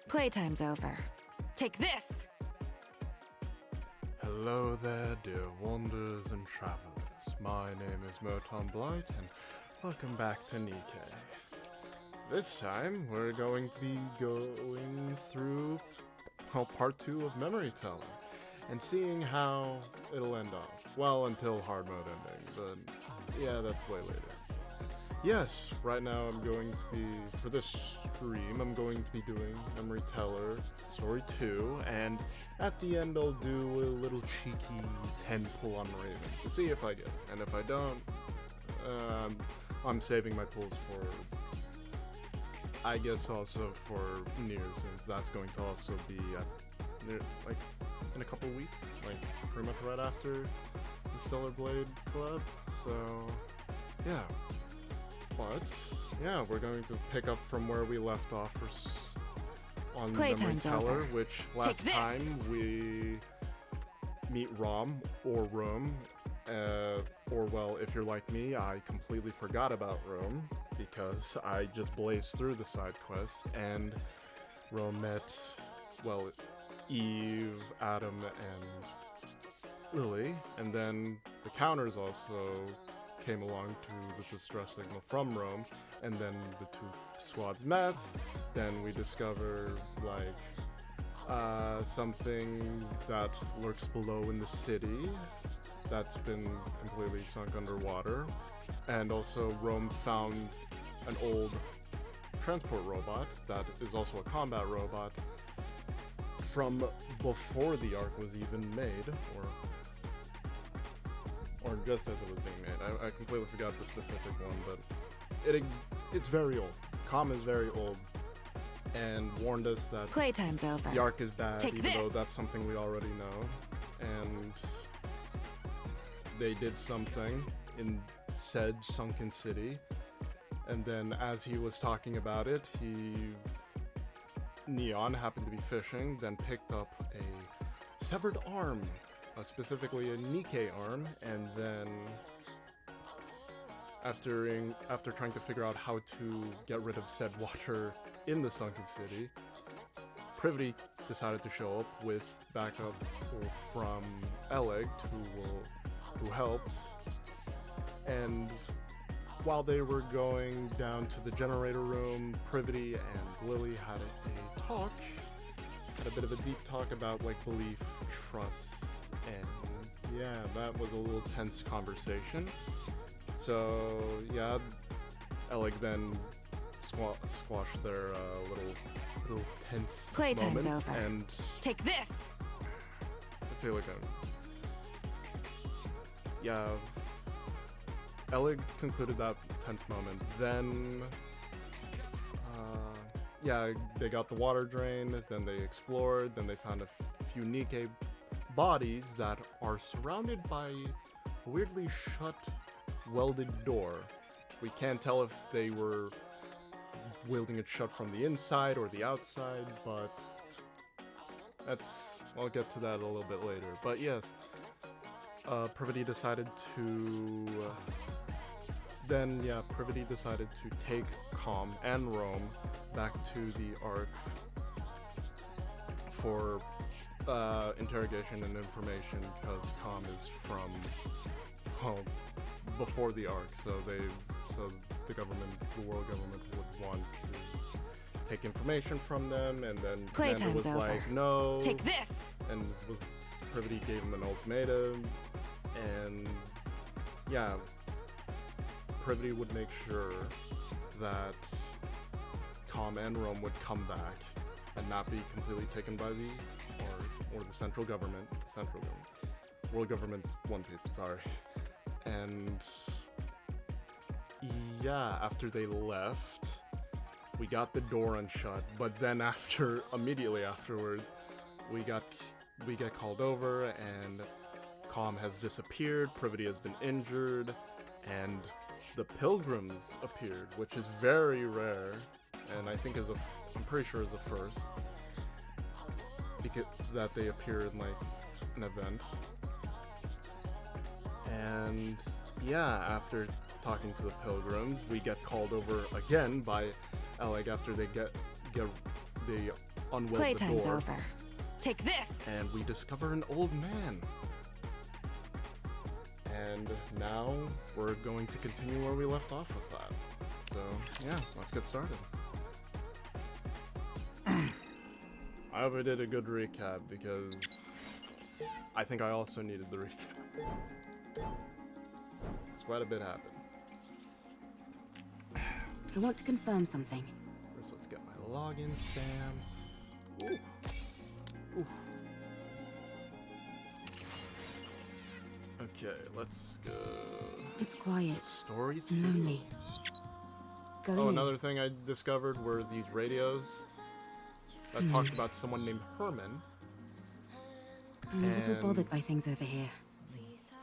Playtime's over. Take this! Hello there, dear wanderers and travelers. My name is Moton Blight, and welcome back to Nikke. This time, we're going to be going through part 2 of Memory Teller, and seeing how it'll end off. Well, until hard mode ending, but yeah, that's way later. Yes, right now I'm going to be, for this stream, I'm going to be doing Memory Teller Story 2, and at the end I'll do a little cheeky 10 pull on Raven to see if I get it. And if I don't, I'm saving my pulls for, I guess also for Nier, since that's going to also be like in a couple weeks, like pretty much right after the Stellar Blade collab. So yeah. But, yeah, we're going to pick up from where we left off on Memory Teller, which last time we meet Rom, or Rome, or well, if you're like me, I completely forgot about Rome, because I just blazed through the side quest, and Rome met, well, Eve, Adam, and Lily, and then the counters also came along to the distress signal from Rome, and then the two squads met. Then we discover like something that lurks below in the city that's been completely sunk underwater, and also Rome found an old transport robot that is also a combat robot from before the Ark was even made, or just as it was being made. I completely forgot the specific one, but it's very old. Com is very old, and warned us that Playtime's over. the Ark is bad, Take even this. though that's something we already know. And they did something in said sunken city, and then as he was talking about it, Neon happened to be fishing, then picked up a severed arm, specifically a Nikke arm, and then after trying to figure out how to get rid of said water in the sunken city, Privity decided to show up with backup from Eleg, who helped, and while they were going down to the generator room, Privity and Lily had a bit of a deep talk about like belief, trust, and yeah, that was a little tense conversation. So yeah, Eleg then squashed their little tense Playtime's moment, over. and Take this! I feel like Eleg concluded that tense moment. Then they got the water drain, then they explored, then they found a few Nikke bodies that are surrounded by a weirdly shut, welded door. We can't tell if they were wielding it shut from the inside or the outside, but I'll get to that a little bit later. But yes, Privity decided to take Com and Rome back to the Ark for interrogation and information, because Com is from, well, before the Ark, so the world government would want to take information from them, and then Commander was over. like, no. Take this! And Privity gave him an ultimatum, and yeah, Privity would make sure that Com and Rome would come back and not be completely taken by or the central government. World government's one piece, sorry. And yeah, after they left, we got the door unshut, but then immediately afterwards, we get called over, and Com has disappeared, Privity has been injured, and the Pilgrims appeared, which is very rare, and I think I'm pretty sure is a first, because that they appear in like an event. And yeah, after talking to the Pilgrims, we get called over again by Eleg after they unweld the Playtime's door. over. Take this! And we discover an old man. And now we're going to continue where we left off with that. So, yeah, let's get started. I hope I did a good recap because I think I also needed the recap. It's quite a bit happened. I want to confirm something. First, let's get my login spam. Ooh. Ooh. Okay, let's go. It's quiet. Story 2. Lonely. Going Oh, in. another thing I discovered were these radios that talked about someone named Herman. I'm a little and- bothered by things over here.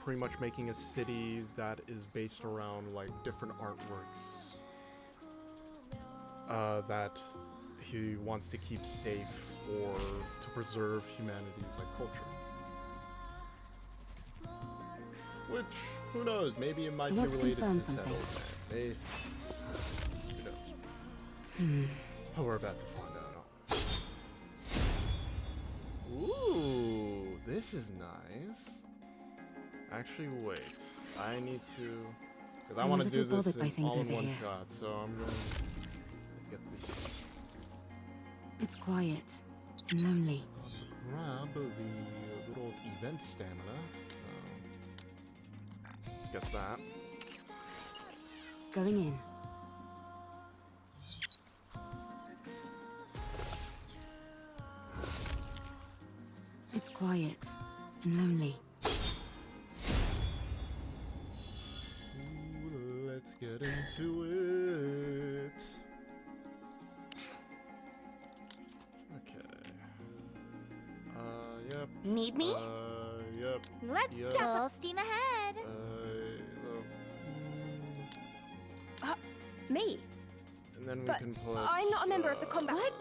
Pretty much making a city that is based around like different artworks that he wants to keep safe or to preserve humanity's like culture. Which, who knows? Maybe it might be I want to related to confirm said something. old man. Who knows? Oh, we're about to find out. Ooh, this is nice. Actually, wait. I need to, because I I'm a want to do little this bothered by in, things all in over one here. shot. So I'm going. Let's get these. It's quiet. And lonely. Grab the good old event stamina. So get that. Going in. It's quiet. And lonely. Ooh, let's get into it. Okay. Yep. Need me? Yep. Let's yep. full steam ahead. Me? And then we But can put. I'm not a member of the combat. What?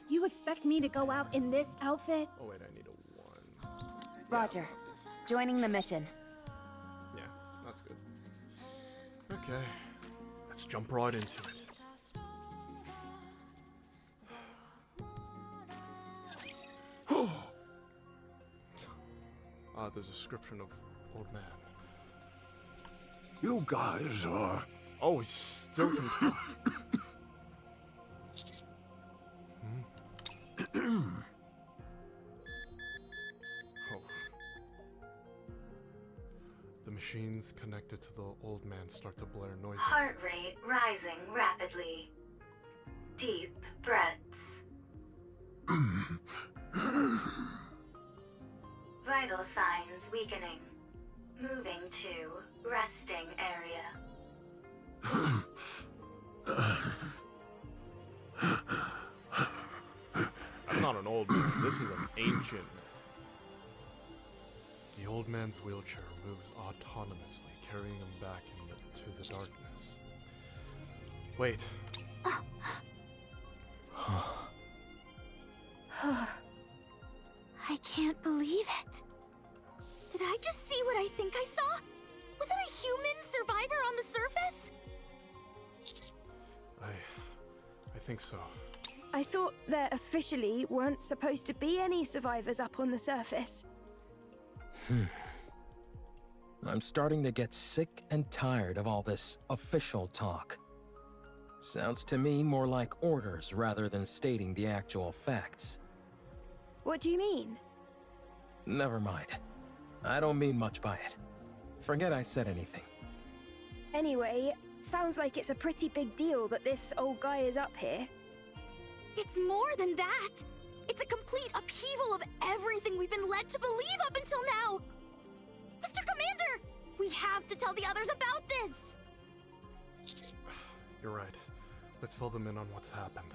You expect me to go out in this outfit? Oh wait, I need a 1. Roger. Joining the mission. Yeah, that's good. Okay, let's jump right into it. The description of old man. You guys are... Oh, he still can talk. Oh. The machines connected to the old man start to blare noisily. Heart rate rising rapidly. Deep breaths. Vital signs weakening. Moving to resting area. That's not an old man. This is an ancient man. The old man's wheelchair moves autonomously, carrying him back into the darkness. Wait. I can't believe it. Did I just see what I think I saw? Was that a human survivor on the surface? I think so. I thought there officially weren't supposed to be any survivors up on the surface. I'm starting to get sick and tired of all this official talk. Sounds to me more like orders rather than stating the actual facts. What do you mean? Never mind. I don't mean much by it. Forget I said anything. Anyway, sounds like it's a pretty big deal that this old guy is up here. It's more than that. It's a complete upheaval of everything we've been led to believe up until now. Mr. Commander, we have to tell the others about this. You're right. Let's fill them in on what's happened.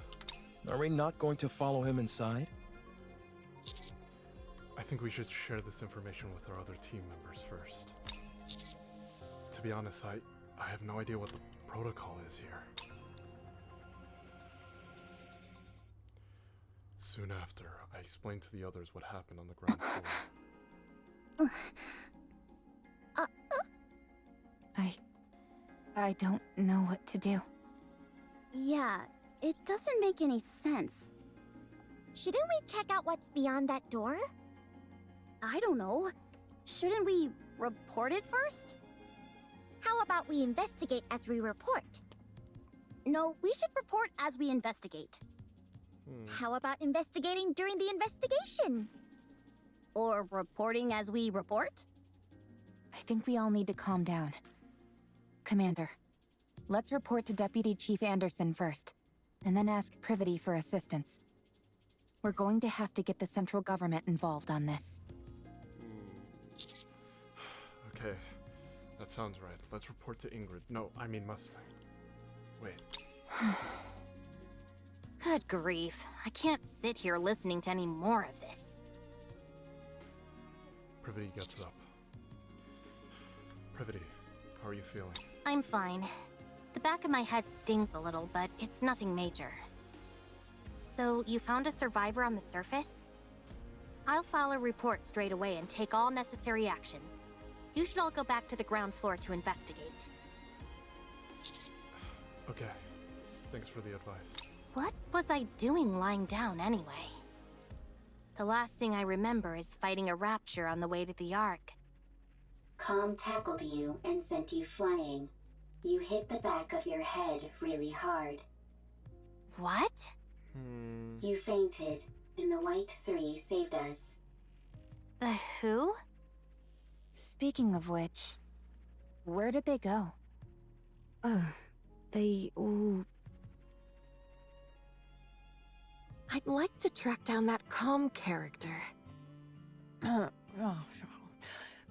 Are we not going to follow him inside? I think we should share this information with our other team members first. To be honest, I have no idea what the protocol is here. Soon after, I explained to the others what happened on the ground floor. I don't know what to do. Yeah, it doesn't make any sense. Shouldn't we check out what's beyond that door? I don't know. Shouldn't we report it first? How about we investigate as we report? No, we should report as we investigate. How about investigating during the investigation? Or reporting as we report? I think we all need to calm down. Commander, let's report to Deputy Chief Anderson first, and then ask Privity for assistance. We're going to have to get the central government involved on this. Okay, that sounds right. Let's report to Ingrid. No, I mean Mustang. Wait. Good grief. I can't sit here listening to any more of this. Privity gets up. Privity, how are you feeling? I'm fine. The back of my head stings a little, but it's nothing major. So, you found a survivor on the surface? I'll file a report straight away and take all necessary actions. You should all go back to the ground floor to investigate. Okay, thanks for the advice. What was I doing lying down anyway? The last thing I remember is fighting a rapture on the way to the Ark. Com tackled you and sent you flying. You hit the back of your head really hard. What? You fainted, and the White Three saved us. The who? Speaking of which, where did they go? Oh, they all... I'd like to track down that calm character.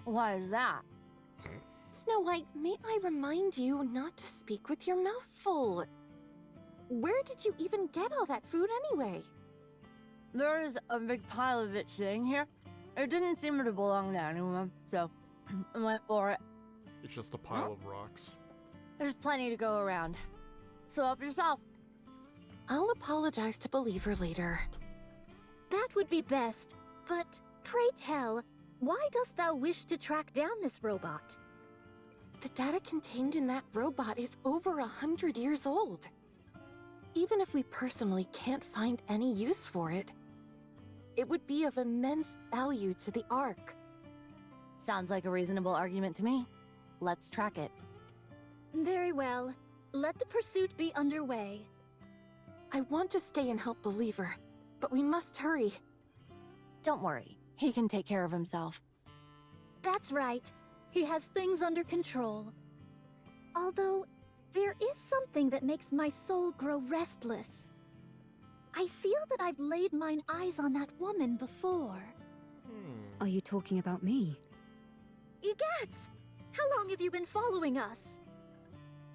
Why is that? Snow White, may I remind you not to speak with your mouth full? Where did you even get all that food anyway? There is a big pile of it sitting here. It didn't seem to belong to anyone, so I went for it. It's just a pile of rocks. There's plenty to go around. So help yourself. I'll apologize to Believer later. That would be best, but pray tell, why dost thou wish to track down this robot? The data contained in that robot is over 100 years old. Even if we personally can't find any use for it, it would be of immense value to the Ark. Sounds like a reasonable argument to me. Let's track it. Very well. Let the pursuit be underway. I want to stay and help Believer, but we must hurry. Don't worry. He can take care of himself. That's right. He has things under control. Although, there is something that makes my soul grow restless. I feel that I've laid mine eyes on that woman before. Are you talking about me? Egads! How long have you been following us?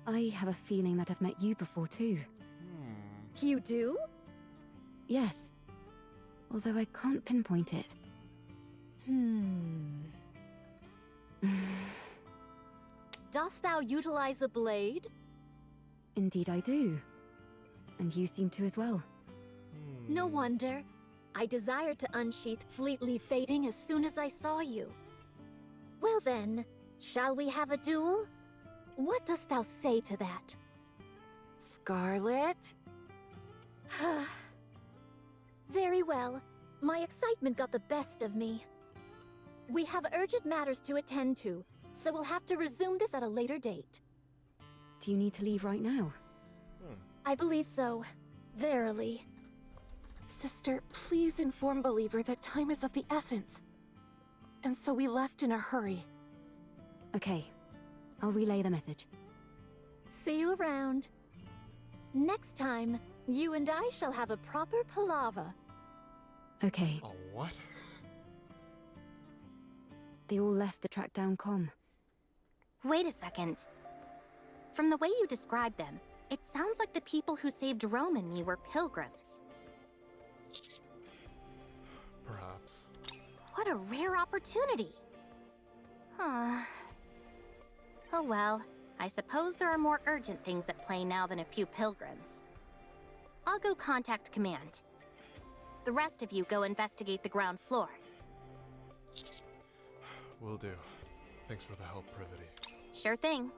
I have a feeling that I've met you before too. You do? Yes. Although I can't pinpoint it. Dost thou utilize a blade? Indeed I do. And you seem to as well. No wonder. I desired to unsheath Fleetly Fading as soon as I saw you. Well then, shall we have a duel? What dost thou say to that? Scarlet? Very well. My excitement got the best of me. We have urgent matters to attend to, so we'll have to resume this at a later date. Do you need to leave right now? I believe so. Verily. Sister, please inform Believer that time is of the essence. And so we left in a hurry. Okay. I'll relay the message. See you around. Next time, you and I shall have a proper palaver. Okay. A what? They all left to track down Com. Wait a second. From the way you described them, it sounds like the people who saved Rome and me were pilgrims. Perhaps. What a rare opportunity. Huh. Oh well, I suppose there are more urgent things at play now than a few pilgrims. I'll go contact command. The rest of you go investigate the ground floor. Will do. Thanks for the help, Privity. Sure thing.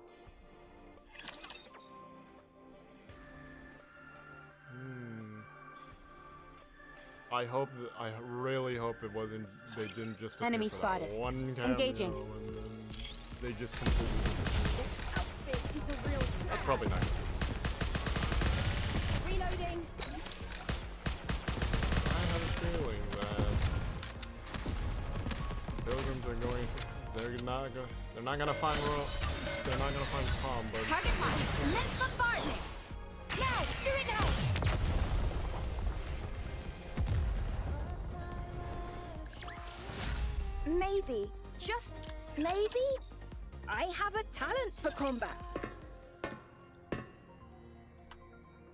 I really hope it wasn't. They didn't just appear Enemy for that spotted. one cameo Engaging. and then they just completely. That's probably not. Reloading. I have a feeling that pilgrims are going. They're not gonna find Royal. They're not gonna find Tom, but. Target locked. Immense bombardment. Now, do it now. Maybe, just maybe, I have a talent for combat.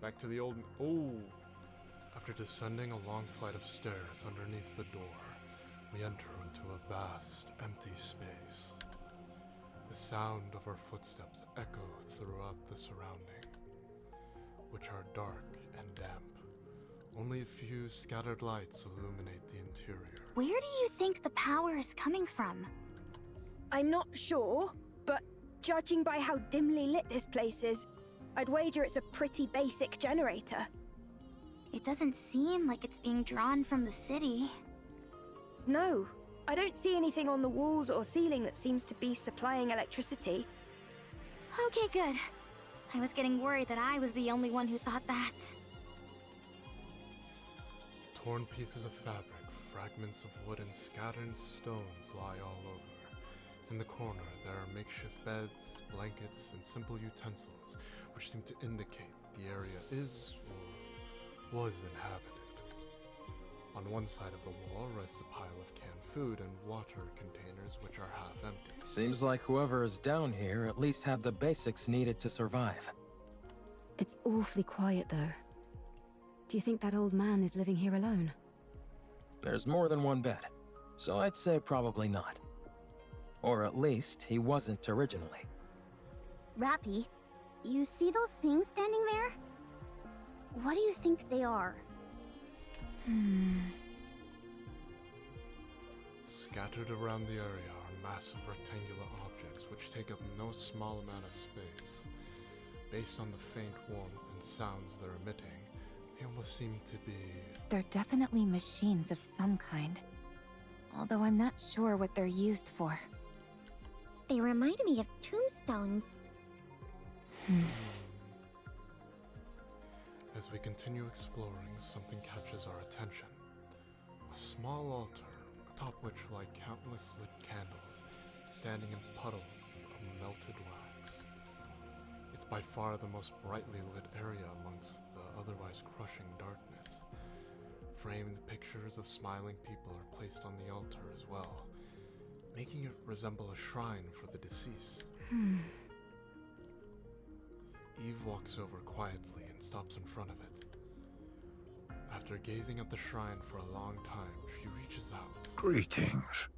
Back to the old. Oh! After descending a long flight of stairs underneath the door, we enter into a vast, empty space. The sound of our footsteps echo throughout the surrounding, which are dark and damp. Only a few scattered lights illuminate the interior. Where do you think the power is coming from? I'm not sure, but judging by how dimly lit this place is, I'd wager it's a pretty basic generator. It doesn't seem like it's being drawn from the city. No, I don't see anything on the walls or ceiling that seems to be supplying electricity. Okay, good. I was getting worried that I was the only one who thought that. Torn pieces of fabric, fragments of wood, and scattered stones lie all over. In the corner, there are makeshift beds, blankets, and simple utensils, which seem to indicate the area is or was inhabited. On one side of the wall rests a pile of canned food and water containers which are half empty. Seems like whoever is down here at least had the basics needed to survive. It's awfully quiet, though. Do you think that old man is living here alone? There's more than one bed, so I'd say probably not. Or at least he wasn't originally. Rappy, you see those things standing there? What do you think they are? Scattered around the area are massive rectangular objects which take up no small amount of space. Based on the faint warmth and sounds they're emitting, they almost seem to be... They're definitely machines of some kind. Although I'm not sure what they're used for. They remind me of tombstones. As we continue exploring, something catches our attention. A small altar, atop which lie countless lit candles, standing in puddles of melted wax. It's by far the most brightly lit area amongst the otherwise crushing darkness. Framed pictures of smiling people are placed on the altar as well, making it resemble a shrine for the deceased. Eve walks over quietly and stops in front of it. After gazing at the shrine for a long time, she reaches out. Greetings.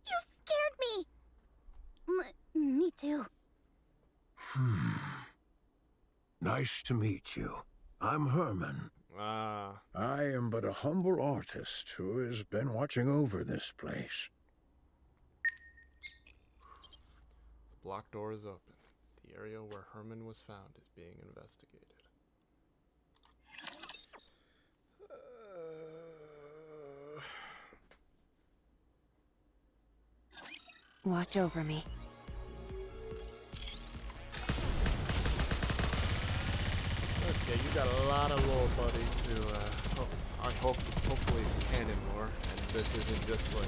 You scared me! Me too. Nice to meet you. I'm Herman. I am but a humble artist who has been watching over this place. The block door is open. The area where Herman was found is being investigated. Watch over me. Okay, you got a lot of lore, buddy, to, hopefully it's canon lore, and this isn't just like,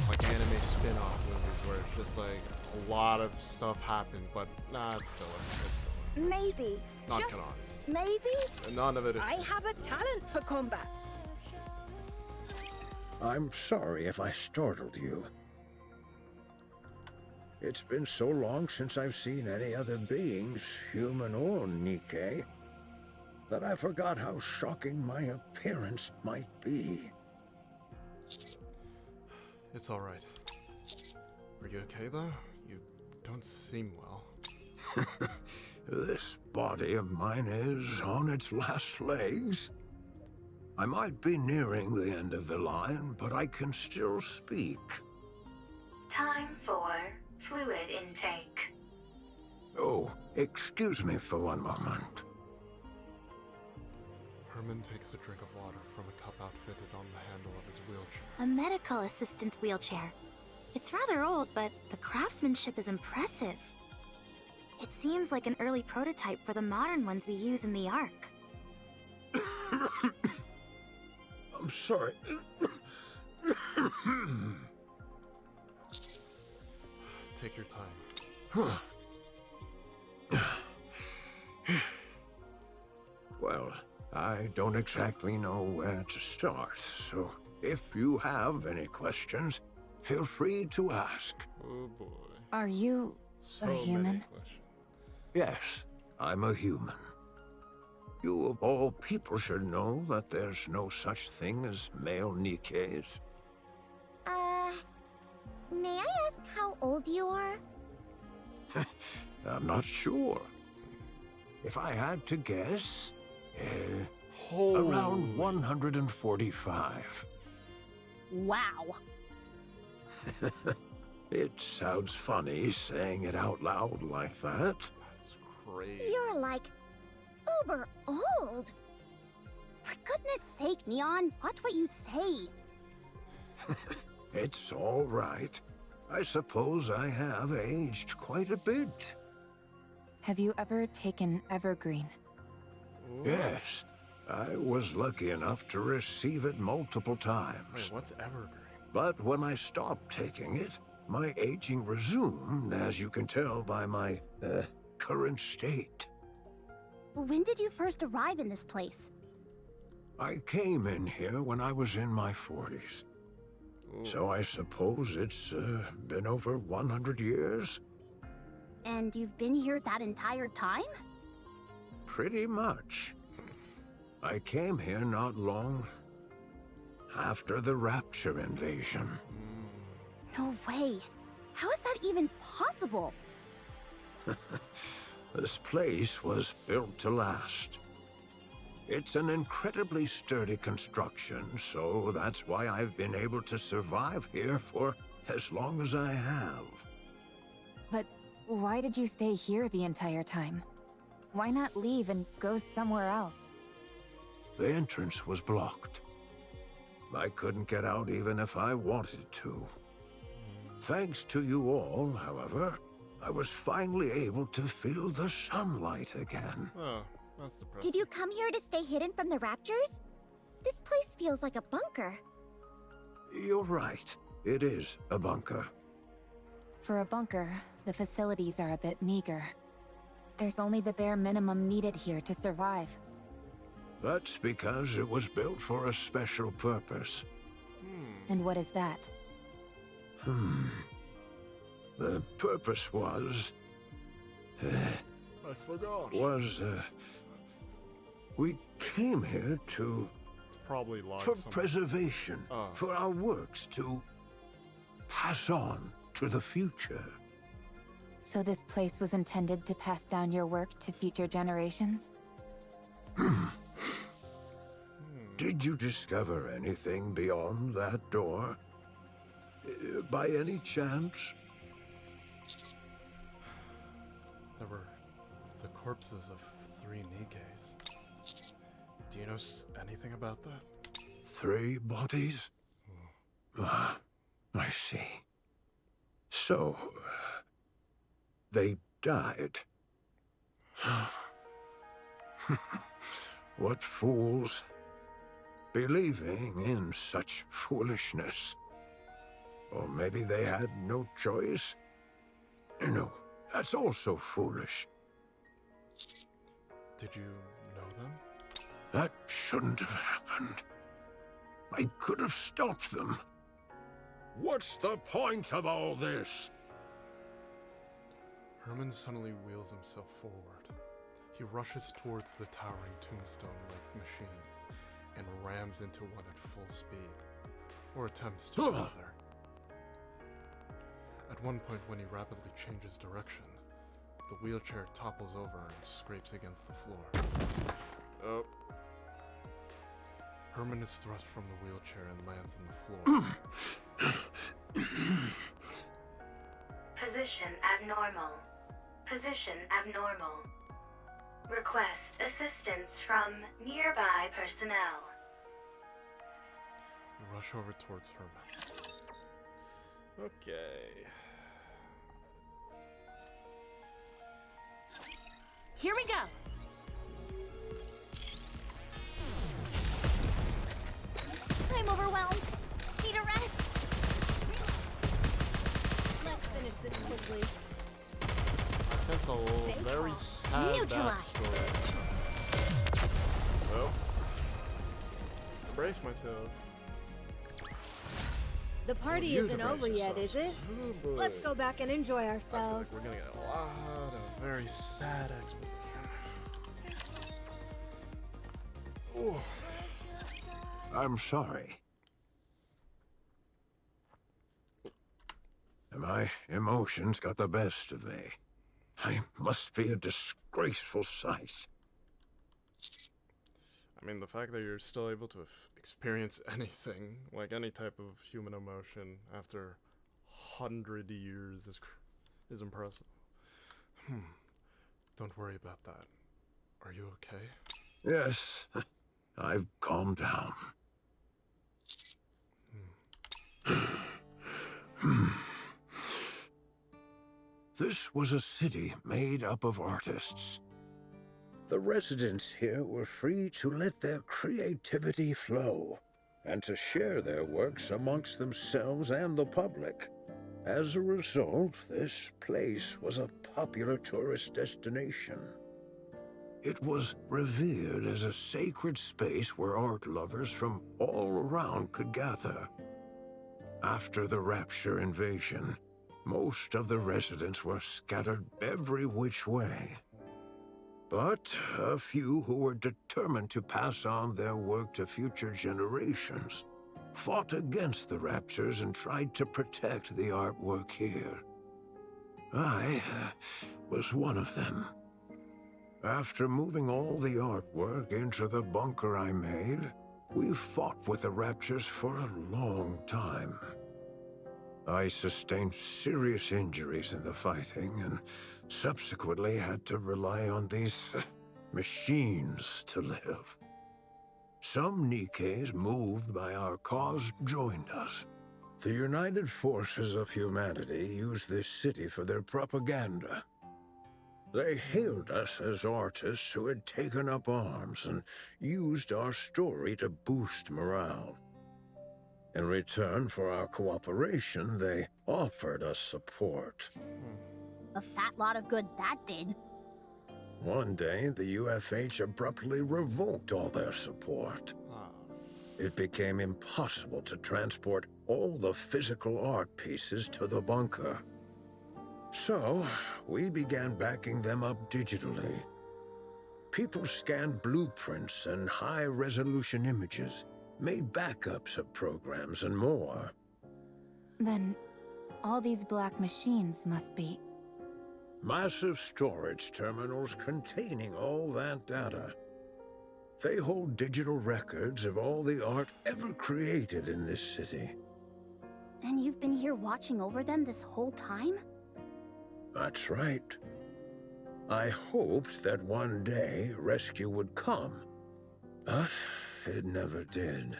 like anime spin-off movies where it's just like a lot of stuff happens, but nah, it's filler. It's filler. Maybe, Not just canon. maybe, None of it is I have a talent for combat. I'm sorry if I startled you. It's been so long since I've seen any other beings, human or Nikke, that I forgot how shocking my appearance might be. It's alright. Are you okay though? You don't seem well. This body of mine is on its last legs. I might be nearing the end of the line, but I can still speak. Time for Fluid intake. Oh, excuse me for one moment. Herman takes a drink of water from a cup outfitted on the handle of his wheelchair. A medical assistant's wheelchair. It's rather old, but the craftsmanship is impressive. It seems like an early prototype for the modern ones we use in the Ark. I'm sorry. Take your time. Well, I don't exactly know where to start, so if you have any questions, feel free to ask. Oh boy. Are you So a many human? questions. Yes, I'm a human. You of all people should know that there's no such thing as male Nikkes. May I ask how old you are? I'm not sure. If I had to guess, Holy. around 145. Wow. It sounds funny saying it out loud like that. That's crazy. You're like uber old. For goodness sake, Neon, watch what you say. It's all right. I suppose I have aged quite a bit. Have you ever taken Evergreen? Yes, I was lucky enough to receive it multiple times. Wait, what's Evergreen? But when I stopped taking it, my aging resumed, as you can tell by my, current state. When did you first arrive in this place? I came in here when I was in my 40s. So I suppose it's, been over 100 years? And you've been here that entire time? Pretty much. I came here not long after the Rapture invasion. No way. How is that even possible? This place was built to last. It's an incredibly sturdy construction, so that's why I've been able to survive here for as long as I have. But why did you stay here the entire time? Why not leave and go somewhere else? The entrance was blocked. I couldn't get out even if I wanted to. Thanks to you all, however, I was finally able to feel the sunlight again. Oh, that's depressing. Did you come here to stay hidden from the Raptures? This place feels like a bunker. You're right. It is a bunker. For a bunker, the facilities are a bit meager. There's only the bare minimum needed here to survive. That's because it was built for a special purpose. And what is that? The purpose was... I forgot. we came here to... It's probably like for some... preservation. Oh. For our works to... pass on to the future. So this place was intended to pass down your work to future generations? Did you discover anything beyond that door? By any chance? There were the corpses of 3 Nikkes. Do you know anything about that? 3 bodies? Ah, I see. So... they died. What fools. Believing in such foolishness. Or maybe they had no choice? No, that's also foolish. Did you know them? That shouldn't have happened. I could have stopped them. What's the point of all this? Herman suddenly wheels himself forward. He rushes towards the towering tombstone-like machines and rams into one at full speed, or attempts to rather. At one point when he rapidly changes direction, the wheelchair topples over and scrapes against the floor. Oh. Herman is thrust from the wheelchair and lands on the floor. Position abnormal. Position abnormal. Request assistance from nearby personnel. Rush over towards Herman. Okay. Here we go. I'm overwhelmed. Need a rest. Let's finish this quickly. I sense a very sad Neutralize. backstory. Well, brace myself. The party You isn't brace over yet, is yourselves. it? Oh, boy. Let's go back and enjoy I feel ourselves. like we're gonna get a lot of very sad explanation. Oh. I'm sorry. My emotions got the best of me. I must be a disgraceful sight. I mean, the fact that you're still able to experience anything, like any type of human emotion, after 100 years is impressive. Don't worry about that. Are you okay? Yes, I've calmed down. This was a city made up of artists. The residents here were free to let their creativity flow and to share their works amongst themselves and the public. As a result, this place was a popular tourist destination. It was revered as a sacred space where art lovers from all around could gather. After the Rapture invasion, most of the residents were scattered every which way. But a few who were determined to pass on their work to future generations fought against the Raptures and tried to protect the artwork here. I was one of them. After moving all the artwork into the bunker I made, we fought with the Raptures for a long time. I sustained serious injuries in the fighting and subsequently had to rely on these machines to live. Some Nikkes moved by our cause joined us. The United Forces of Humanity used this city for their propaganda. They hailed us as artists who had taken up arms and used our story to boost morale. In return for our cooperation, they offered us support. A fat lot of good that did. One day, the UFH abruptly revoked all their support. It became impossible to transport all the physical art pieces to the bunker. So, we began backing them up digitally. People scanned blueprints and high-resolution images, made backups of programs and more. Then, all these black machines must be... Massive storage terminals containing all that data. They hold digital records of all the art ever created in this city. And you've been here watching over them this whole time? That's right. I hoped that one day rescue would come, but it never did.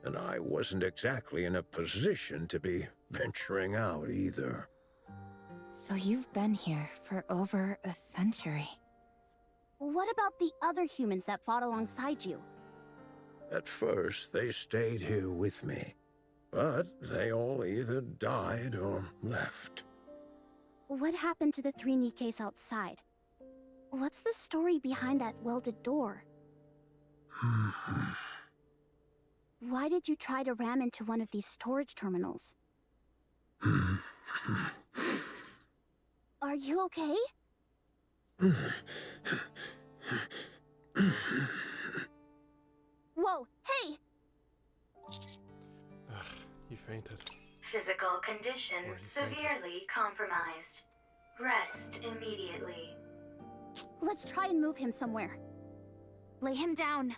And I wasn't exactly in a position to be venturing out either. So you've been here for over a century. What about the other humans that fought alongside you? At first, they stayed here with me, but they all either died or left. What happened to the 3 Nikkes outside? What's the story behind that welded door? Why did you try to ram into one of these storage terminals? Are you okay? Whoa, hey! Ugh, he fainted. Physical condition Or he fainted. severely compromised. Rest immediately. Let's try and move him somewhere. Lay him down.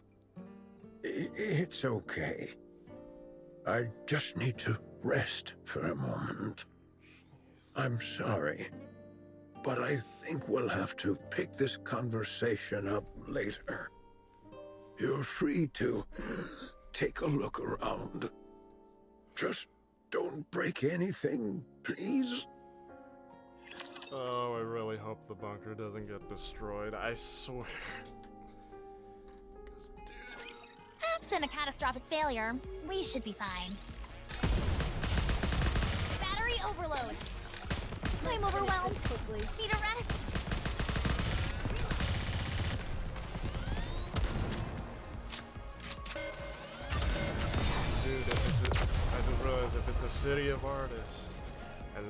It's okay. I just need to rest for a moment. I'm sorry, but I think we'll have to pick this conversation up later. You're free to take a look around. Just don't break anything, please. Oh, I really hope the bunker doesn't get destroyed. I swear. 'Cause, dude, Absent a catastrophic failure, we should be fine. Battery overload. I'm overwhelmed. Need a rest. dude, I just realized if it's a city of artists, and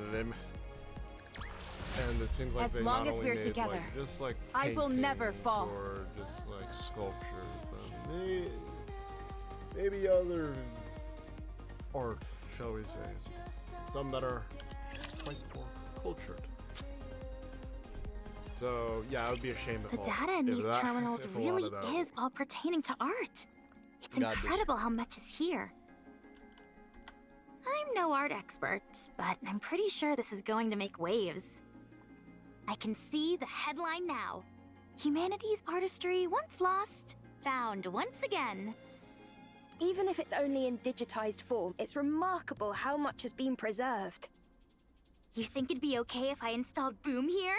it seems like As they long not as only we're made, together, like, just like I will never paintings fall. or just like sculptures, but maybe other art, shall we say, some that are quite more cultured. So yeah, it would be a shame to The fall. data in if these that- terminals if a lot really of that- is all pertaining to art. It's God, this- incredible how much is here. I'm no art expert, but I'm pretty sure this is going to make waves. I can see the headline now. Humanity's artistry once lost, found once again. Even if it's only in digitized form, it's remarkable how much has been preserved. You think it'd be okay if I installed Boom here?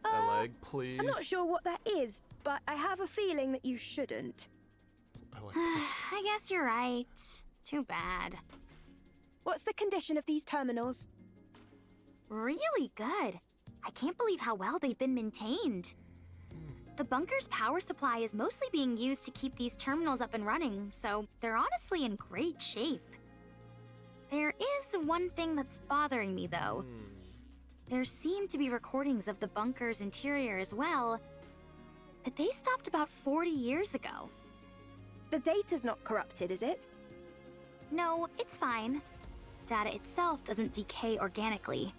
A leg, please. I'm not sure what that is, but I have a feeling that you shouldn't. A leg, please. I guess you're right. Too bad. What's the condition of these terminals? Really good. I can't believe how well they've been maintained. The bunker's power supply is mostly being used to keep these terminals up and running, so they're honestly in great shape. There is one thing that's bothering me, though. There seem to be recordings of the bunker's interior as well, but they stopped about 40 years ago. The data's not corrupted, is it? No, it's fine. Data itself doesn't decay organically.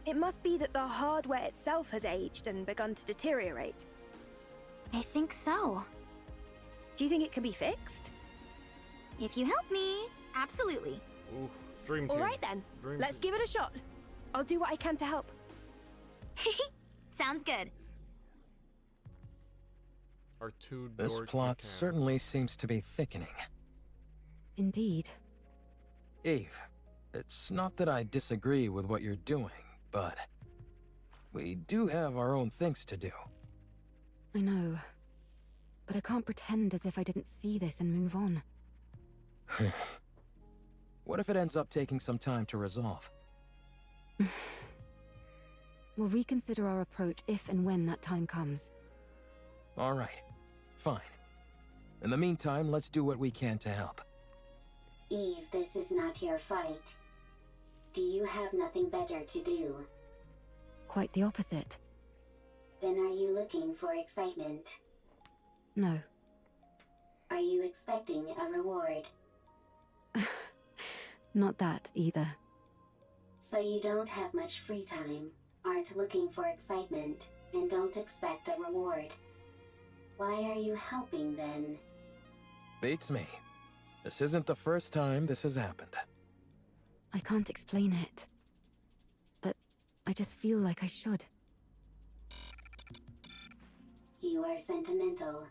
It must be that the hardware itself has aged and begun to deteriorate. I think so. Do you think it can be fixed? If you help me, absolutely. Ooh, dream team. All right then, Dream let's team. give it a shot. I'll do what I can to help. Sounds good. Our two This dorky plot cans. certainly seems to be thickening. Indeed. Eve, it's not that I disagree with what you're doing, but we do have our own things to do. I know. But I can't pretend as if I didn't see this and move on. What if it ends up taking some time to resolve? We'll reconsider our approach if and when that time comes. All right, fine. In the meantime, let's do what we can to help. Eve, this is not your fight. Do you have nothing better to do? Quite the opposite. Then are you looking for excitement? No. Are you expecting a reward? Not that either. So you don't have much free time, aren't looking for excitement, and don't expect a reward. Why are you helping then? Beats me. This isn't the first time this has happened. I can't explain it. But I just feel like I should. You are sentimental.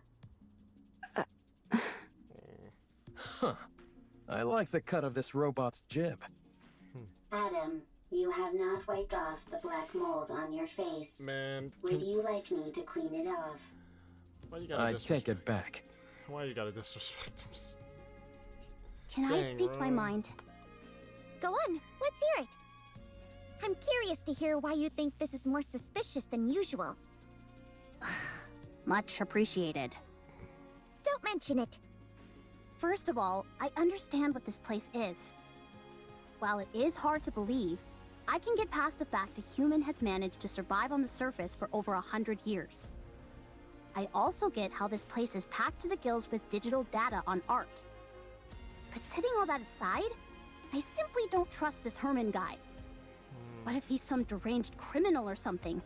Huh. I like the cut of this robot's jib. Adam, you have not wiped off the black mold on your face. Man, Would you like me to clean it off? why you gotta I'd take it disrespect- back. Why you gotta disrespect him? Can I Dang, speak my Ron. mind? Go on, let's hear it. I'm curious to hear why you think this is more suspicious than usual. Much appreciated. Don't mention it. First of all, I understand what this place is. While it is hard to believe, I can get past the fact a human has managed to survive on the surface for over 100 years. I also get how this place is packed to the gills with digital data on art. But setting all that aside, I simply don't trust this Herman guy. What if he's some deranged criminal or something?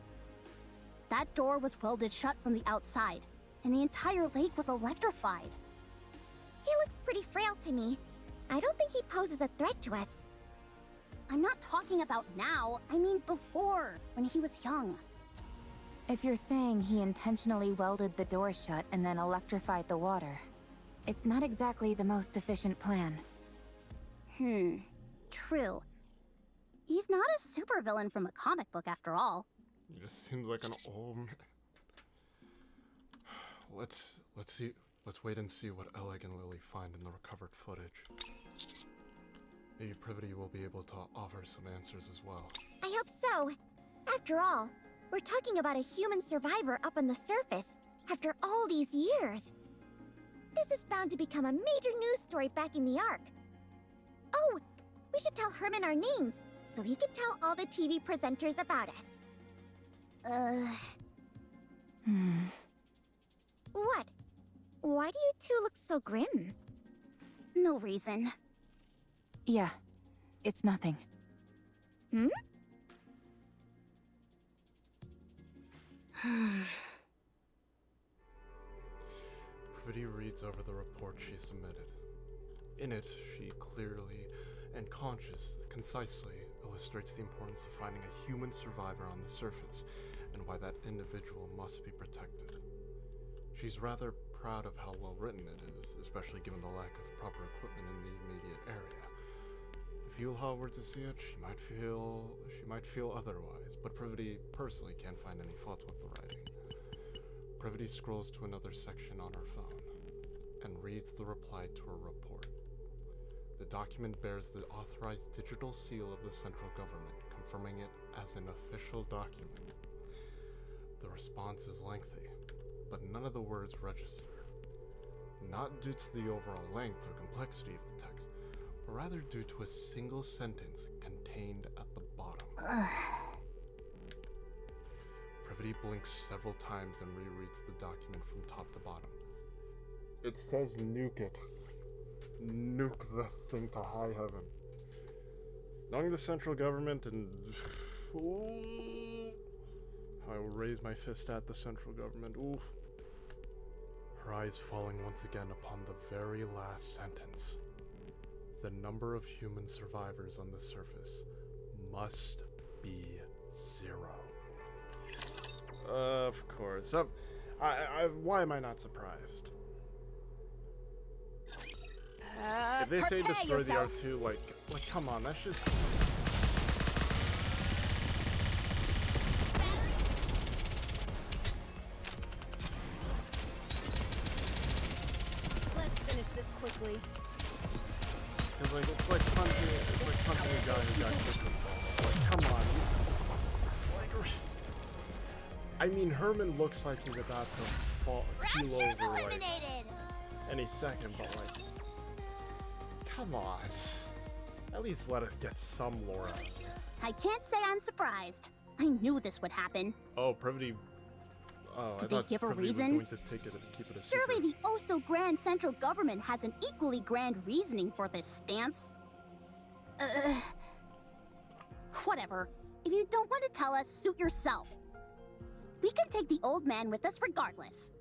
That door was welded shut from the outside, and the entire lake was electrified. He looks pretty frail to me. I don't think he poses a threat to us. I'm not talking about now. I mean before, when he was young. If you're saying he intentionally welded the door shut and then electrified the water, it's not exactly the most efficient plan. True. He's not a supervillain from a comic book after all. He just seems like an old man. Let's wait and see what Oleg and Lily find in the recovered footage. Maybe Privity will be able to offer some answers as well. I hope so. After all, we're talking about a human survivor up on the surface after all these years. This is bound to become a major news story back in the Ark. Oh, we should tell Herman our names so he can tell all the TV presenters about us. What? Why do you two look so grim? No reason. Yeah, it's nothing. Privity reads over the report she submitted. In it, she clearly and concisely illustrates the importance of finding a human survivor on the surface and why that individual must be protected. She's rather proud of how well written it is, especially given the lack of proper equipment in the immediate area. If Yulha were to see it, she might feel otherwise, but Privity personally can't find any faults with the writing. Privity scrolls to another section on her phone and reads the reply to her report. The document bears the authorized digital seal of the central government, confirming it as an official document. The response is lengthy, but none of the words register. Not due to the overall length or complexity of the text, but rather due to a single sentence contained at the bottom. Privity blinks several times and rereads the document from top to bottom. It says nuke it. Nuke the thing to high heaven. Knowing the central government and... I will raise my fist at the central government. Oof. Her eyes falling once again upon the very last sentence. The number of human survivors on the surface must be 0. Of course. Why am I not surprised? If they say destroy the R2, like, come on, that's just... Let's finish this quickly. Because, like, it's like punching a guy who got kicked in the ball. Like, come on. I mean, Herman looks like he's about to keel over, like, any second, but, like, come on. At least let us get some lore out of this. I can't say I'm surprised. I knew this would happen. Oh, Privity... Oh, Did I they thought give a Privity was reason? going to keep it a secret. Surely the oh-so-grand central government has an equally grand reasoning for this stance. Whatever. If you don't want to tell us, suit yourself. We can take the old man with us regardless.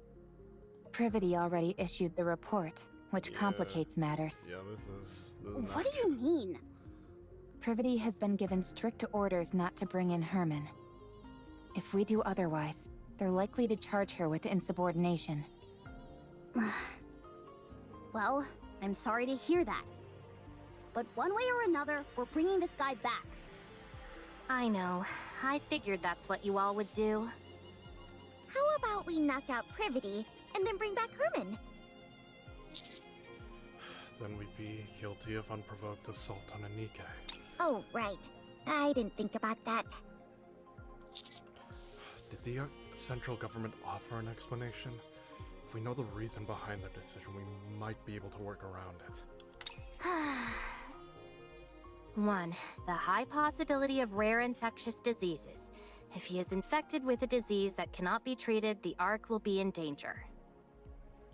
Privity already issued the report, which complicates matters. Yeah, this is What do you mean? Privity has been given strict orders not to bring in Herman. If we do otherwise, they're likely to charge her with insubordination. Well, I'm sorry to hear that. But one way or another, we're bringing this guy back. I know. I figured that's what you all would do. How about we knock out Privity and then bring back Herman? Then we'd be guilty of unprovoked assault on a Nikke. Oh, right. I didn't think about that. Did the central government offer an explanation? If we know the reason behind their decision, we might be able to work around it. 1. The high possibility of rare infectious diseases. If he is infected with a disease that cannot be treated, the Ark will be in danger.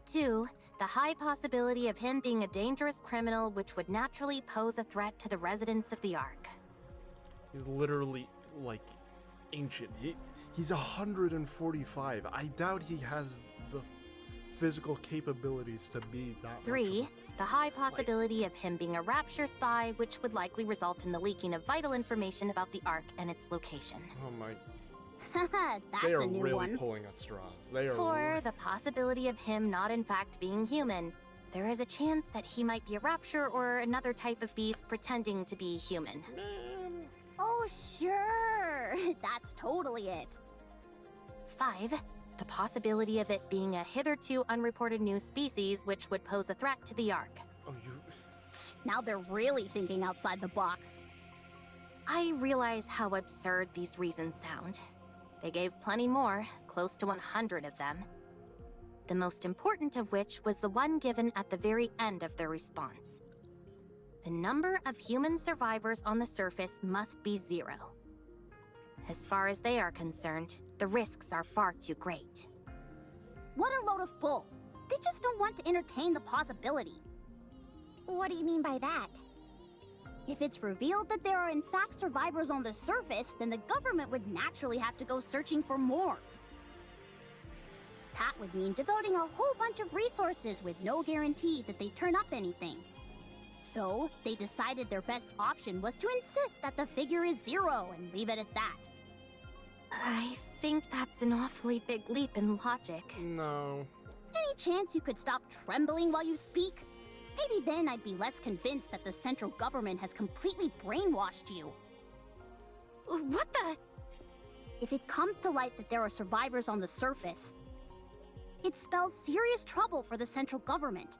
2. The high possibility of him being a dangerous criminal which would naturally pose a threat to the residents of the Ark. He's literally, like, ancient. He's 145. I doubt he has the physical capabilities to be that 3. The high possibility of him being a Rapture spy, which would likely result in the leaking of vital information about the Ark and its location. Oh my. That's They are a new really one. pulling at straws. They are. For the possibility of him not in fact being human, there is a chance that he might be a Rapture or another type of beast pretending to be human. Oh, sure. That's totally it. 5. The possibility of it being a hitherto unreported new species which would pose a threat to the Ark. Oh, you. Now they're really thinking outside the box. I realize how absurd these reasons sound. They gave plenty more, close to 100 of them. The most important of which was the one given at the very end of their response. The number of human survivors on the surface must be 0. As far as they are concerned, the risks are far too great. What a load of bull. They just don't want to entertain the possibility. What do you mean by that? If it's revealed that there are in fact survivors on the surface, then the government would naturally have to go searching for more. That would mean devoting a whole bunch of resources with no guarantee that they turn up anything. So, they decided their best option was to insist that the figure is 0 and leave it at that. I think that's an awfully big leap in logic. No. Any chance you could stop trembling while you speak? Maybe then I'd be less convinced that the central government has completely brainwashed you. What the? If it comes to light that there are survivors on the surface, it spells serious trouble for the central government.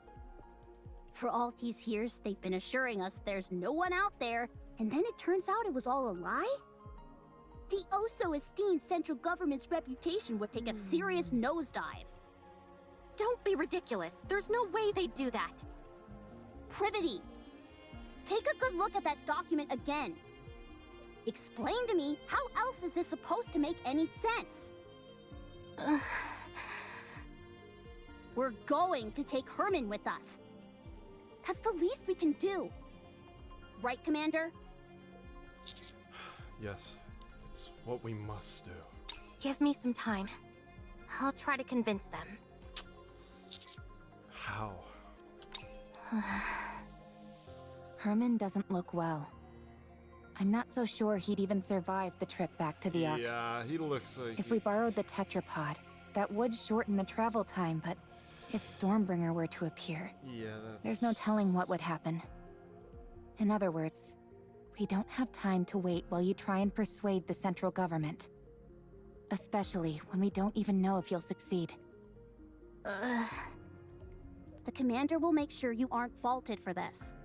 For all these years, they've been assuring us there's no one out there, and then it turns out it was all a lie? The oh-so-esteemed central government's reputation would take a serious nosedive. Don't be ridiculous. There's no way they'd do that. Privity! Take a good look at that document again. Explain to me, how else is this supposed to make any sense? We're going to take Herman with us. That's the least we can do. Right, Commander? Yes, it's what we must do. Give me some time. I'll try to convince them. How? Herman doesn't look well. I'm not so sure he'd even survive the trip back to the Ark. Yeah, he looks like. If we borrowed the tetrapod, that would shorten the travel time, but if Stormbringer were to appear, there's no telling what would happen. In other words, we don't have time to wait while you try and persuade the central government. Especially when we don't even know if you'll succeed. The commander will make sure you aren't faulted for this.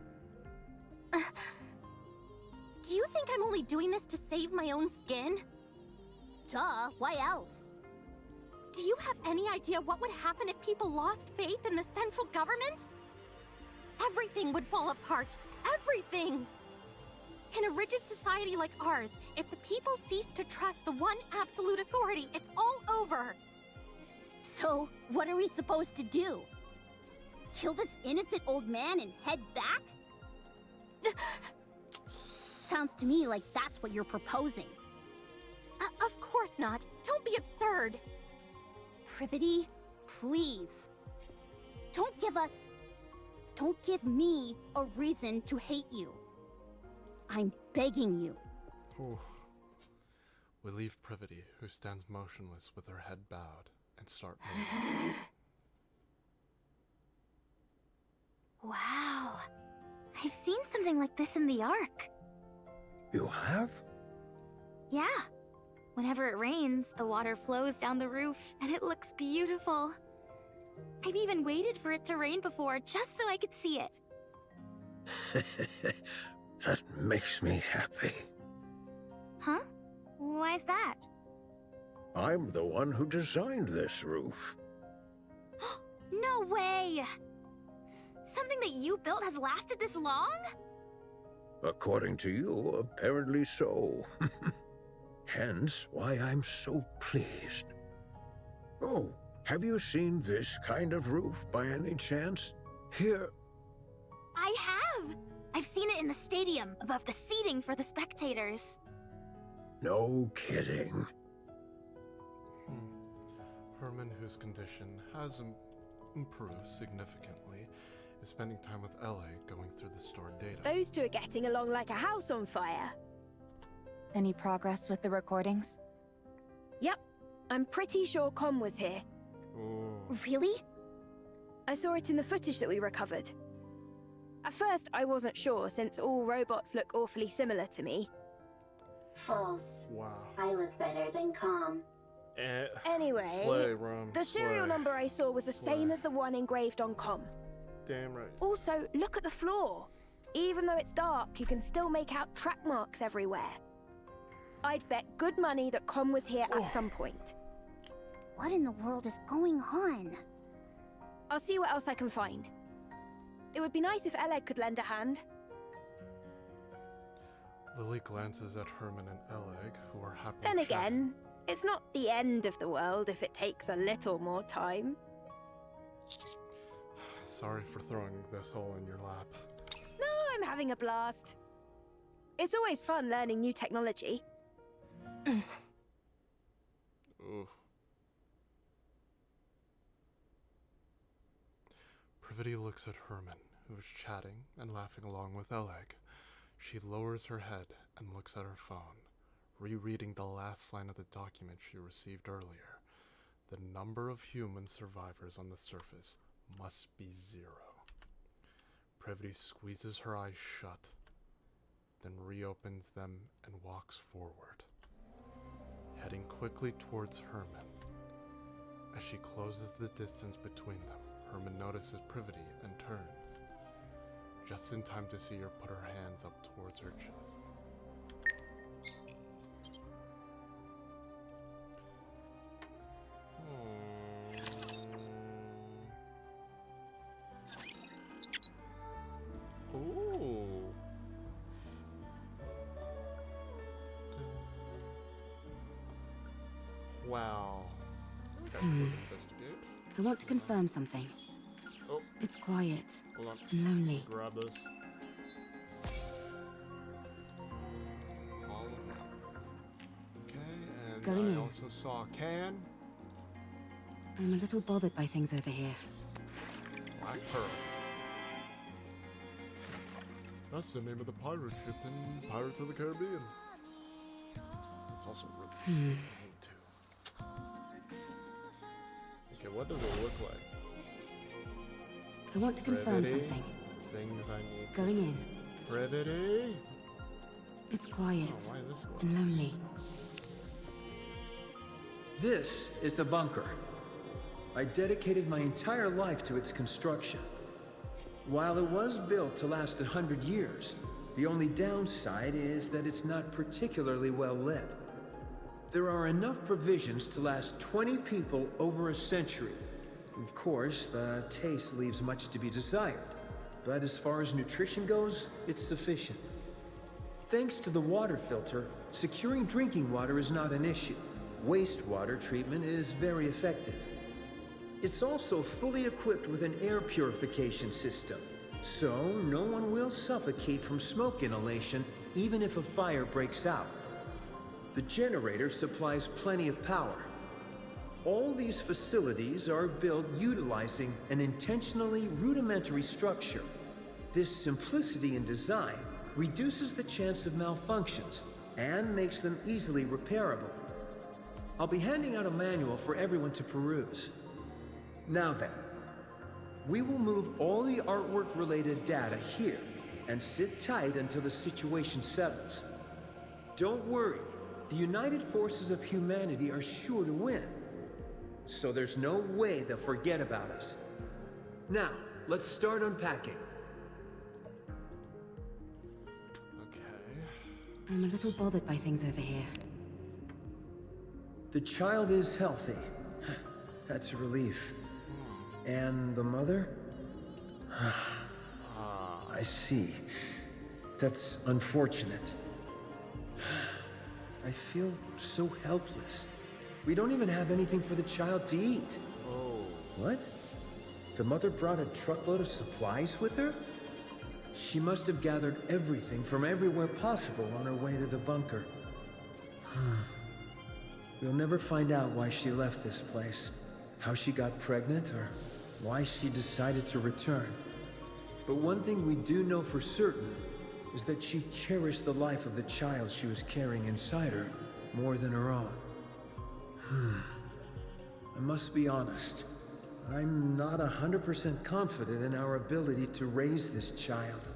Do you think I'm only doing this to save my own skin? Duh, why else? Do you have any idea what would happen if people lost faith in the central government? Everything would fall apart. Everything! In a rigid society like ours, if the people cease to trust the one absolute authority, it's all over! So, what are we supposed to do? Kill this innocent old man and head back? Sounds to me like that's what you're proposing. Of course not. Don't be absurd. Privity, please. Don't give me a reason to hate you. I'm begging you. Ooh. We leave Privity, who stands motionless with her head bowed, and start moving. Wow. I've seen something like this in the Ark. You have? Yeah. Whenever it rains, the water flows down the roof, and it looks beautiful. I've even waited for it to rain before, just so I could see it. That makes me happy. Huh? Why's that? I'm the one who designed this roof. No way! Something that you built has lasted this long? According to you, apparently so. Hence why I'm so pleased. Oh, have you seen this kind of roof by any chance? Here... I have! I've seen it in the stadium, above the seating for the spectators. No kidding. Herman, whose condition has improved significantly, is spending time with LA going through the stored data. Those two are getting along like a house on fire. Any progress with the recordings? Yep, I'm pretty sure Com was here. Ooh. Really? I saw it in the footage that we recovered. At first, I wasn't sure, since all robots look awfully similar to me. False. Wow. I look better than calm. Anyway, Slay, Rum. the serial slay. number I saw was the Slay. same as the one engraved on Com. Damn right. Also, look at the floor. Even though it's dark, you can still make out track marks everywhere. I'd bet good money that Com was here at some point. What in the world is going on? I'll see what else I can find. It would be nice if Oleg could lend a hand. Lily glances at Herman and Oleg, who are happily Then chatting. again, it's not the end of the world if it takes a little more time. Sorry for throwing this all in your lap. No, I'm having a blast. It's always fun learning new technology. Ooh. Privity looks at Herman, who is chatting and laughing along with Oleg. She lowers her head and looks at her phone, rereading the last line of the document she received earlier. The number of human survivors on the surface must be 0. Privity squeezes her eyes shut, then reopens them and walks forward, heading quickly towards Herman. As she closes the distance between them, Herman notices Privity and turns, just in time to see her put her hands up towards her chest. Ooh. Wow. Okay, let's investigate. I want to confirm something. Oh, It's quiet hold on. and lonely. Grab this. All of that. Okay, and Going I in. also saw a can. I'm a little bothered by things over here. Black Pearl. That's the name of the pirate ship in Pirates of the Caribbean. It's also really name too. Okay, what does it look like? I want to confirm Brevity. something. Things I need. Going in. Brevity. It's quiet Oh, why this one? and lonely. This is the bunker. I dedicated my entire life to its construction. While it was built to last 100 years, the only downside is that it's not particularly well lit. There are enough provisions to last 20 people over a century. Of course, the taste leaves much to be desired, but as far as nutrition goes, it's sufficient. Thanks to the water filter, securing drinking water is not an issue. Wastewater treatment is very effective. It's also fully equipped with an air purification system, so no one will suffocate from smoke inhalation even if a fire breaks out. The generator supplies plenty of power. All these facilities are built utilizing an intentionally rudimentary structure. This simplicity in design reduces the chance of malfunctions and makes them easily repairable. I'll be handing out a manual for everyone to peruse. Now then, we will move all the artwork-related data here and sit tight until the situation settles. Don't worry, the United Forces of Humanity are sure to win, so there's no way they'll forget about us. Now, let's start unpacking. Okay. I'm a little bothered by things over here. The child is healthy. That's a relief. And the mother? I see. That's unfortunate. I feel so helpless. We don't even have anything for the child to eat. Oh. What? The mother brought a truckload of supplies with her? She must have gathered everything from everywhere possible on her way to the bunker. We'll never find out why she left this place, how she got pregnant, or why she decided to return. But one thing we do know for certain is that she cherished the life of the child she was carrying inside her more than her own. I must be honest. I'm not 100% confident in our ability to raise this child.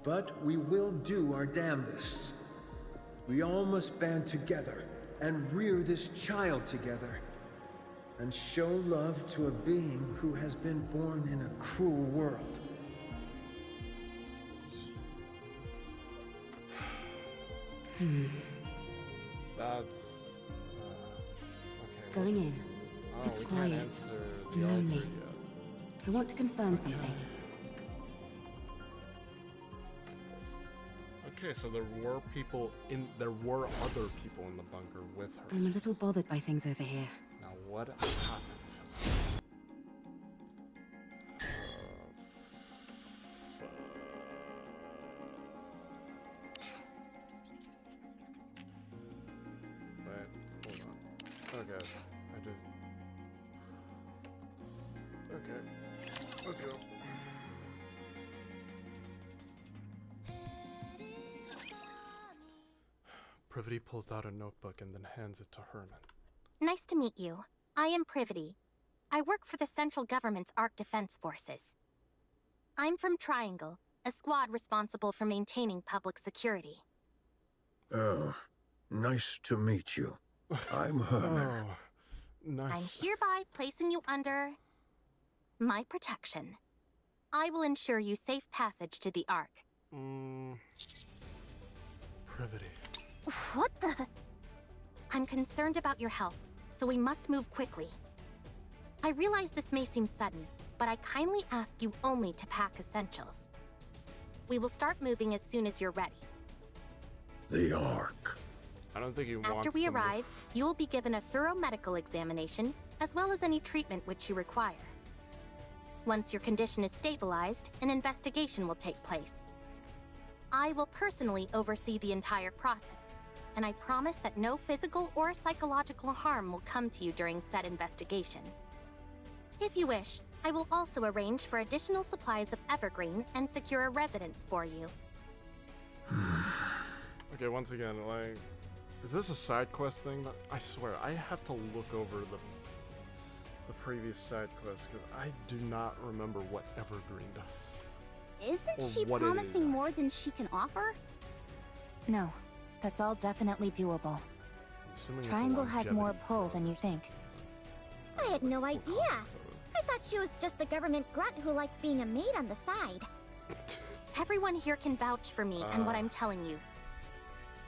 But we will do our damnedest. We all must band together and rear this child together. And show love to a being who has been born in a cruel world. That's... okay. Going in. Oh, It's we quiet can't answer and the lonely. offer yet. I want to confirm something. Okay, so there were other people in the bunker with her. I'm a little bothered by things over here. Now what happened? Wait, hold on. Okay, I did. Okay, let's go. Privity pulls out a notebook and then hands it to Herman. Nice to meet you. I am Privity. I work for the central government's Ark Defense Forces. I'm from Triangle, a squad responsible for maintaining public security. Oh, nice to meet you. I'm Herman. Oh, nice. I'm hereby placing you under my protection. I will ensure you safe passage to the Ark. Privity. What the? I'm concerned about your health, so we must move quickly. I realize this may seem sudden, but I kindly ask you only to pack essentials. We will start moving as soon as you're ready. The Ark. I don't think he wants After we them to- arrive, you will be given a thorough medical examination, as well as any treatment which you require. Once your condition is stabilized, an investigation will take place. I will personally oversee the entire process, and I promise that no physical or psychological harm will come to you during said investigation. If you wish, I will also arrange for additional supplies of evergreen and secure a residence for you. Okay, once again, like, is this a side quest thing? I swear, I have to look over the previous side quest because I do not remember what evergreen does. Isn't Or she what it is. promising more than she can offer? No, that's all definitely doable. Assuming it's a Triangle has more longevity pull than you think. I had no idea. so- I thought she was just a government grunt who liked being a maid on the side. Everyone here can vouch for me and what I'm telling you.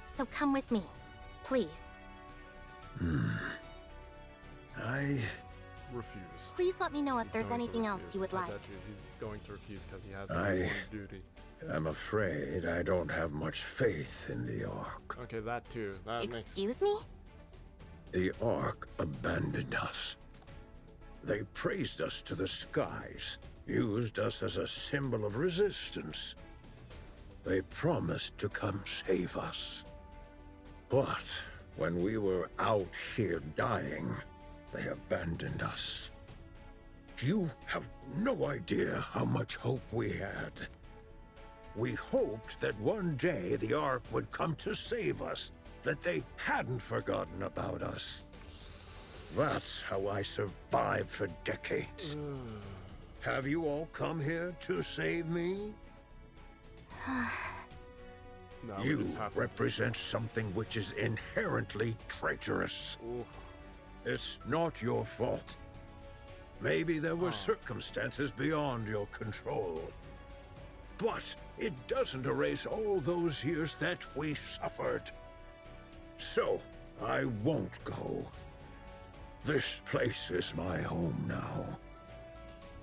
So come with me, please. I refuse. Please let me know if He's there's going to anything else refuse. you would I like. bet you he's going to refuse because he has I- a important duty. am afraid I don't have much faith in the Ark. Okay, that too. That makes Excuse me? The Ark abandoned us. They praised us to the skies, used us as a symbol of resistance. They promised to come save us. But when we were out here dying, they abandoned us. You have no idea how much hope we had. We hoped that one day the Ark would come to save us, that they hadn't forgotten about us. That's how I survived for decades. Have you all come here to save me? No, we You just have to- represent something which is inherently traitorous. Ooh. It's not your fault. Maybe there were circumstances beyond your control. But it doesn't erase all those years that we suffered. So, I won't go. This place is my home now.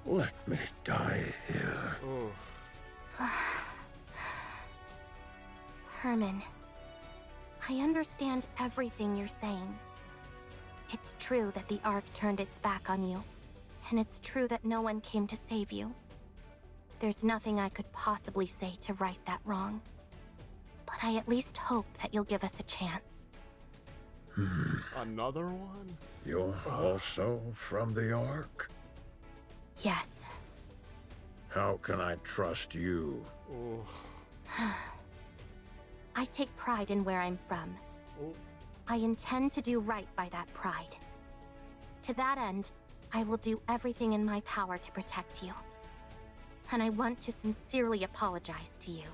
Let me die here. Ooh. Herman, I understand everything you're saying. It's true that the Ark turned its back on you, and it's true that no one came to save you. There's nothing I could possibly say to right that wrong. But I at least hope that you'll give us a chance. Another one? You're also from the Ark? Yes. How can I trust you? Oh. I take pride in where I'm from. Oh. I intend to do right by that pride. To that end, I will do everything in my power to protect you. And I want to sincerely apologize to you.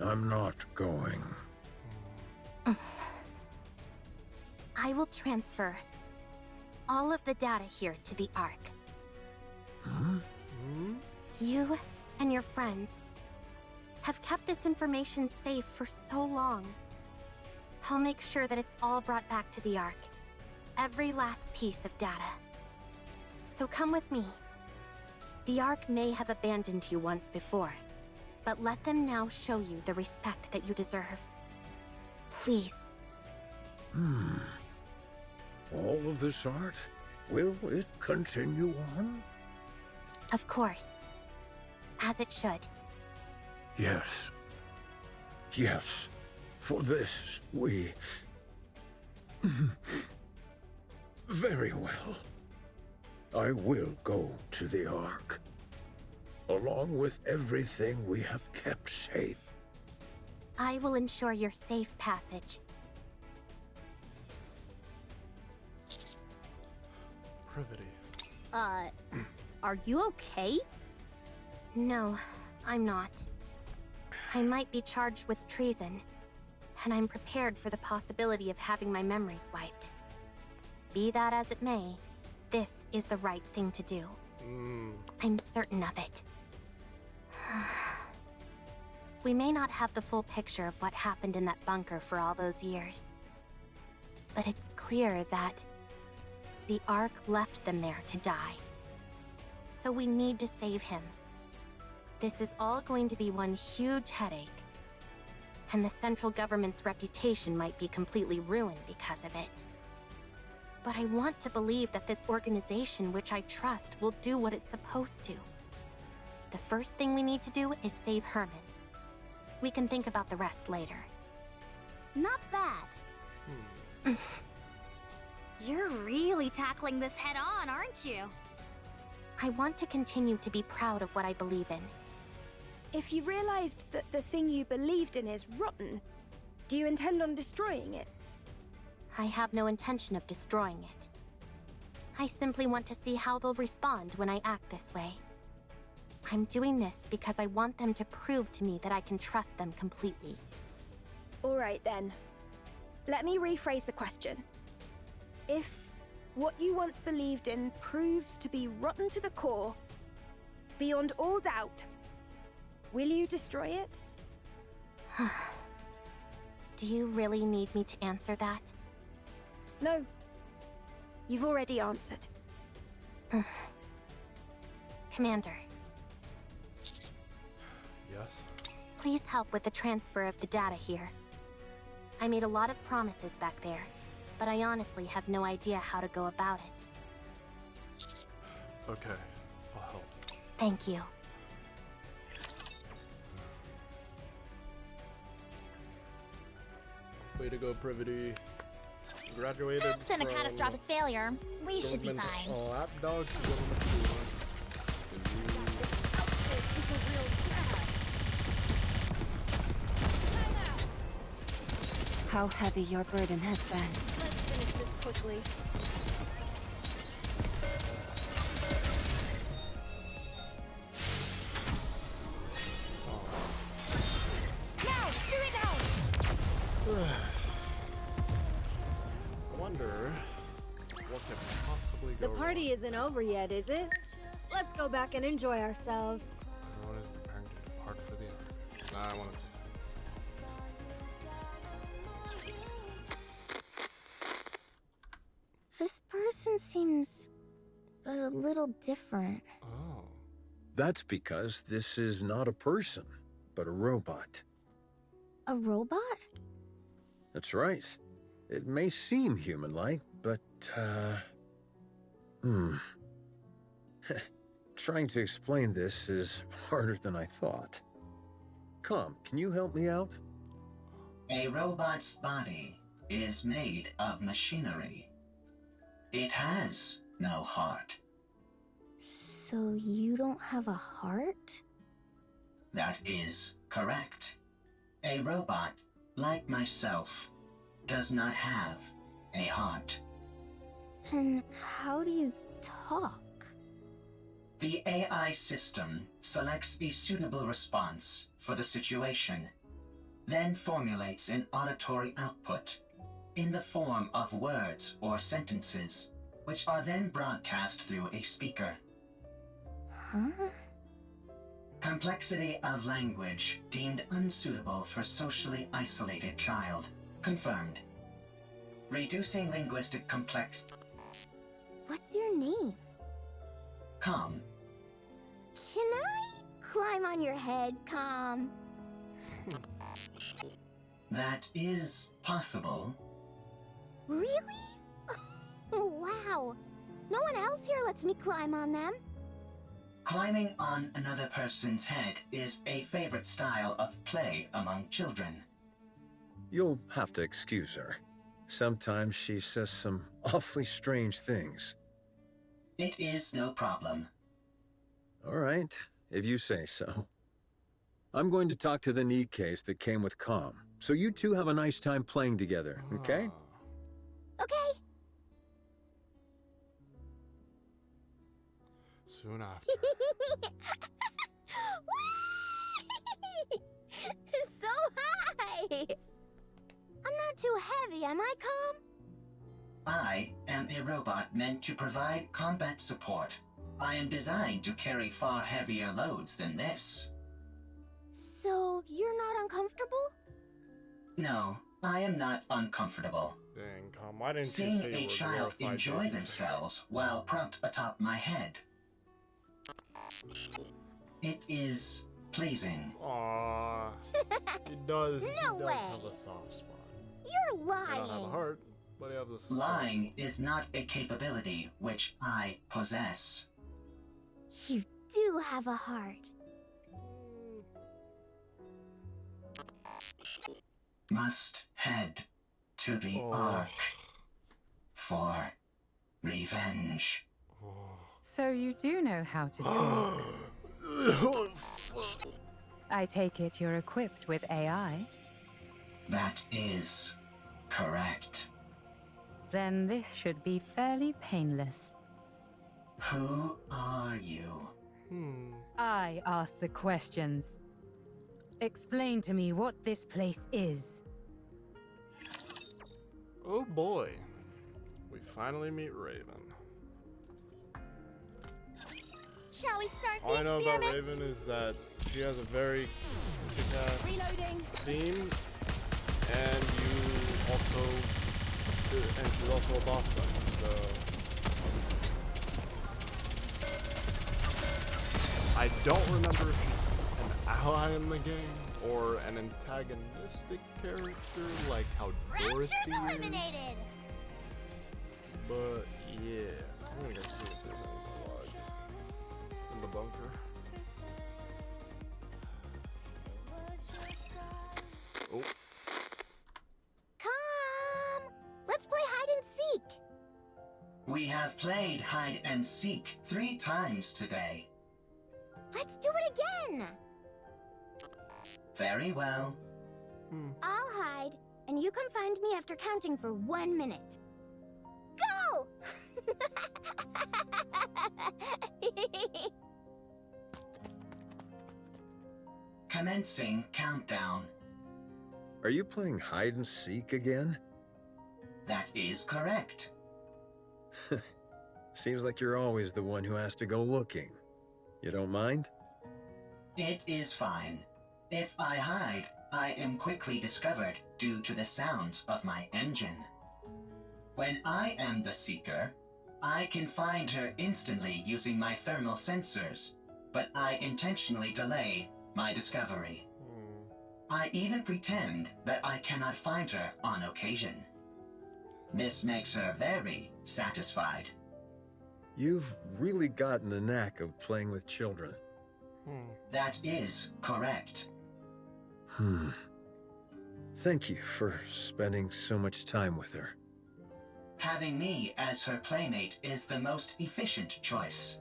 I'm not going. I will transfer all of the data here to the Ark. You and your friends have kept this information safe for so long. I'll make sure that it's all brought back to the Ark. Every last piece of data. So come with me. The Ark may have abandoned you once before, but let them now show you the respect that you deserve. Please. All of this art? Will it continue on? Of course. As it should. Yes. Yes. For this, we... Very well. I will go to the Ark. Along with everything we have kept safe. I will ensure your safe passage. Privity. Are you okay? No, I'm not. I might be charged with treason, and I'm prepared for the possibility of having my memories wiped. Be that as it may, this is the right thing to do. I'm certain of it. We may not have the full picture of what happened in that bunker for all those years, but it's clear that the Ark left them there to die. So we need to save him. This is all going to be one huge headache, and the central government's reputation might be completely ruined because of it. But I want to believe that this organization, which I trust, will do what it's supposed to. The first thing we need to do is save Herman. We can think about the rest later. Not bad. You're really tackling this head on, aren't you? I want to continue to be proud of what I believe in. If you realized that the thing you believed in is rotten, do you intend on destroying it? I have no intention of destroying it. I simply want to see how they'll respond when I act this way. I'm doing this because I want them to prove to me that I can trust them completely. All right then. Let me rephrase the question. If what you once believed in proves to be rotten to the core, beyond all doubt, will you destroy it? Do you really need me to answer that? No. You've already answered. Commander. Yes? Please help with the transfer of the data here. I made a lot of promises back there, but I honestly have no idea how to go about it. Okay, I'll help. Thank you. Way to go, Privity. Graduated Oops, and a from catastrophic failure. We should be government fine. lapdog to government school. How heavy your burden has been. Let's finish this quickly. Now, do it now! I wonder what could possibly go The party wrong. isn't over yet, is it? Let's go back and enjoy ourselves. Everyone is preparing to depart for the other. Nah, I want to see. This person seems a little different. Oh. That's because this is not a person, but a robot. A robot? That's right. It may seem human-like, but, Trying to explain this is harder than I thought. Come, can you help me out? A robot's body is made of machinery. It has no heart. So you don't have a heart? That is correct. A robot, like myself, does not have a heart. Then how do you talk? The AI system selects a suitable response for the situation, then formulates an auditory output in the form of words or sentences, which are then broadcast through a speaker. Huh? Complexity of language deemed unsuitable for socially isolated child. Confirmed. Reducing linguistic What's your name? Calm. Can I climb on your head, Calm? That is possible. Really? Wow. No one else here lets me climb on them. Climbing on another person's head is a favorite style of play among children. You'll have to excuse her. Sometimes she says some awfully strange things. It is no problem. All right, if you say so. I'm going to talk to the Nikkes that came with Calm, so you two have a nice time playing together, okay? Okay. Soon after. So high! I'm not too heavy, am I, Calm? I am a robot meant to provide combat support. I am designed to carry far heavier loads than this. So you're not uncomfortable? No, I am not uncomfortable. Dang, Calm, why didn't Seeing you say you a were child glorified enjoy baby? themselves while propped atop my head. It is pleasing. Aww. He does. No he does way. have a soft spot. You're He lying. don't have a heart, but he has a soft Lying is not a capability which I possess. You do have a heart. Must head to the Oh. Ark for revenge. So you do know how to talk. I take it you're equipped with AI? That is correct. Then this should be fairly painless. Who are you? I ask the questions. Explain to me what this place is. Oh boy. We finally meet Raven. Shall we start All I the know about experiment? Raven is that she has a very kick-ass theme, and she's also a boss fighter, so I don't remember if she's an ally in the game or an antagonistic character like how Dorothy is. Eliminated. But yeah, I'm gonna go see if there's any blood in the bunker. Oh, Come! Let's play hide and seek. We have played hide and seek 3 times today. Let's do it again. Very well. I'll hide, and you come find me after counting for 1 minute. Go! Commencing countdown. Are you playing hide and seek again? That is correct. Seems like you're always the one who has to go looking. You don't mind? It is fine. If I hide, I am quickly discovered due to the sounds of my engine. When I am the seeker, I can find her instantly using my thermal sensors, but I intentionally delay my discovery. I even pretend that I cannot find her on occasion. This makes her very satisfied. You've really gotten the knack of playing with children. That is correct. Thank you for spending so much time with her. Having me as her playmate is the most efficient choice.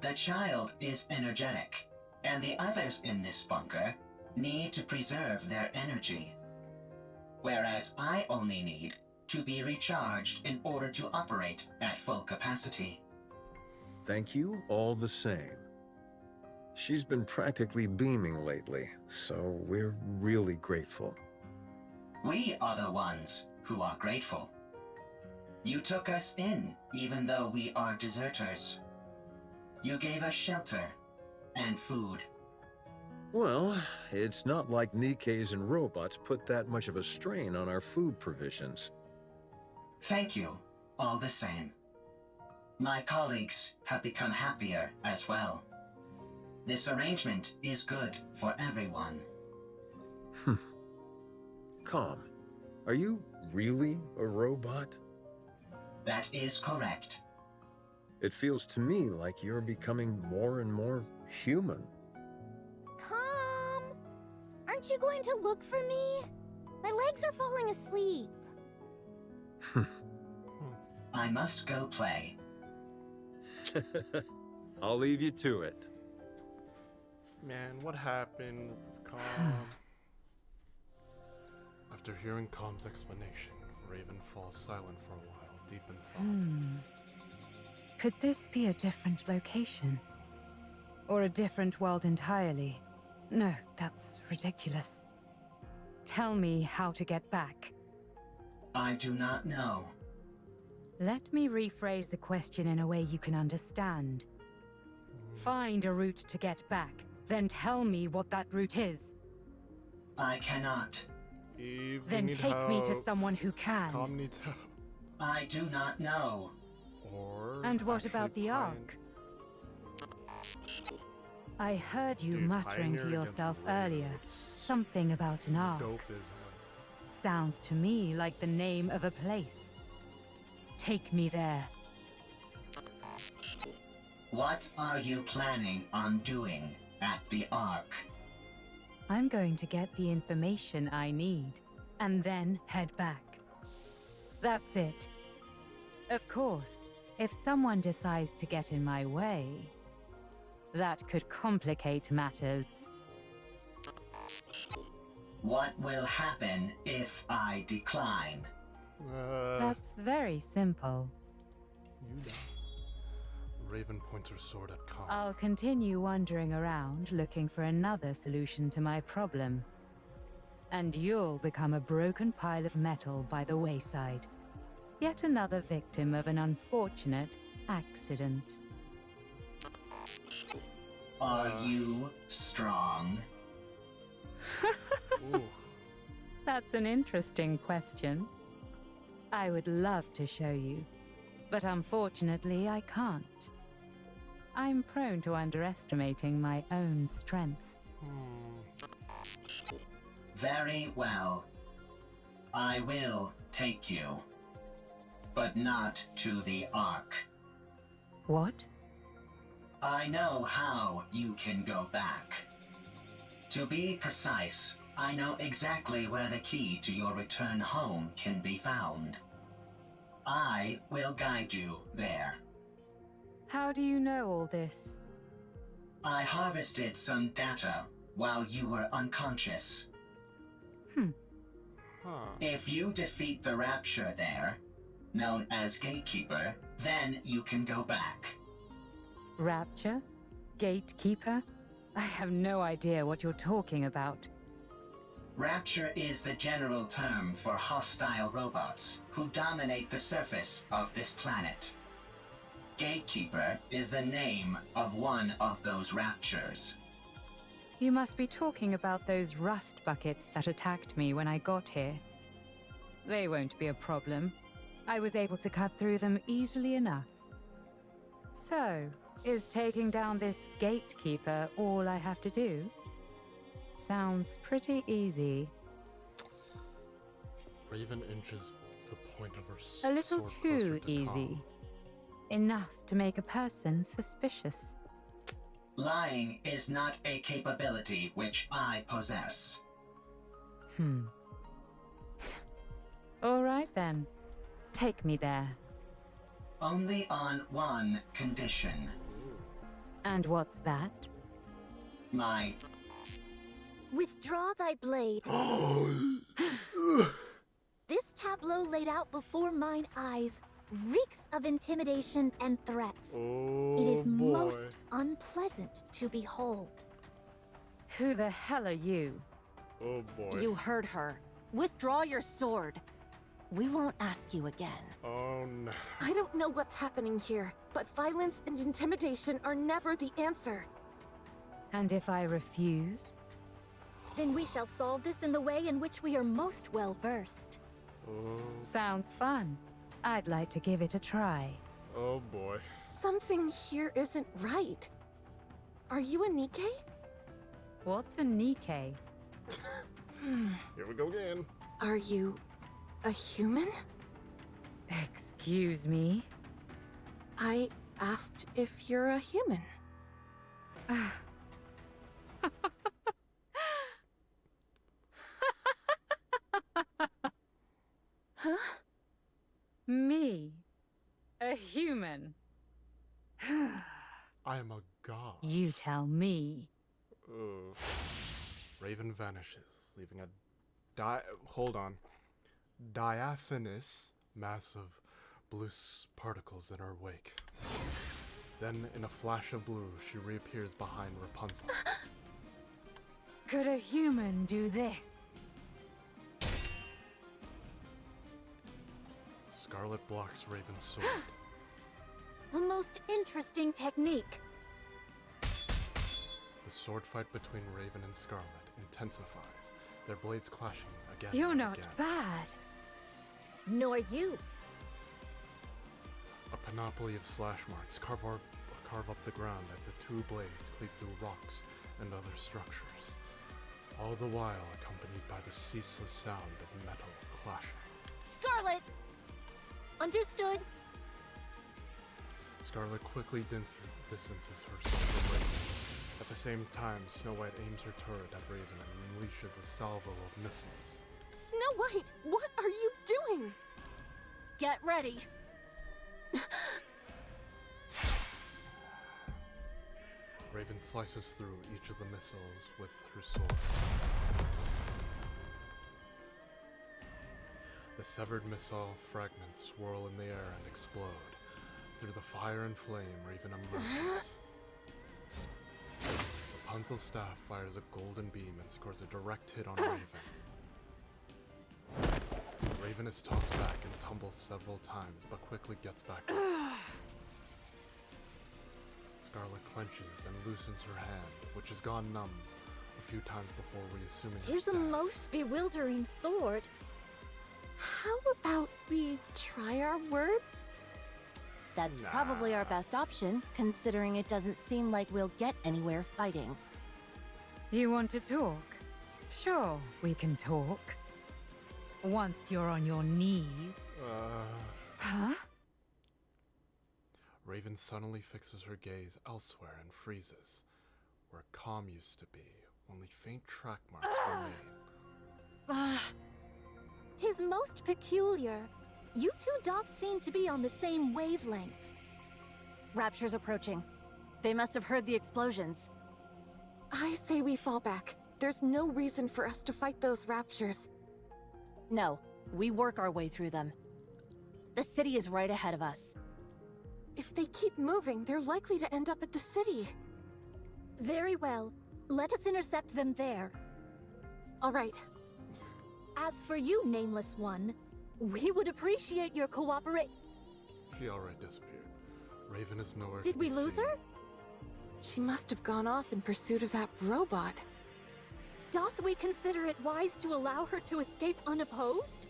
The child is energetic, and the others in this bunker need to preserve their energy. Whereas I only need to be recharged in order to operate at full capacity. Thank you all the same. She's been practically beaming lately, so we're really grateful. We are the ones who are grateful. You took us in, even though we are deserters. You gave us shelter and food. Well, it's not like Nikke's and robots put that much of a strain on our food provisions. Thank you, all the same. My colleagues have become happier as well. This arrangement is good for everyone. Calm. Are you really a robot? That is correct. It feels to me like you're becoming more and more human. Calm! Aren't you going to look for me? My legs are falling asleep. I must go play. I'll leave you to it. Man, what happened, Calm? After hearing Calm's explanation, Raven falls silent for a while, deep in thought. Could this be a different location? Or a different world entirely? No, that's ridiculous. Tell me how to get back. I do not know. Let me rephrase the question in a way you can understand. Find a route to get back, then tell me what that route is. I cannot. Eve, Then take me to someone who can. Calm needs help. I do not know. Or And what about the Ark? I heard you Dude, muttering to Pioneer yourself against Raven. earlier. Something about an Ark. Dope is Sounds to me like the name of a place. Take me there. What are you planning on doing at the Ark? I'm going to get the information I need, and then head back. That's it. Of course, if someone decides to get in my way, that could complicate matters. What will happen if I decline? That's very simple. You know. Raven points her sword at Calm. I'll continue wandering around looking for another solution to my problem. And you'll become a broken pile of metal by the wayside. Yet another victim of an unfortunate accident. Are you strong? That's an interesting question. I would love to show you, but unfortunately I can't. I'm prone to underestimating my own strength. Very well. I will take you. But not to the Ark. What? I know how you can go back. To be precise, I know exactly where the key to your return home can be found. I will guide you there. How do you know all this? I harvested some data while you were unconscious. If you defeat the Rapture there, known as Gatekeeper, then you can go back. Rapture? Gatekeeper? I have no idea what you're talking about. Rapture is the general term for hostile robots who dominate the surface of this planet. Gatekeeper is the name of one of those raptures. You must be talking about those rust buckets that attacked me when I got here. They won't be a problem. I was able to cut through them easily enough. So, is taking down this gatekeeper all I have to do? Sounds pretty easy. Raven inches the point of her A little sword too closer to easy. Calm. Enough to make a person suspicious. Lying is not a capability which I possess. All right then. Take me there. Only on one condition. And what's that? My... Withdraw thy blade. This tableau laid out before mine eyes reeks of intimidation and threats. Oh, it is boy. most unpleasant to behold. Who the hell are you? Oh boy. You heard her. Withdraw your sword. We won't ask you again. Oh no. I don't know what's happening here, but violence and intimidation are never the answer. And if I refuse? Then we shall solve this in the way in which we are most well versed. Oh. Sounds fun. I'd like to give it a try. Oh boy. Something here isn't right. Are you a Nikke? What's a Nikke? Here we go again. Are you a human? Excuse me? I asked if you're a human. Huh? Me? A human? I am a god. You tell me. Ugh. Raven vanishes, leaving a diaphanous mass of blue particles in her wake. Then, in a flash of blue, she reappears behind Rapunzel. Could a human do this? Scarlet blocks Raven's sword. A most interesting technique. The sword fight between Raven and Scarlet intensifies, their blades clashing again You're and not again. bad. Nor you. A panoply of slash marks carve up the ground as the two blades cleave through rocks and other structures, all the while accompanied by the ceaseless sound of metal clashing. Scarlet! Understood. Scarlet quickly distances herself from Raven. At the same time, Snow White aims her turret at Raven and unleashes a salvo of missiles. Snow White, what are you doing? Get ready. Raven slices through each of the missiles with her sword. The severed missile fragments swirl in the air and explode. Through the fire and flame, Raven emerges. Rapunzel's staff fires a golden beam and scores a direct hit on Raven. Raven is tossed back and tumbles several times, but quickly gets back up. Scarlet clenches and loosens her hand, which has gone numb a few times before reassuming her Tis a stance. most bewildering sword. How about we try our words? That's probably our best option, considering it doesn't seem like we'll get anywhere fighting. You want to talk? Sure, we can talk. Once you're on your knees. Huh? Raven suddenly fixes her gaze elsewhere and freezes. Where calm used to be, only faint track marks remain. Tis most peculiar. You two dots seem to be on the same wavelength. Rapture's approaching. They must have heard the explosions. I say we fall back. There's no reason for us to fight those raptures. No, we work our way through them. The city is right ahead of us. If they keep moving, they're likely to end up at the city. Very well. Let us intercept them there. All right. As for you, Nameless One, we would appreciate your cooperation. She already disappeared. Raven is nowhere Did to we be lose seen. her? She must have gone off in pursuit of that robot. Doth we consider it wise to allow her to escape unopposed?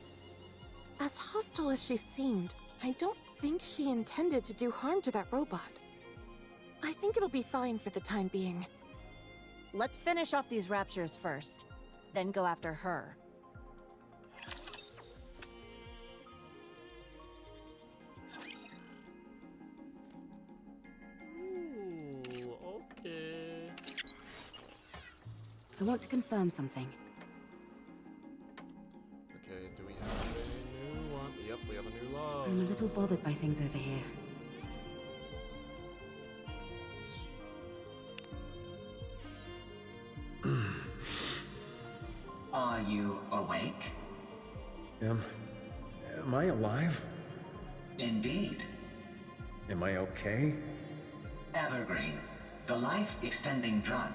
As hostile as she seemed, I don't think she intended to do harm to that robot. I think it'll be fine for the time being. Let's finish off these raptures first, then go after her. Ooh, okay. I want to confirm something. Okay, do we have a new one? Yep, we have a new love. I'm a little bothered by things over here. Are you awake? Am I alive? Indeed. Am I okay? Evergreen, the life-extending drug.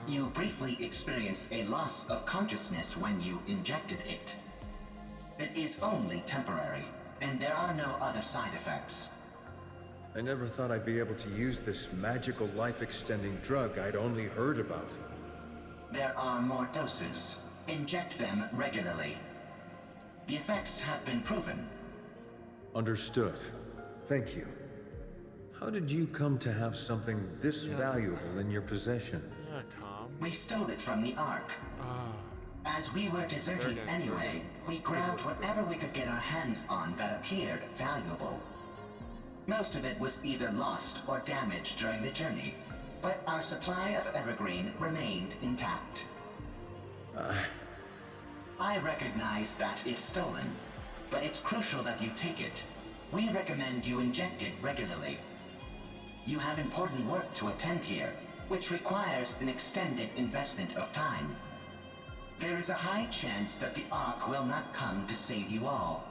You briefly experienced a loss of consciousness when you injected it. It is only temporary, and there are no other side effects. I never thought I'd be able to use this magical life-extending drug I'd only heard about. There are more doses. Inject them regularly. The effects have been proven. Understood. Thank you. How did you come to have something this valuable in your possession? Yeah, calm. We stole it from the Ark. As we were deserting anyway, we grabbed whatever we could get our hands on that appeared valuable. Most of it was either lost or damaged during the journey, but our supply of Evergreen remained intact. I recognize that it's stolen, but it's crucial that you take it. We recommend you inject it regularly. You have important work to attend here, which requires an extended investment of time. There is a high chance that the Ark will not come to save you all.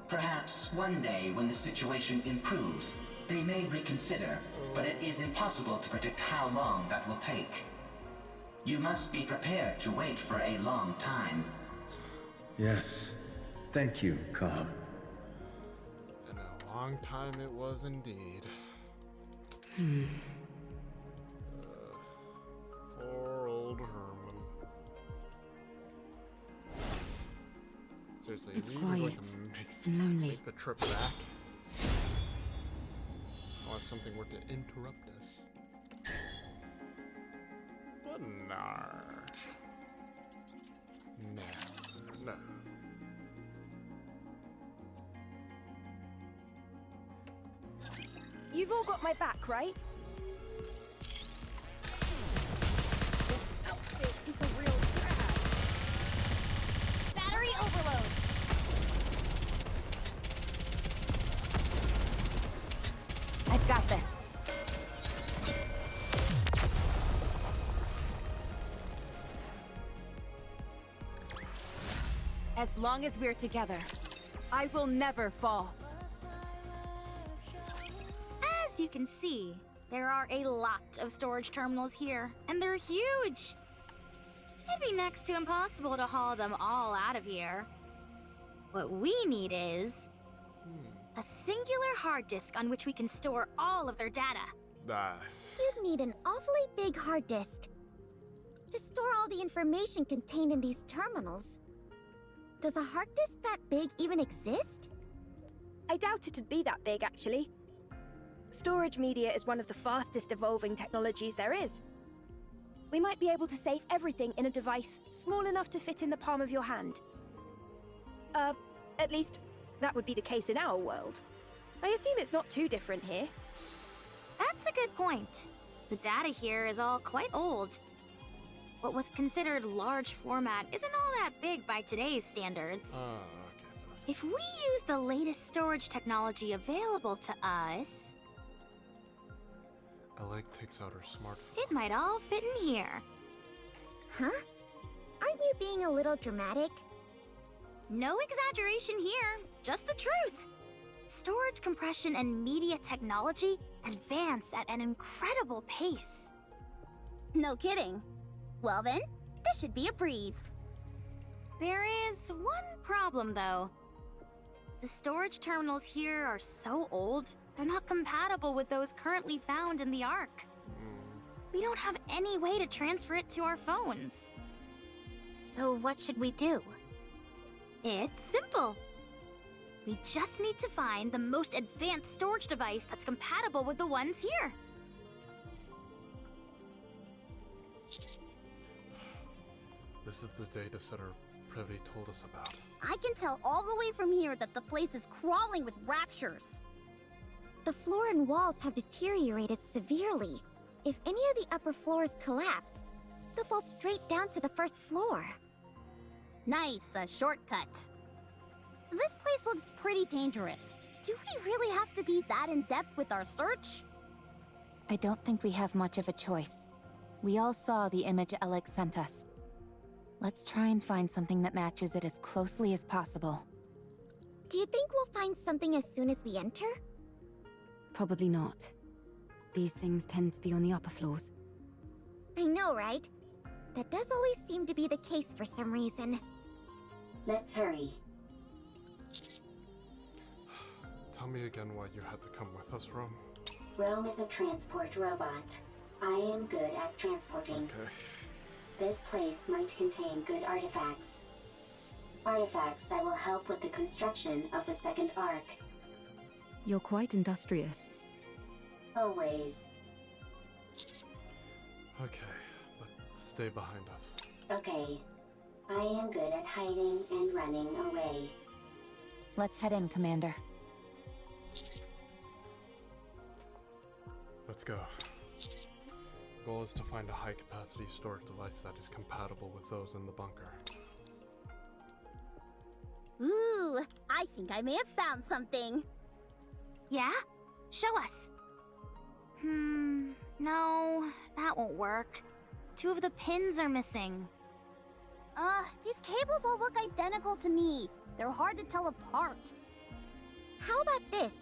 Perhaps one day when the situation improves, they may reconsider, but it is impossible to predict how long that will take. You must be prepared to wait for a long time. Yes. Thank you, Calm. And a long time it was indeed. Poor old Herman. Seriously, It's are we even going quiet to and lonely. make the trip back? Unless something were to interrupt us. But nar. No. You've all got my back, right? This outfit is a real drag. Battery overload. I've got this. As long as we're together, I will never fall. As you can see, there are a lot of storage terminals here, and they're huge. It'd be next to impossible to haul them all out of here. What we need is a singular hard disk on which we can store all of their data. Nice. You'd need an awfully big hard disk to store all the information contained in these terminals. Does a hard disk that big even exist? I doubt it'd be that big, actually. Storage media is one of the fastest evolving technologies there is. We might be able to save everything in a device small enough to fit in the palm of your hand. At least, that would be the case in our world. I assume it's not too different here. That's a good point. The data here is all quite old. What was considered large format isn't all that big by today's standards. Okay, so If we use the latest storage technology available to us, Alec takes out her smartphone. it might all fit in here. Huh? Aren't you being a little dramatic? No exaggeration here, just the truth. Storage compression and media technology advance at an incredible pace. No kidding. Well then, this should be a breeze. There is one problem, though. The storage terminals here are so old, they're not compatible with those currently found in the Ark. We don't have any way to transfer it to our phones. So what should we do? It's simple. We just need to find the most advanced storage device that's compatible with the ones here. This is the data center Privy told us about. I can tell all the way from here that the place is crawling with raptures. The floor and walls have deteriorated severely. If any of the upper floors collapse, they'll fall straight down to the first floor. Nice, a shortcut. This place looks pretty dangerous. Do we really have to be that in-depth with our search? I don't think we have much of a choice. We all saw the image Alec sent us. Let's try and find something that matches it as closely as possible. Do you think we'll find something as soon as we enter? Probably not. These things tend to be on the upper floors. I know, right? That does always seem to be the case for some reason. Let's hurry. Tell me again why you had to come with us, Rome. Rome is a transport robot. I am good at transporting. Okay. This place might contain good artifacts. Artifacts that will help with the construction of the second arc. You're quite industrious. Always. Okay, but stay behind us. Okay. I am good at hiding and running away. Let's head in, Commander. Let's go. Goal is to find a high-capacity storage device that is compatible with those in the bunker. Ooh, I think I may have found something. Yeah? Show us. No, that won't work. 2 of the pins are missing. These cables all look identical to me. They're hard to tell apart. How about this?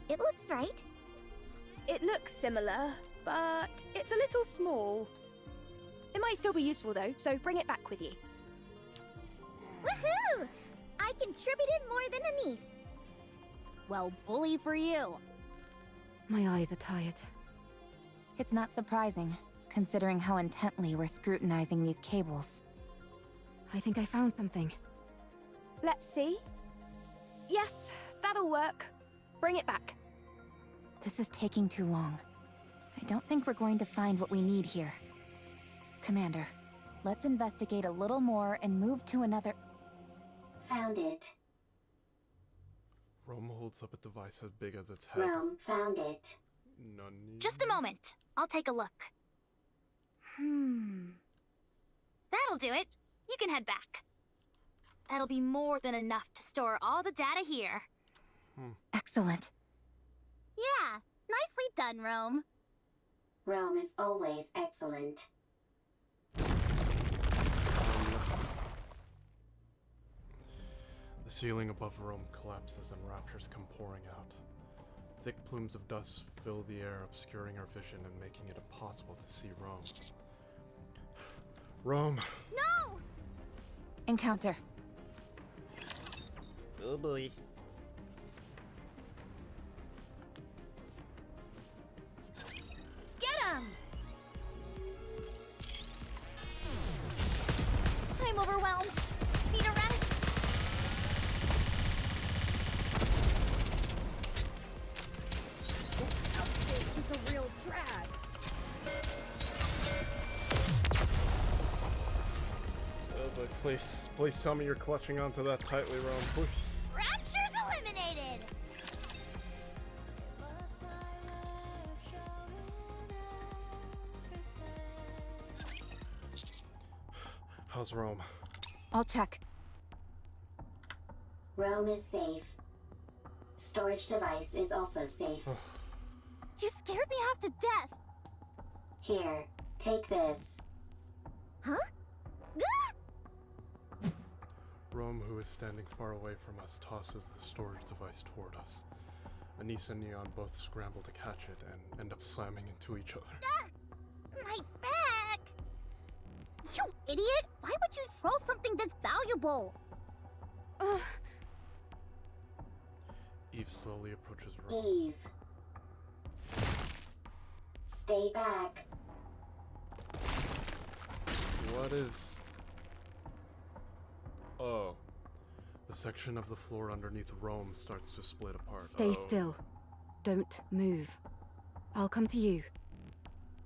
It looks right. It looks similar, but it's a little small. It might still be useful though, so bring it back with you. Woohoo! I contributed more than a niece. Well, bully for you. My eyes are tired. It's not surprising, considering how intently we're scrutinizing these cables. I think I found something. Let's see. Yes, that'll work. Bring it back. This is taking too long. I don't think we're going to find what we need here. Commander, let's investigate a little more and move to another... Found it. Rome holds up a device as big as its head. Rome found it. Nani? Just a moment. I'll take a look. That'll do it. You can head back. That'll be more than enough to store all the data here. Excellent. Yeah, nicely done, Rome. Rome is always excellent. The ceiling above Rome collapses and raptors come pouring out. Thick plumes of dust fill the air, obscuring our vision and making it impossible to see Rome. Rome! No! Encounter. Oh boy. Get him! I'm overwhelmed. Need a rest. He's a real drag. Oh, but please tell me you're clutching onto that tightly, Rome. Please. Rapture's eliminated! How's Rome? I'll check. Rome is safe. Storage device is also safe. You scared me half to death. Here, take this. Huh? Rome, who is standing far away from us, tosses the storage device toward us. Anise and Neon both scramble to catch it and end up slamming into each other. My back! You idiot! Why would you throw something this valuable? Eve slowly approaches Rome. Eve. Stay back. What is... Oh. The section of the floor underneath Rome starts to split apart. Stay still. Don't move. I'll come to you.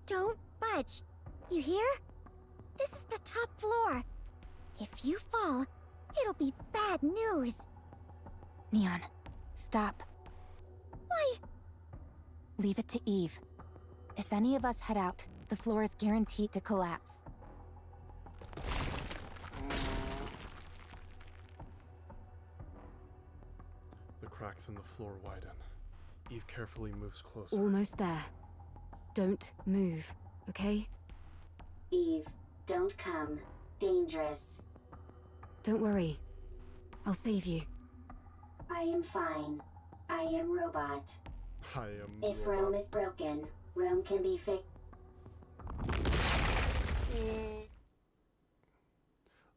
Don't budge. You hear? This is the top floor. If you fall, it'll be bad news. Neon, stop. Why? Leave it to Eve. If any of us head out, the floor is guaranteed to collapse. The cracks in the floor widen. Eve carefully moves closer. Almost there. Don't move, okay? Eve, don't come. dangerous. Don't worry. I'll save you. I am fine. I am robot. I am. If Rome is broken, Rome can be fixed.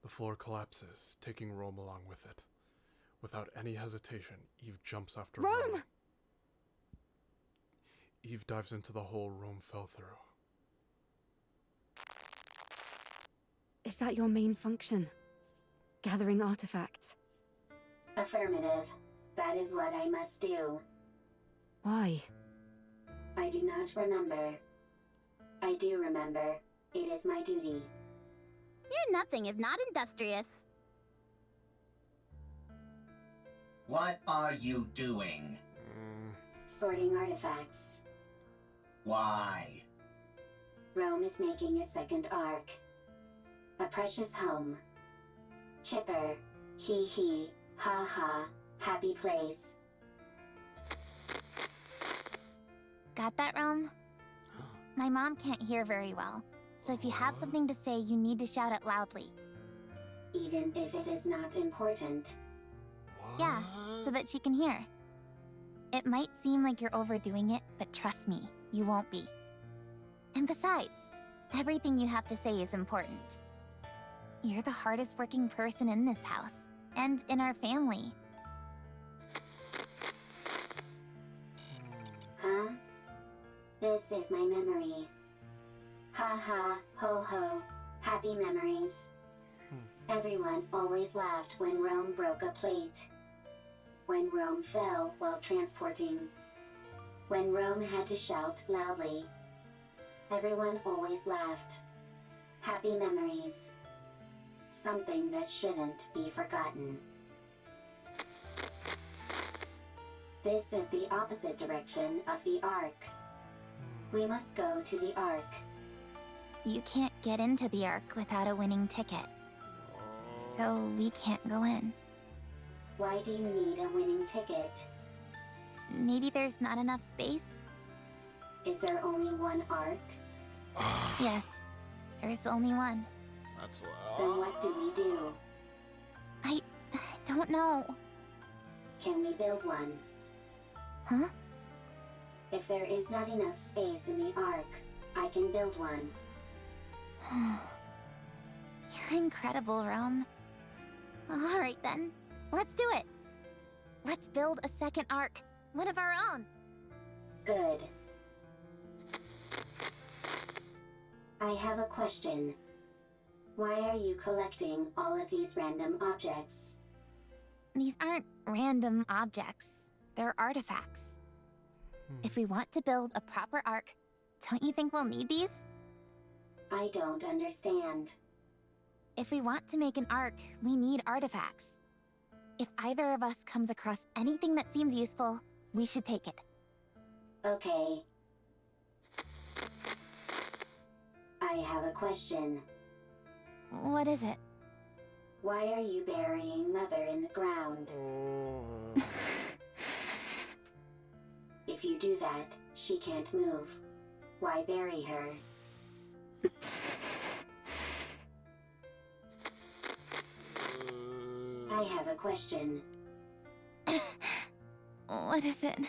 The floor collapses, taking Rome along with it. Without any hesitation, Eve jumps after Rome. Eve dives into the hole Rome fell through. Is that your main function? Gathering artifacts? Affirmative. That is what I must do. Why? I do not remember. I do remember. It is my duty. You're nothing if not industrious. What are you doing? Sorting artifacts. Why? Rome is making a second ark. A precious home. Chipper. Hee hee. Ha ha. Happy place. Got that, Rome? My mom can't hear very well, so if you have something to say, you need to shout it loudly. Even if it is not important. Yeah, so that she can hear. It might seem like you're overdoing it, but trust me, you won't be. And besides, everything you have to say is important. You're the hardest working person in this house, and in our family. Huh? This is my memory. Ha ha, ho ho, happy memories. Everyone always laughed when Rome broke a plate. When Rome fell while transporting. When Rome had to shout loudly. Everyone always laughed. Happy memories. Something that shouldn't be forgotten. This is the opposite direction of the Ark. We must go to the Ark. You can't get into the Ark without a winning ticket. So we can't go in. Why do you need a winning ticket? Maybe there's not enough space? Is there only one Ark? Yes, there's only one. That's Then what do we do? I don't know. Can we build one? Huh? If there is not enough space in the Ark, I can build one. You're incredible, Rome. Alright then, let's do it. Let's build a second Ark, one of our own. Good. I have a question. Why are you collecting all of these random objects? These aren't random objects. They're artifacts. If we want to build a proper Ark, don't you think we'll need these? I don't understand. If we want to make an Ark, we need artifacts. If either of us comes across anything that seems useful, we should take it. Okay. I have a question. What is it? Why are you burying Mother in the ground? If you do that, she can't move. Why bury her? I have a question. What is it?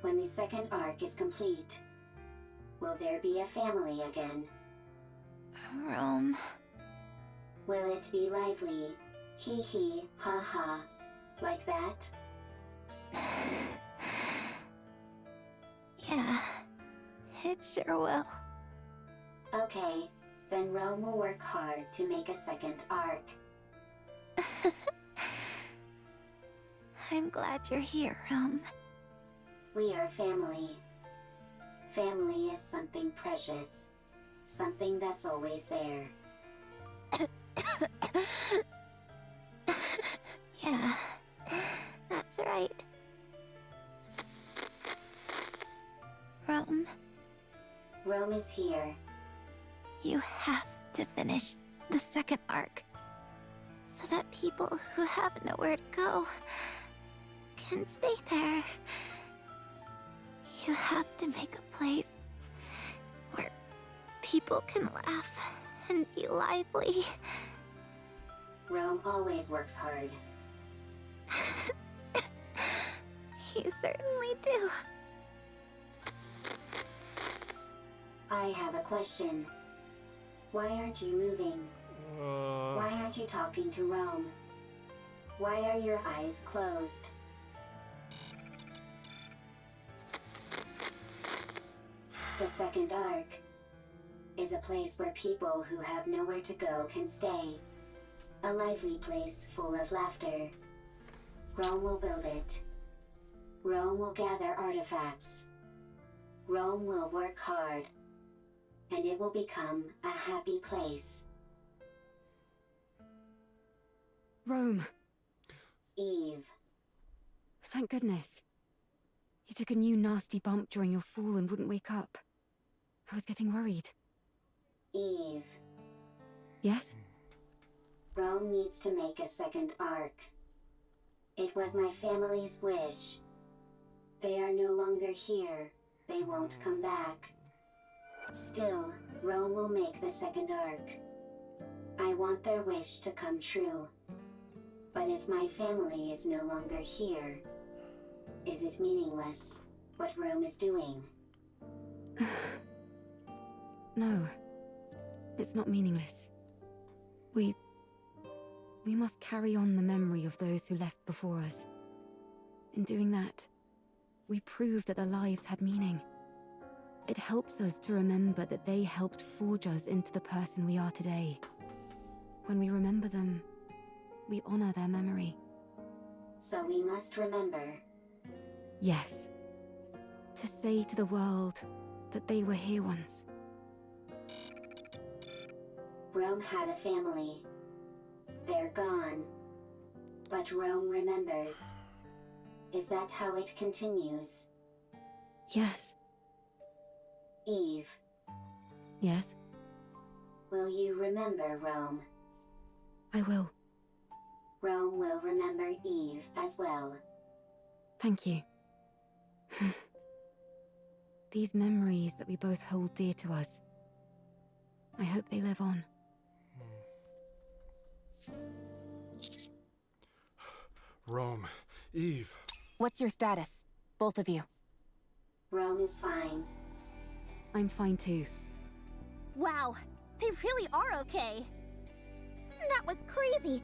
When the second Ark is complete, will there be a family again? Rome. Will it be lively? Hee hee, ha ha. Like that? Yeah, it sure will. Okay, then Rome will work hard to make a second Ark. I'm glad you're here, Rome. We are family. Family is something precious. Something that's always there. Yeah, that's right. Rome. Rome is here. You have to finish the second Ark, so that people who have nowhere to go can stay there. You have to make a place where people can laugh and be lively. Rome always works hard. You certainly do. I have a question. Why aren't you moving? Why aren't you talking to Rome? Why are your eyes closed? The second arc is a place where people who have nowhere to go can stay. A lively place full of laughter. Rome will build it. Rome will gather artifacts. Rome will work hard. And it will become a happy place. Rome. Eve. Thank goodness. You took a new nasty bump during your fall and wouldn't wake up. I was getting worried. Eve. Yes? Rome needs to make a second arc. It was my family's wish. They are no longer here. They won't come back. Still, Rome will make the second arc. I want their wish to come true. But if my family is no longer here, is it meaningless, what Rome is doing? No. It's not meaningless. We must carry on the memory of those who left before us. In doing that, we prove that their lives had meaning. It helps us to remember that they helped forge us into the person we are today. When we remember them, we honor their memory. So we must remember. Yes. To say to the world that they were here once. Rome had a family. They're gone. But Rome remembers. Is that how it continues? Yes. Eve. Yes? Will you remember Rome? I will. Rome will remember Eve as well. Thank you. These memories that we both hold dear to us. I hope they live on. Rome, Eve. What's your status? Both of you. Rome is fine. I'm fine too. Wow, they really are okay. That was crazy.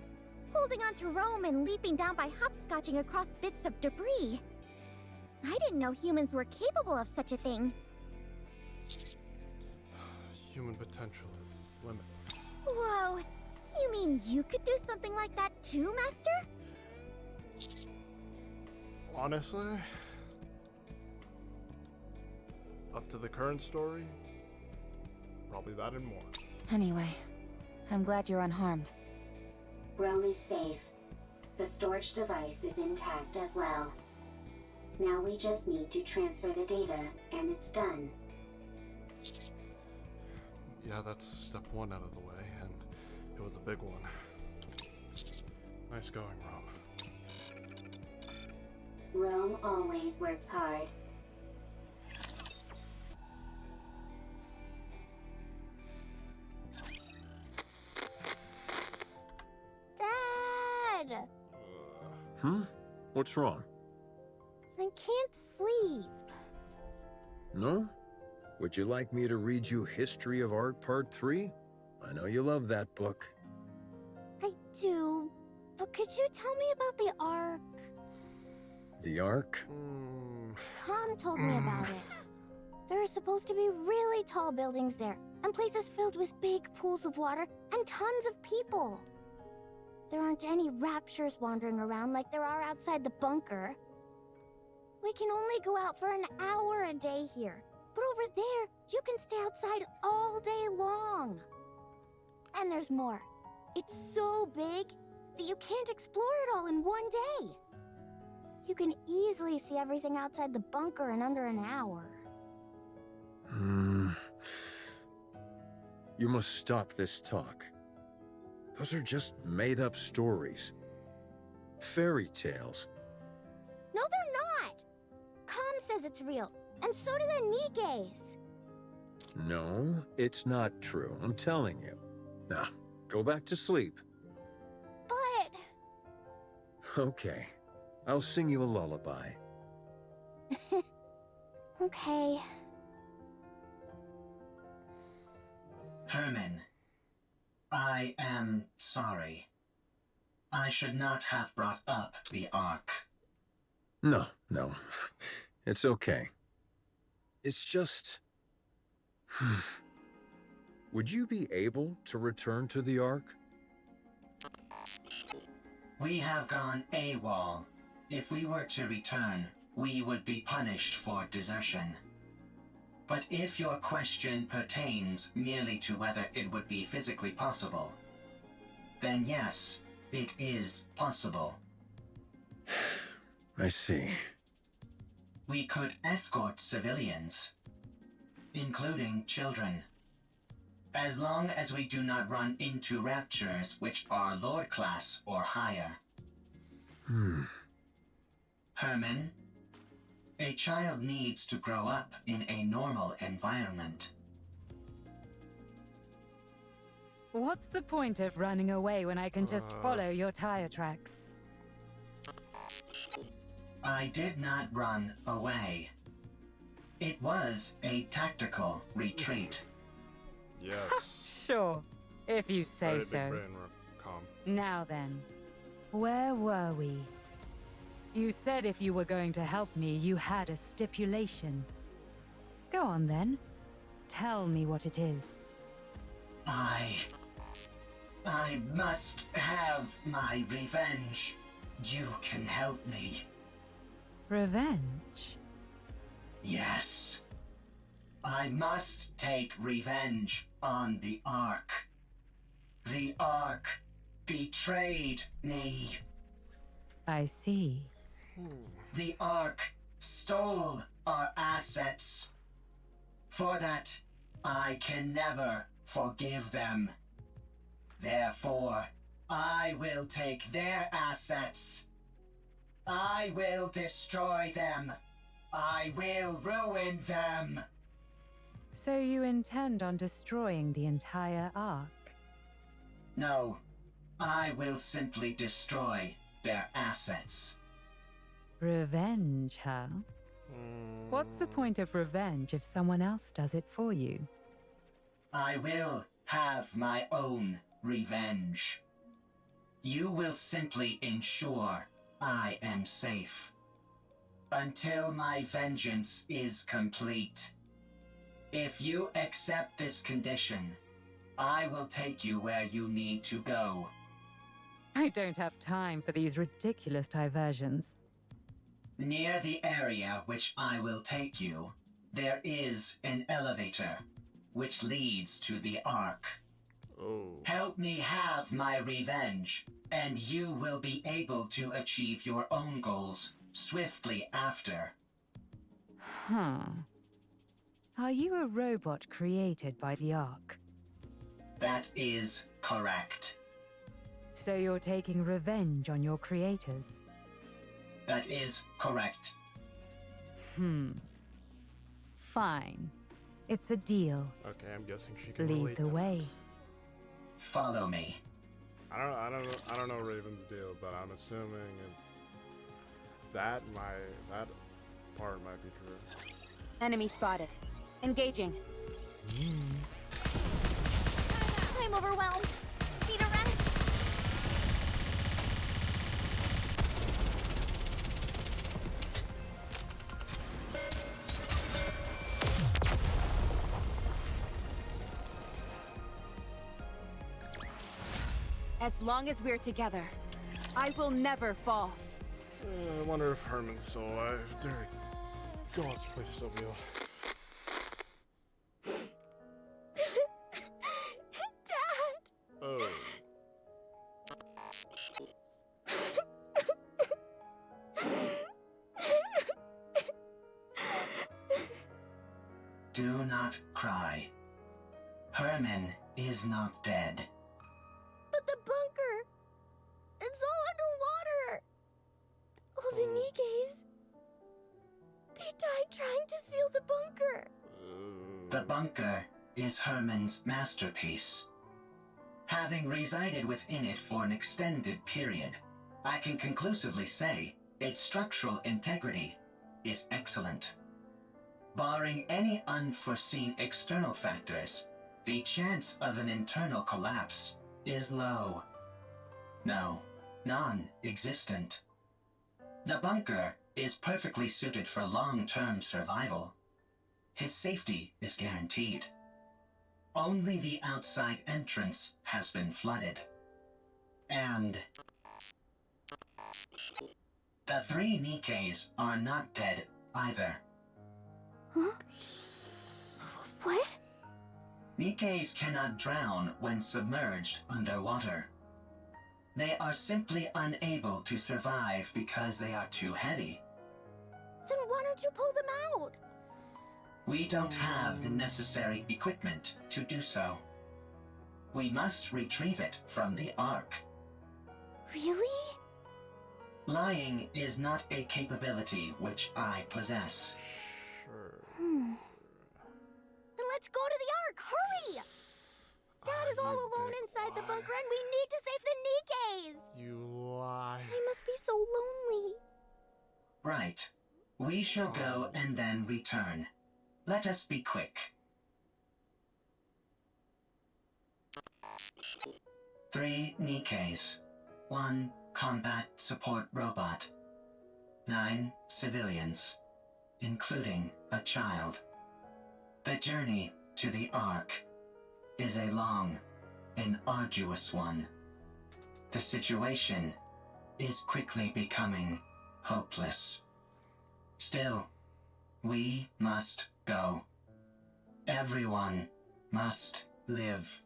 Holding on to Rome and leaping down by hopscotching across bits of debris. I didn't know humans were capable of such a thing. Human potential is limitless. Whoa, you mean you could do something like that too, Master? Honestly, up to the current story, probably that and more. Anyway, I'm glad you're unharmed. Rome is safe. The storage device is intact as well. Now we just need to transfer the data, and it's done. Yeah, that's step one out of the way, and it was a big one. Nice going, Rome. Rome always works hard. Dad! What's wrong? I can't sleep. No? Would you like me to read you History of Art Part 3? I know you love that book. I do, but could you tell me about the Ark? The Ark? Tom told me about it. There are supposed to be really tall buildings there, and places filled with big pools of water, and tons of people. There aren't any raptures wandering around like there are outside the bunker. We can only go out for an hour a day here, but over there, you can stay outside all day long. And there's more. It's so big that you can't explore it all in one day. You can easily see everything outside the bunker in under an hour. You must stop this talk. Those are just made-up stories. Fairy tales. No, they're not! Com says it's real, and so do the Nikkes. No, it's not true, I'm telling you. Now, go back to sleep. But... Okay. I'll sing you a lullaby. Okay. Herman, I am sorry. I should not have brought up the Ark. No. It's okay. It's just... Would you be able to return to the Ark? We have gone AWOL. If we were to return, we would be punished for desertion. But if your question pertains merely to whether it would be physically possible, then yes, it is possible. I see. We could escort civilians, including children. As long as we do not run into raptures which are Lord class or higher. Herman, a child needs to grow up in a normal environment. What's the point of running away when I can just follow your tire tracks? I did not run away. It was a tactical retreat. Yes. Sure, if you say Very so. big brain work. Calm. Now then, where were we? You said if you were going to help me, you had a stipulation. Go on then. Tell me what it is. I must have my revenge. You can help me. Revenge? Yes. I must take revenge on the Ark. The Ark betrayed me. I see. The Ark stole our assets. For that, I can never forgive them. Therefore, I will take their assets. I will destroy them. I will ruin them. So you intend on destroying the entire Ark? No, I will simply destroy their assets. Revenge, huh? What's the point of revenge if someone else does it for you? I will have my own revenge. You will simply ensure I am safe. Until my vengeance is complete. If you accept this condition, I will take you where you need to go. I don't have time for these ridiculous diversions. Near the area which I will take you, there is an elevator, which leads to the Ark. Oh. Help me have my revenge, and you will be able to achieve your own goals swiftly after. Huh. Are you a robot created by the Ark? That is correct. So you're taking revenge on your creators? That is correct. Fine. It's a deal. Okay, I'm guessing she can Lead relate the to way. this. Follow me. I don't know Raven's deal, but I'm assuming that part might be true. Enemy spotted. Engaging. I'm overwhelmed. Need a rest. As long as we're together, I will never fall. I wonder if Herman's still alive. Dear God's please still be alive. Dad! Oh. Do not cry. Herman is not dead. But the bunker! It's all underwater! All the Nikkes... They died trying to seal the bunker! The bunker is Herman's masterpiece. Having resided within it for an extended period, I can conclusively say its structural integrity is excellent. Barring any unforeseen external factors, the chance of an internal collapse is low. No, non-existent. The bunker is perfectly suited for long-term survival. His safety is guaranteed. Only the outside entrance has been flooded. And the 3 Nikkes are not dead either. Huh? What? Nikkes cannot drown when submerged underwater. They are simply unable to survive because they are too heavy. Then why don't you pull them out? We don't have the necessary equipment to do so. We must retrieve it from the Ark. Really? Lying is not a capability which I possess. Then let's go to the Ark, hurry! Dad is all alone inside the bunker and we need to save the Nikkes! You lie. They must be so lonely. Right. We shall go and then return. Let us be quick. 3 Nikkes. 1 combat support robot. 9 civilians, including a child. The journey to the Ark is a long and arduous one. The situation is quickly becoming hopeless. Still, we must go. Everyone must live.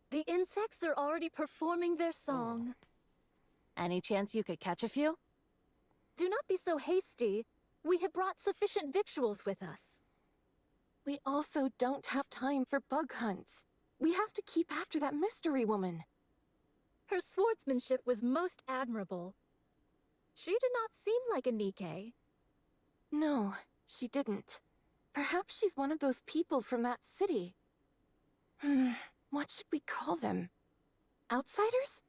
The insects are already performing their song. Any chance you could catch a few? Do not be so hasty. We have brought sufficient victuals with us. We also don't have time for bug hunts. We have to keep after that mystery woman. Her swordsmanship was most admirable. She did not seem like a Nikke. No, she didn't. Perhaps she's one of those people from that city. What should we call them? Outsiders?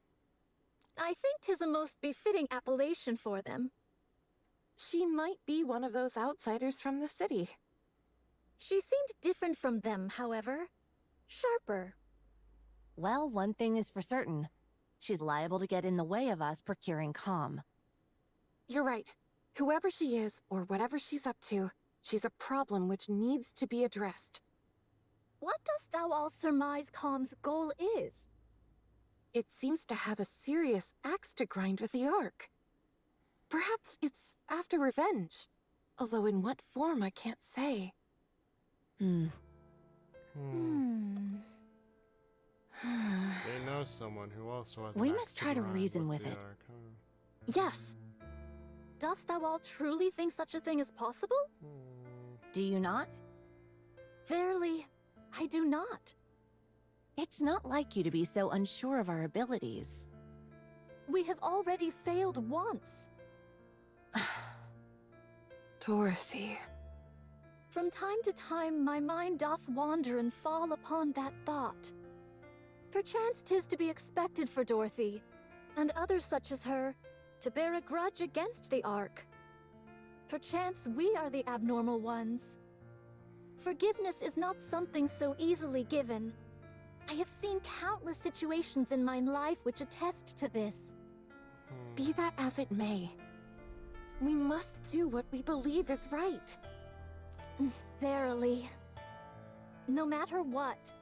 I think 'tis a most befitting appellation for them. She might be one of those outsiders from the city. She seemed different from them, however. Sharper. Well, one thing is for certain. She's liable to get in the way of us procuring calm. You're right. Whoever she is, or whatever she's up to, she's a problem which needs to be addressed. What dost thou all surmise Calm's goal is? It seems to have a serious axe to grind with the Ark. Perhaps it's after revenge. Although in what form I can't say. They know someone who also has. We must try to reason with it. Ark, huh? Yes. Dost thou all truly think such a thing is possible? Do you not? Verily, I do not. It's not like you to be so unsure of our abilities. We have already failed once. Dorothy. From time to time, my mind doth wander and fall upon that thought. Perchance 'tis to be expected for Dorothy, and others such as her, to bear a grudge against the Ark. Perchance we are the abnormal ones. Forgiveness is not something so easily given. I have seen countless situations in my life which attest to this. Be that as it may, we must do what we believe is right. Verily. No matter what.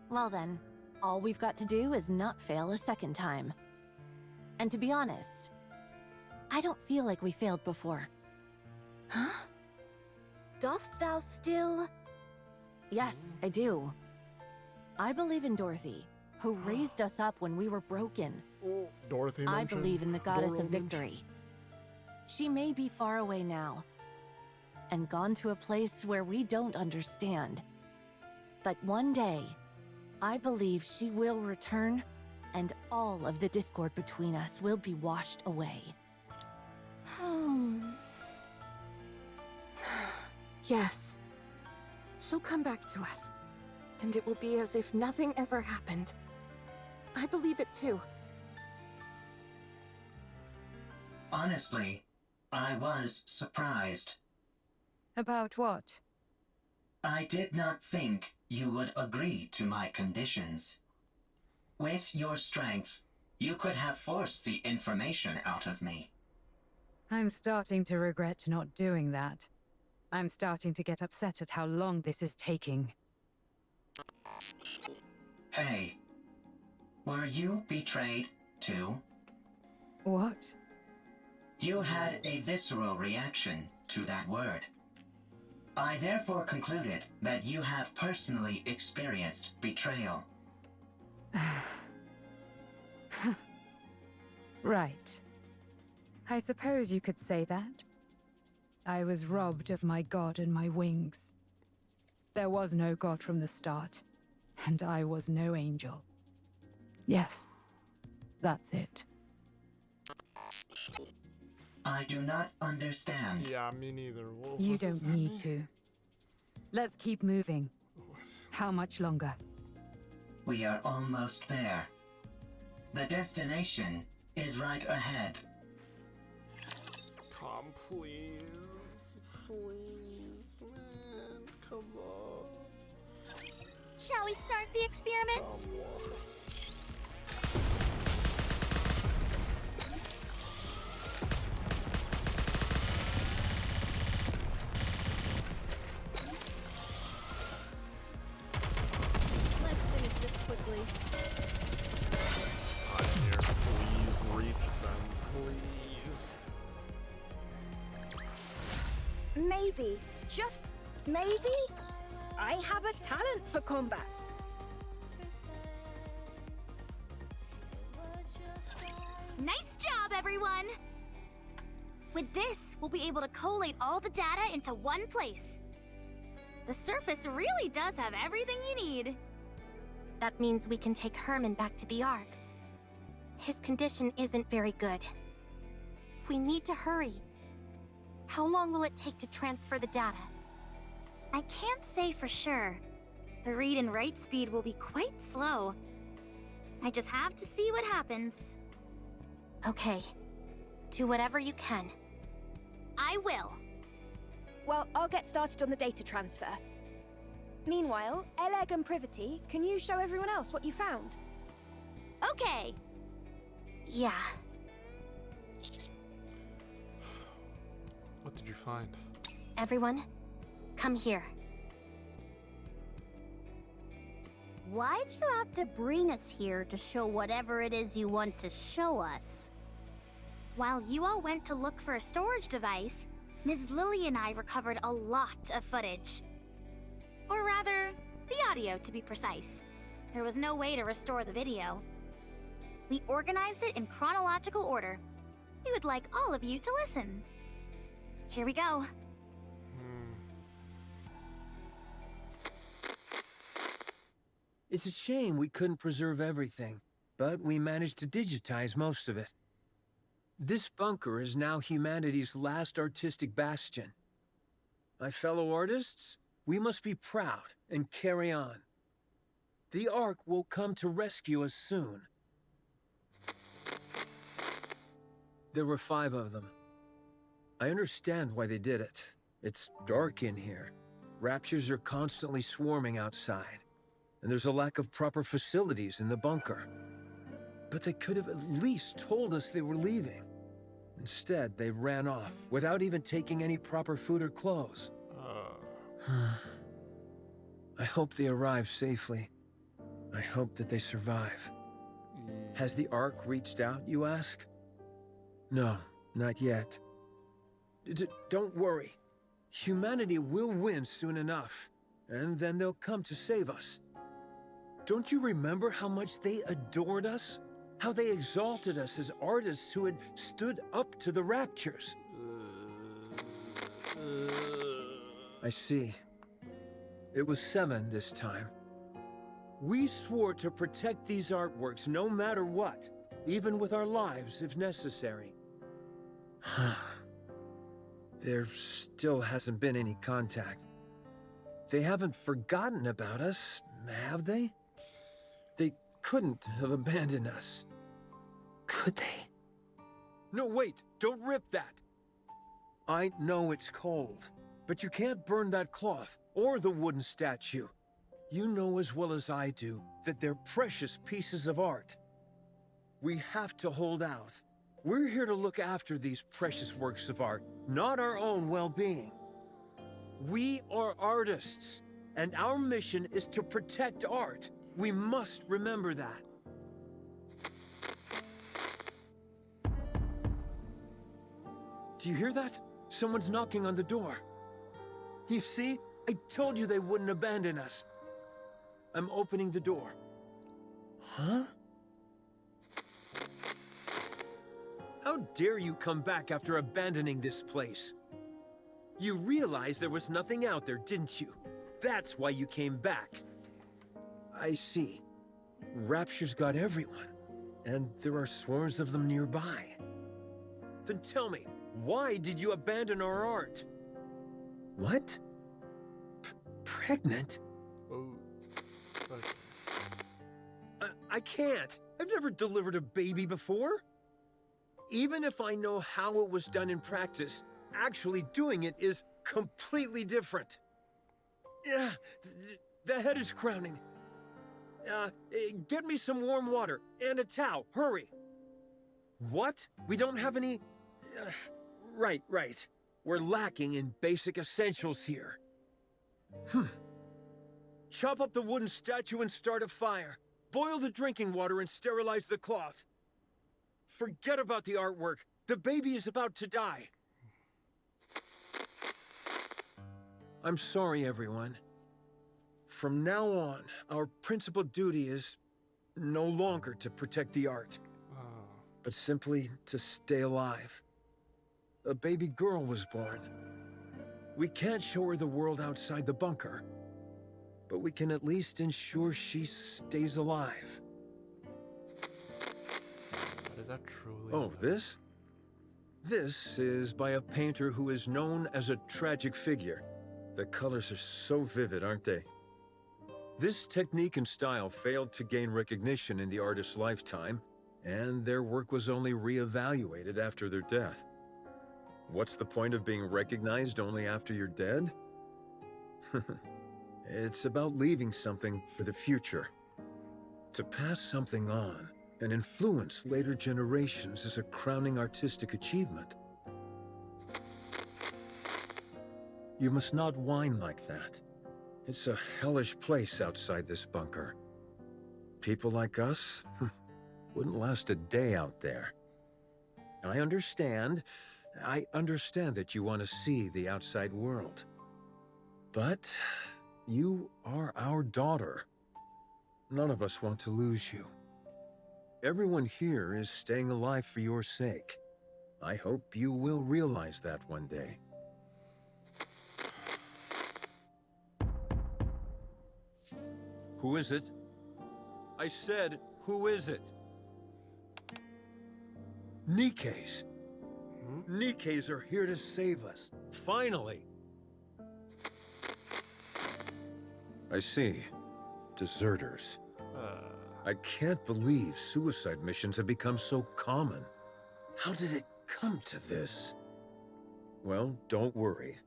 Well then, all we've got to do is not fail a second time. And to be honest, I don't feel like we failed before. Huh? Dost thou still? Yes, I do. I believe in Dorothy, who raised us up when we were broken. Dorothy I mentioned? believe in the goddess Doro of victory. She may be far away now, and gone to a place where we don't understand. But one day, I believe she will return, and all of the discord between us will be washed away. Yes. She'll come back to us, and it will be as if nothing ever happened. I believe it too. Honestly, I was surprised. About what? I did not think you would agree to my conditions. With your strength, you could have forced the information out of me. I'm starting to regret not doing that. I'm starting to get upset at how long this is taking. Hey, were you betrayed too? What? You had a visceral reaction to that word. I therefore concluded that you have personally experienced betrayal. Right. I suppose you could say that. I was robbed of my god and my wings. There was no god from the start, and I was no angel. Yes, that's it. I do not understand. Yeah, me neither. You don't need to. Let's keep moving. How much longer? We are almost there. The destination is right ahead. Come, please. Please, man. Come on. Shall we start the experiment? Come on. Let's finish this quickly. I'm here. Please reach them, please. Maybe, just maybe, I have a talent for combat. Nice job, everyone! With this, we'll be able to collate all the data into one place. The surface really does have everything you need. That means we can take Herman back to the Ark. His condition isn't very good. We need to hurry. How long will it take to transfer the data? I can't say for sure. The read and write speed will be quite slow. I just have to see what happens. Okay. Do whatever you can. I will. Well, I'll get started on the data transfer. Meanwhile, Eleg and Privity, can you show everyone else what you found? Okay. Yeah. What did you find? Everyone, come here. Why'd you have to bring us here to show whatever it is you want to show us? While you all went to look for a storage device, Ms. Lily and I recovered a lot of footage. Or rather, the audio to be precise. There was no way to restore the video. We organized it in chronological order. We would like all of you to listen. Here we go. It's a shame we couldn't preserve everything, but we managed to digitize most of it. This bunker is now humanity's last artistic bastion. My fellow artists, we must be proud and carry on. The Ark will come to rescue us soon. There were 5 of them. I understand why they did it. It's dark in here. Raptures are constantly swarming outside, and there's a lack of proper facilities in the bunker. But they could have at least told us they were leaving. Instead, they ran off without even taking any proper food or clothes. I hope they arrive safely. I hope that they survive. Has the Ark reached out, you ask? No, not yet. Don't worry. Humanity will win soon enough, and then they'll come to save us. Don't you remember how much they adored us? How they exalted us as artists who had stood up to the Raptures? I see. It was 7 this time. We swore to protect these artworks no matter what, even with our lives if necessary. There still hasn't been any contact. They haven't forgotten about us, have they? They couldn't have abandoned us. Could they? No, wait! Don't rip that! I know it's cold, but you can't burn that cloth or the wooden statue. You know as well as I do that they're precious pieces of art. We have to hold out. We're here to look after these precious works of art, not our own well-being. We are artists, and our mission is to protect art. We must remember that. Do you hear that? Someone's knocking on the door. You see? I told you they wouldn't abandon us. I'm opening the door. Huh? How dare you come back after abandoning this place? You realized there was nothing out there, didn't you? That's why you came back. I see. Rapture's got everyone, and there are swarms of them nearby. Then tell me, why did you abandon our art? What? Pregnant? Oh. Okay. I can't. I've never delivered a baby before. Even if I know how it was done in practice, actually doing it is completely different. Yeah, the head is crowning. Get me some warm water and a towel. Hurry. What? We don't have any... Right. We're lacking in basic essentials here. Chop up the wooden statue and start a fire. Boil the drinking water and sterilize the cloth. Forget about the artwork. The baby is about to die. I'm sorry, everyone. From now on, our principal duty is no longer to protect the art, but simply to stay alive. A baby girl was born. We can't show her the world outside the bunker, but we can at least ensure she stays alive. What is that truly? Oh, this? This is by a painter who is known as a tragic figure. The colors are so vivid, aren't they? This technique and style failed to gain recognition in the artist's lifetime, and their work was only re-evaluated after their death. What's the point of being recognized only after you're dead? It's about leaving something for the future. To pass something on and influence later generations is a crowning artistic achievement. You must not whine like that. It's a hellish place outside this bunker. People like us wouldn't last a day out there. I understand that you want to see the outside world. But you are our daughter. None of us want to lose you. Everyone here is staying alive for your sake. I hope you will realize that one day. Who is it? I said, who is it? Nikke's. Nikke's are here to save us. Finally. I see. Deserters. I can't believe suicide missions have become so common. How did it come to this? Well, don't worry.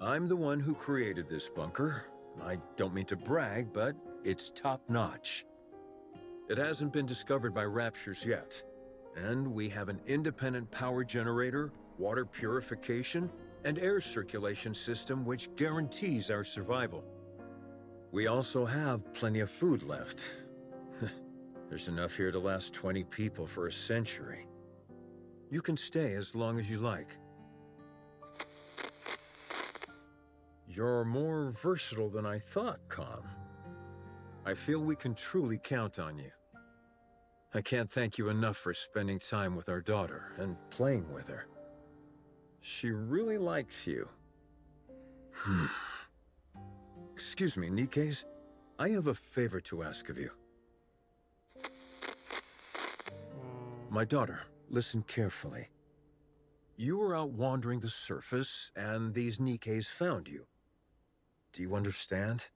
I'm the one who created this bunker. I don't mean to brag, but it's top-notch. It hasn't been discovered by Raptures yet. And we have an independent power generator, water purification, and air circulation system which guarantees our survival. We also have plenty of food left. There's enough here to last 20 people for a century. You can stay as long as you like. You're more versatile than I thought, Com. I feel we can truly count on you. I can't thank you enough for spending time with our daughter and playing with her. She really likes you. Excuse me, Nikke's. I have a favor to ask of you. My daughter, listen carefully. You were out wandering the surface, and these Nikkes found you. Do you understand?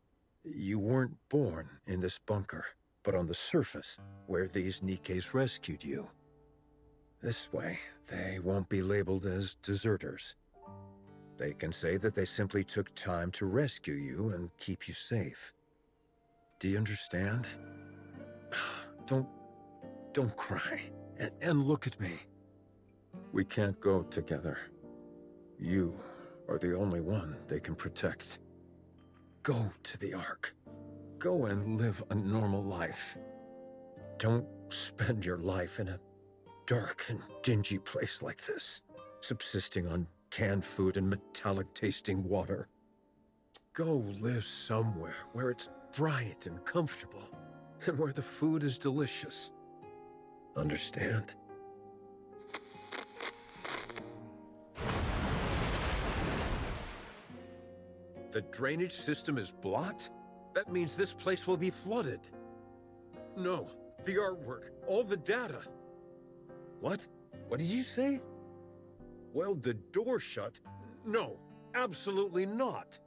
You weren't born in this bunker, but on the surface, where these Nikkes rescued you. This way, they won't be labeled as deserters. They can say that they simply took time to rescue you and keep you safe. Do you understand? Don't cry, and look at me. We can't go together. You are the only one they can protect. Go to the Ark. Go and live a normal life. Don't spend your life in a dark and dingy place like this, subsisting on canned food and metallic-tasting water. Go live somewhere where it's bright and comfortable, and where the food is delicious. Understand? The drainage system is blocked? That means this place will be flooded. No, the artwork, all the data. What? What did you say? Weld the door shut? No, absolutely not.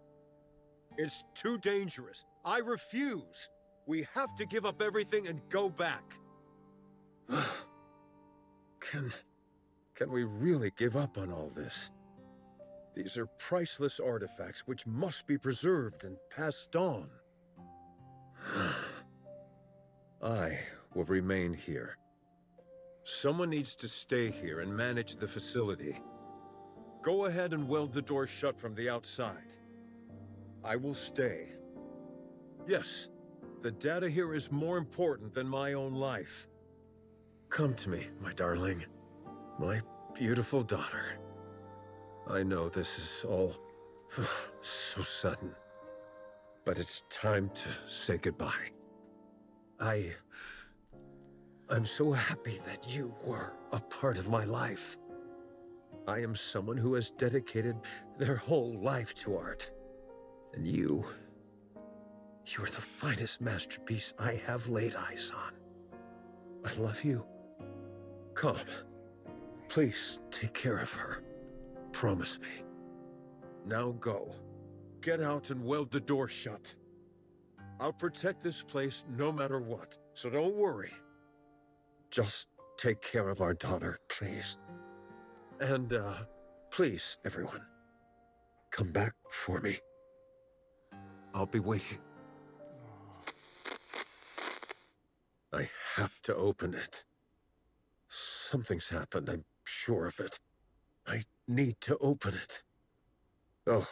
It's too dangerous. I refuse. We have to give up everything and go back. Can we really give up on all this? These are priceless artifacts which must be preserved and passed on. I will remain here. Someone needs to stay here and manage the facility. Go ahead and weld the door shut from the outside. I will stay. Yes, the data here is more important than my own life. Come to me, my darling. My beautiful daughter. I know this is all so sudden, but it's time to say goodbye. I'm so happy that you were a part of my life. I am someone who has dedicated their whole life to art. And you are the finest masterpiece I have laid eyes on. I love you. Come, please take care of her. Promise me. Now go. Get out and weld the door shut. I'll protect this place no matter what, so don't worry. Just take care of our daughter, please. And, please, everyone, come back for me. I'll be waiting. I have to open it. Something's happened, I'm sure of it. I need to open it. Oh,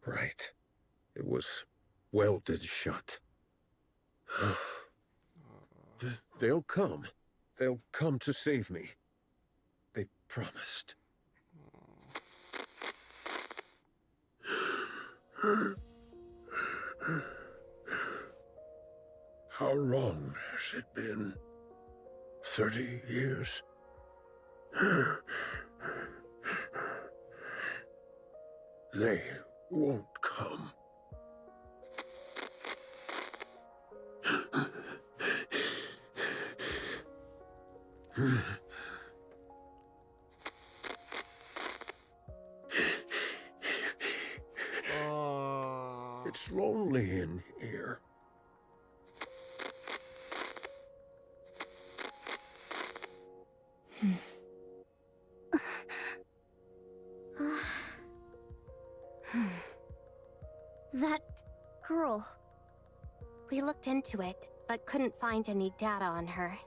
right. It was welded shut. They'll come. They'll come to save me. They promised. How long has it been? 30 years? They won't come. It's lonely in here. That girl. We looked into it, but couldn't find any data on her.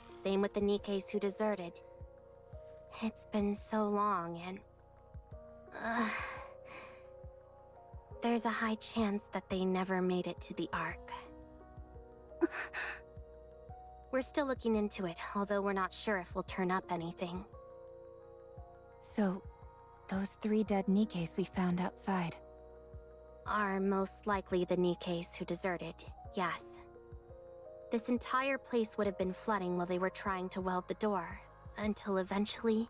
Same with the Nikkes who deserted. It's been so long, and... there's a high chance that they never made it to the Ark. We're still looking into it, although we're not sure if we'll turn up anything. So, those 3 dead Nikkes we found outside are most likely the Nikkes who deserted, yes. This entire place would have been flooding while they were trying to weld the door, until eventually,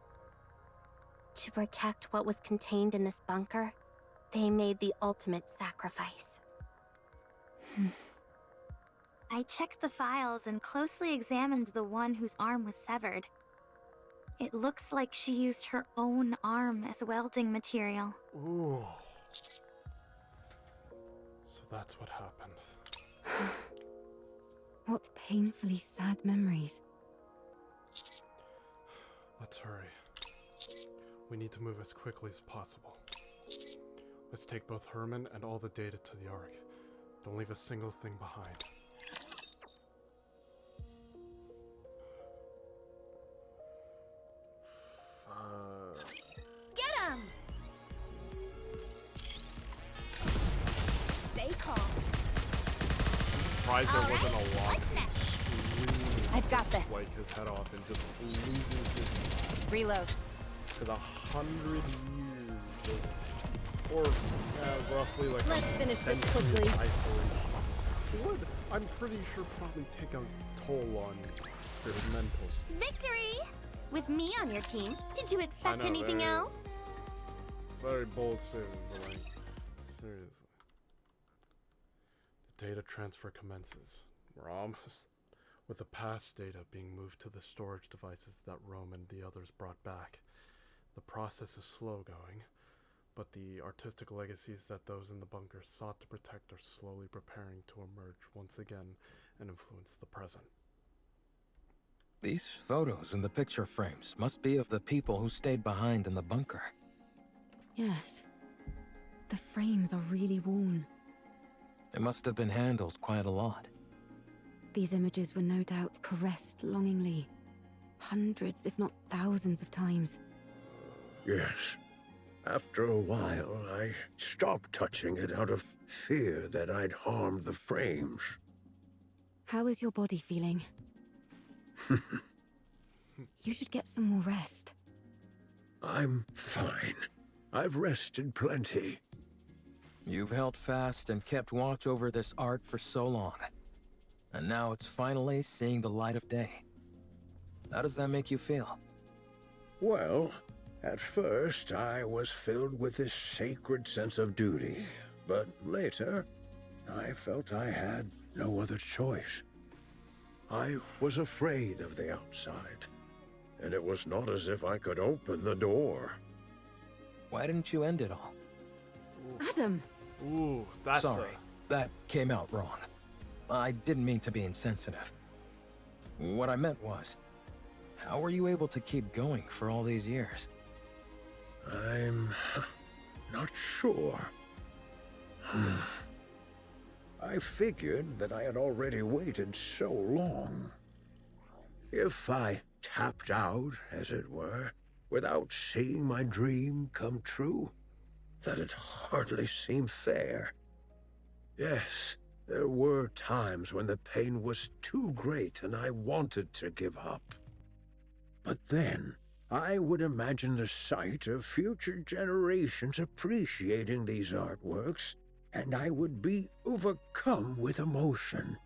to protect what was contained in this bunker, they made the ultimate sacrifice. I checked the files and closely examined the one whose arm was severed. It looks like she used her own arm as welding material. Ooh. So that's what happened. What painfully sad memories. Let's hurry. We need to move as quickly as possible. Let's take both Herman and all the data to the Ark. Don't leave a single thing behind. Get him! Stay calm. Surprised there wasn't a lot. I've got this. Like his head off and just losing his Reload. for the 100 years of, or roughly like Let's a finish this century quickly. of isolation would, I'm pretty sure, probably take a toll on their mentals. Victory! With me on your team, did you I expect know, anything very- else? Very bold statement, but like, seriously. The data transfer commences. We're almost. With the past data being moved to the storage devices that Rome and the others brought back. The process is slow going, but the artistic legacies that those in the bunker sought to protect are slowly preparing to emerge once again and influence the present. These photos in the picture frames must be of the people who stayed behind in the bunker. Yes. The frames are really worn. They must have been handled quite a lot. These images were no doubt caressed longingly. Hundreds, if not thousands of times. Yes. After a while, I stopped touching it out of fear that I'd harmed the frames. How is your body feeling? You should get some more rest. I'm fine. I've rested plenty. You've held fast and kept watch over this art for so long. And now it's finally seeing the light of day. How does that make you feel? Well, at first I was filled with this sacred sense of duty, but later I felt I had no other choice. I was afraid of the outside, and it was not as if I could open the door. Why didn't you end it all? Adam! Ooh, that's Sorry, that came out wrong. I didn't mean to be insensitive. What I meant was, how were you able to keep going for all these years? I'm not sure. I figured that I had already waited so long. If I tapped out, as it were, without seeing my dream come true, that'd hardly seem fair. Yes, there were times when the pain was too great and I wanted to give up. But then, I would imagine the sight of future generations appreciating these artworks, and I would be overcome with emotion.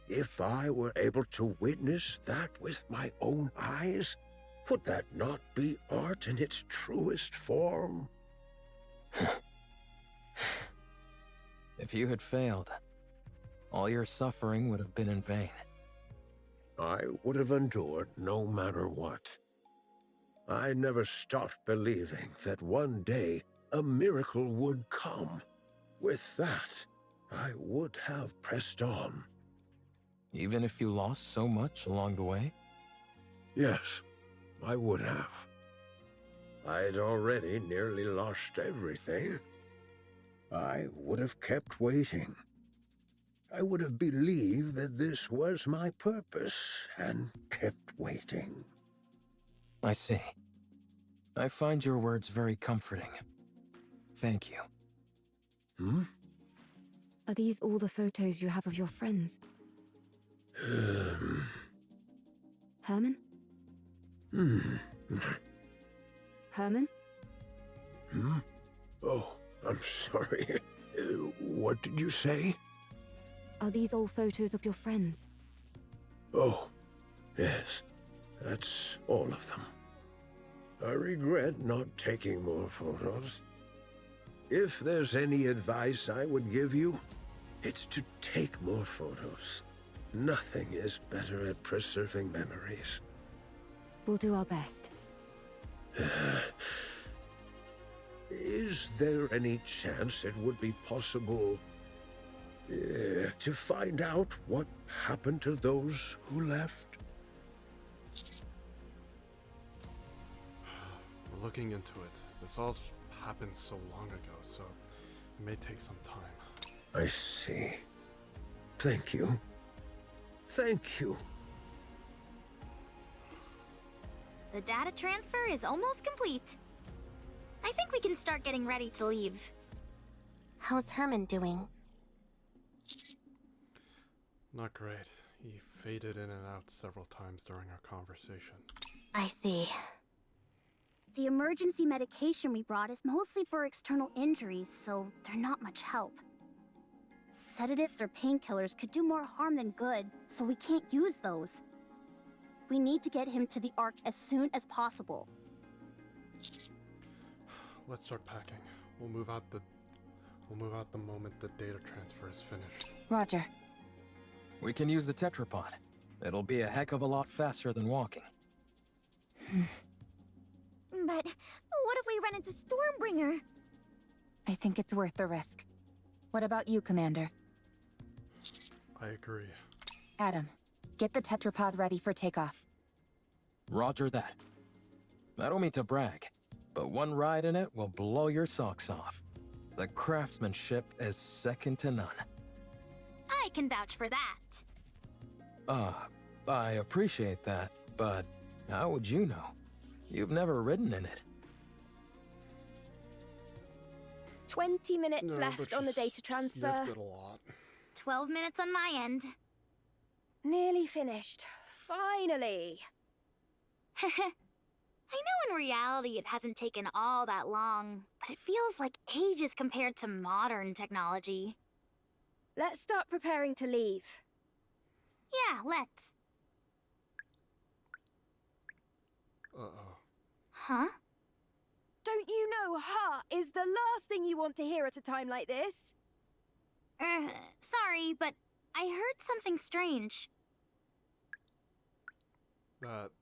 If I were able to witness that with my own eyes, would that not be art in its truest form? If you had failed, all your suffering would have been in vain. I would have endured no matter what. I never stopped believing that one day a miracle would come. With that, I would have pressed on. Even if you lost so much along the way? Yes, I would have. I'd already nearly lost everything. I would have kept waiting. I would have believed that this was my purpose and kept waiting. I see. I find your words very comforting. Thank you. Are these all the photos you have of your friends? Herman? Herman? Oh, I'm sorry. What did you say? Are these all photos of your friends? Oh, yes. That's all of them. I regret not taking more photos. If there's any advice I would give you, it's to take more photos. Nothing is better at preserving memories. We'll do our best. Is there any chance it would be possible to find out what happened to those who left? We're looking into it. This all happened so long ago, so it may take some time. I see. Thank you. Thank you. The data transfer is almost complete. I think we can start getting ready to leave. How's Herman doing? Not great. He faded in and out several times during our conversation. I see. The emergency medication we brought is mostly for external injuries, so they're not much help. Sedatives or painkillers could do more harm than good, so we can't use those. We need to get him to the Ark as soon as possible. Let's start packing. We'll move out the moment the data transfer is finished. Roger. We can use the tetrapod. It'll be a heck of a lot faster than walking. But what if we run into Stormbringer? I think it's worth the risk. What about you, Commander? I agree. Adam, get the tetrapod ready for takeoff. Roger that. I don't mean to brag, but one ride in it will blow your socks off. The craftsmanship is second to none. I can vouch for that. I appreciate that, but how would you know? You've never ridden in it. 20 minutes No, left but on the she data transfer. sniffed it a lot. 12 minutes on my end. Nearly finished. Finally. I know in reality it hasn't taken all that long, but it feels like ages compared to modern technology. Let's start preparing to leave. Yeah, let's. Uh-oh. Huh? Don't you know "ha" is the last thing you want to hear at a time like this? Sorry, but I heard something strange.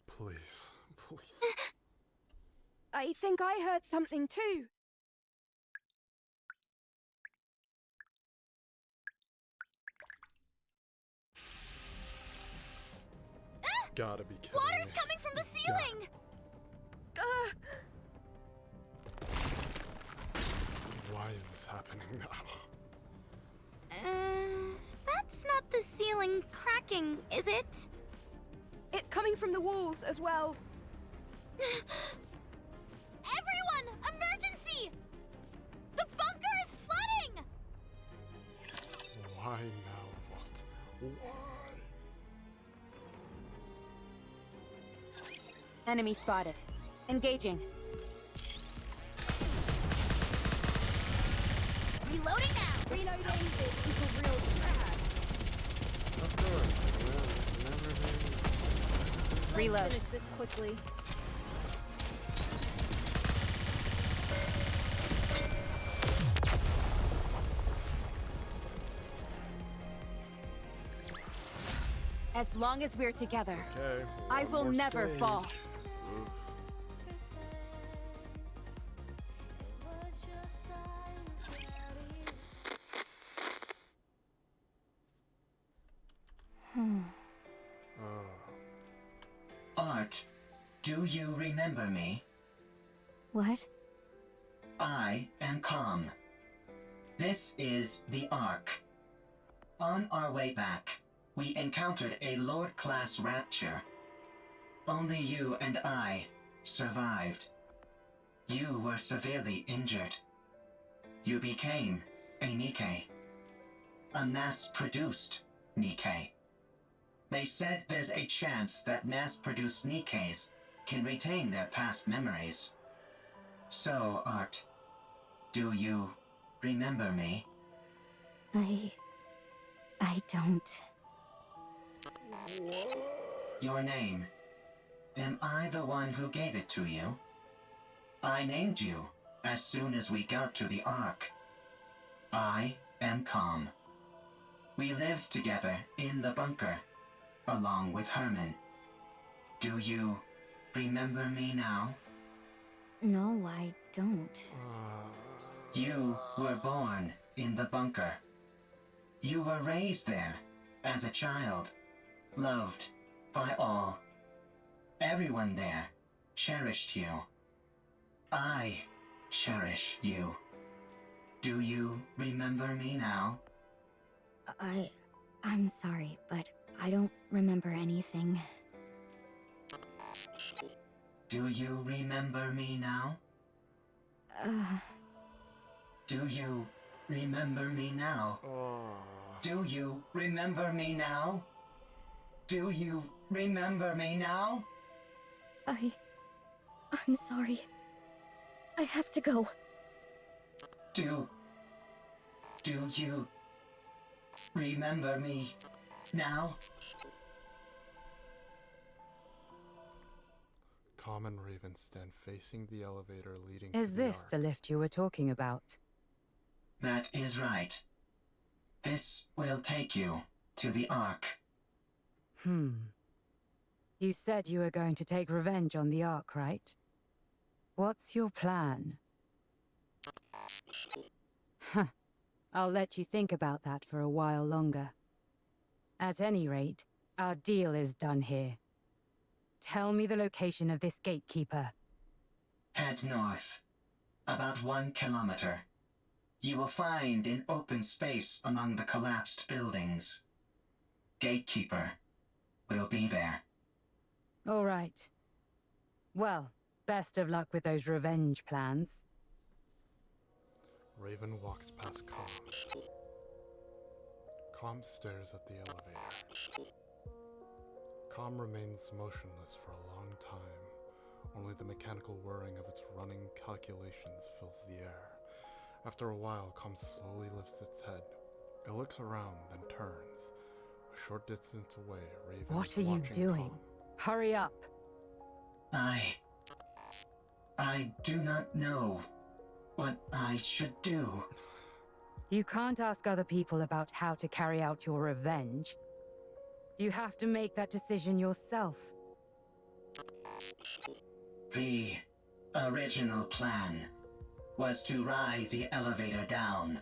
Please. Please. I think I heard something too. Gotta be kidding Water's me. coming from the ceiling! Why is this happening now? That's not the ceiling cracking, is it? It's coming from the walls as well. Everyone! Emergency! The bunker is flooding! Why now? What? Why? Enemy spotted. Engaging. Reloading now! Reloading this is a real trash. Of course. Reload. Let's finish this quickly. As long as we're together, Okay. I will one more never stage. fall. Oof. Art, do you remember me? What? I am Calm. This is the Ark. On our way back, we encountered a Lord-class rapture. Only you and I survived. You were severely injured. You became a Nikke. A mass-produced Nikke. They said there's a chance that mass-produced Nikkes can retain their past memories. So, Art, do you remember me? I don't. Your name. Am I the one who gave it to you? I named you as soon as we got to the Ark. I am Calm. We lived together in the bunker, along with Herman. Do you remember me now? No, I don't. You were born in the bunker. You were raised there as a child, loved by all. Everyone there cherished you. I cherish you. Do you remember me now? I'm sorry, but I don't remember anything. Do you remember me now? Do you remember me now? Do you remember me now? Do you remember me now? I'm sorry. I have to go. Do you remember me now? Calm and Raven stand facing the elevator leading Is to the this Ark. the lift you were talking about? That is right. This will take you to the Ark. You said you were going to take revenge on the Ark, right? What's your plan? Huh. I'll let you think about that for a while longer. At any rate, our deal is done here. Tell me the location of this gatekeeper. Head north. About 1 kilometer. You will find an open space among the collapsed buildings. Gatekeeper will be there. All right. Well, best of luck with those revenge plans. Raven walks past Calm. Calm stares at the elevator. Calm remains motionless for a long time. Only the mechanical whirring of its running calculations fills the air. After a while, Calm slowly lifts its head. It looks around, then turns. A short distance away, Raven What is are you watching doing? Calm. Hurry up! I do not know what I should do. You can't ask other people about how to carry out your revenge. You have to make that decision yourself. The original plan was to ride the elevator down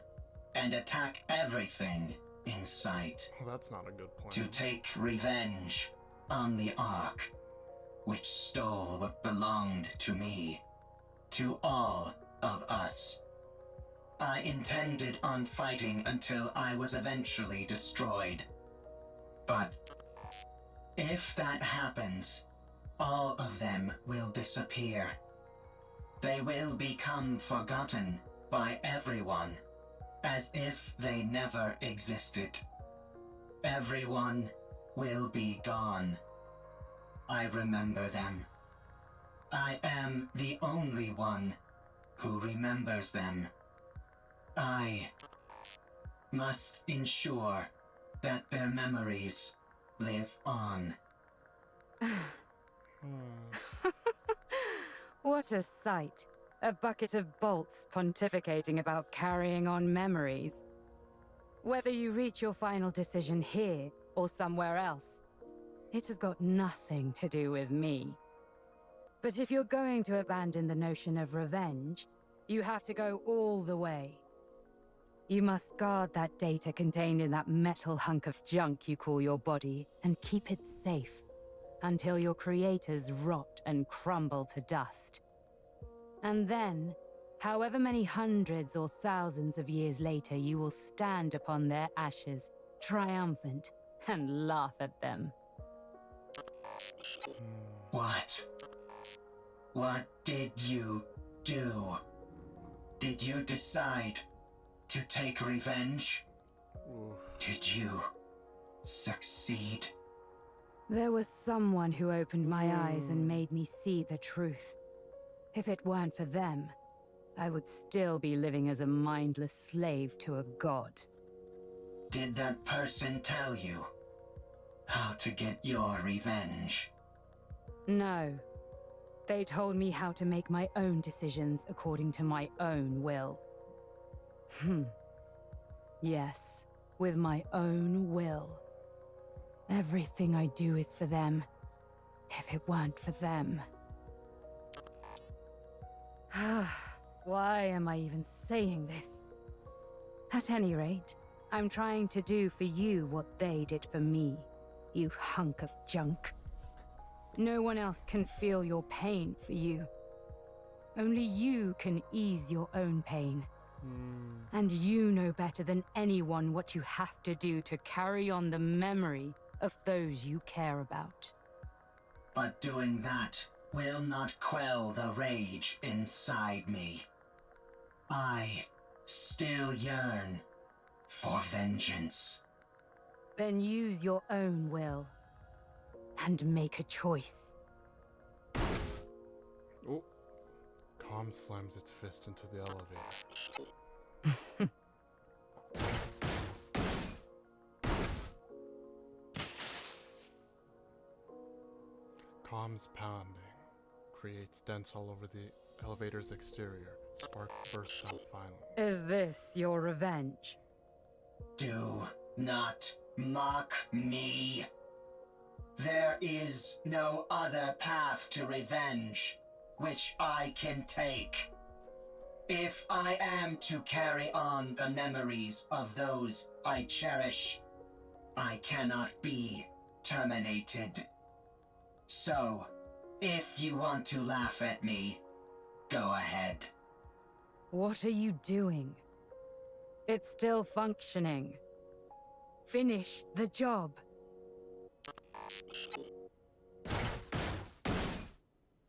and attack everything in sight. That's not a good plan. To take revenge on the Ark, which stole what belonged to me, to all of us. I intended on fighting until I was eventually destroyed. But if that happens, all of them will disappear. They will become forgotten by everyone, as if they never existed. Everyone will be gone. I remember them. I am the only one who remembers them. I must ensure that their memories live on. What a sight. A bucket of bolts pontificating about carrying on memories. Whether you reach your final decision here or somewhere else, it has got nothing to do with me. But if you're going to abandon the notion of revenge, you have to go all the way. You must guard that data contained in that metal hunk of junk you call your body and keep it safe until your creators rot and crumble to dust. And then, however many hundreds or thousands of years later, you will stand upon their ashes, triumphant, and laugh at them. What did you do? Did you decide to take revenge? Did you succeed? There was someone who opened my eyes and made me see the truth. If it weren't for them, I would still be living as a mindless slave to a god. Did that person tell you how to get your revenge? No. They told me how to make my own decisions according to my own will. Yes, with my own will. Everything I do is for them. If it weren't for them, Why am I even saying this? At any rate, I'm trying to do for you what they did for me, you hunk of junk. No one else can feel your pain for you. Only you can ease your own pain. And you know better than anyone what you have to do to carry on the memory of those you care about. But doing that will not quell the rage inside me. I still yearn for vengeance. Then use your own will and make a choice. Oh. Calm slams its fist into the elevator. Calm's pounding creates dents all over the elevator's exterior. Spark bursts out violently. Is this your revenge? Do not mock me. There is no other path to revenge which I can take. If I am to carry on the memories of those I cherish, I cannot be terminated. So, if you want to laugh at me, go ahead. What are you doing? It's still functioning. Finish the job.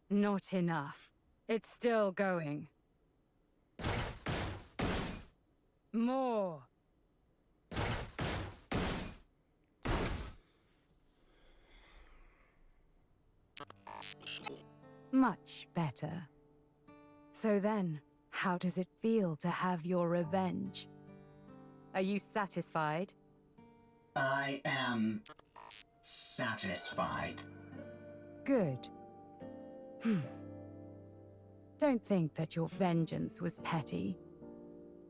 Not enough. It's still going. More. Much better. So then, how does it feel to have your revenge? Are you satisfied? I am satisfied. Good. Don't think that your vengeance was petty.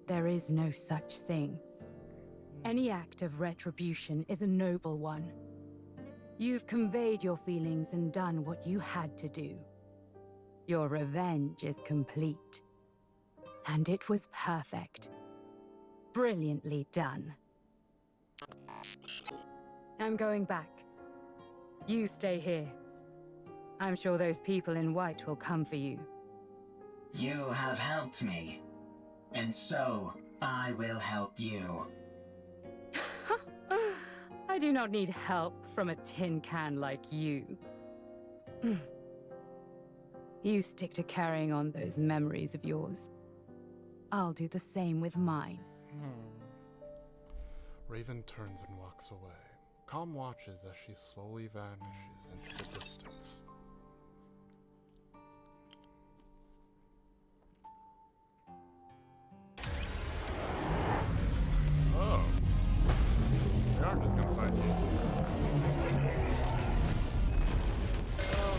There is no such thing. Any act of retribution is a noble one. You've conveyed your feelings and done what you had to do. Your revenge is complete. And it was perfect. Brilliantly done. I'm going back. You stay here. I'm sure those people in white will come for you. You have helped me, and so I will help you. I do not need help from a tin can like you. You stick to carrying on those memories of yours. I'll do the same with mine. Raven turns and walks away. Calm watches as she slowly vanishes into the distance. Oh. They aren't just gonna fight you.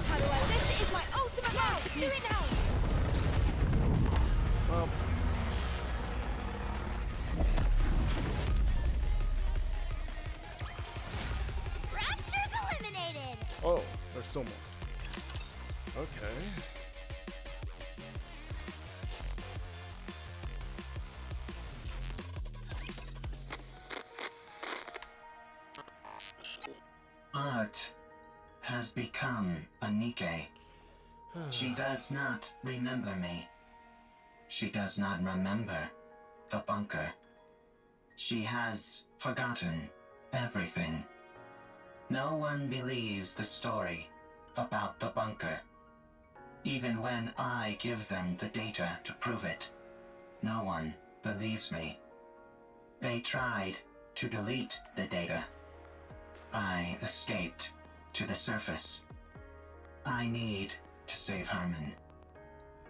How do I? This is my ultimate move! Do it now! Well. Rapture's eliminated! Oh, there's still more. Okay. Art has become a Nikke. She does not remember me. She does not remember the bunker. She has forgotten everything. No one believes the story about the bunker. Even when I give them the data to prove it, no one believes me. They tried to delete the data. I escaped to the surface. I need to save Herman.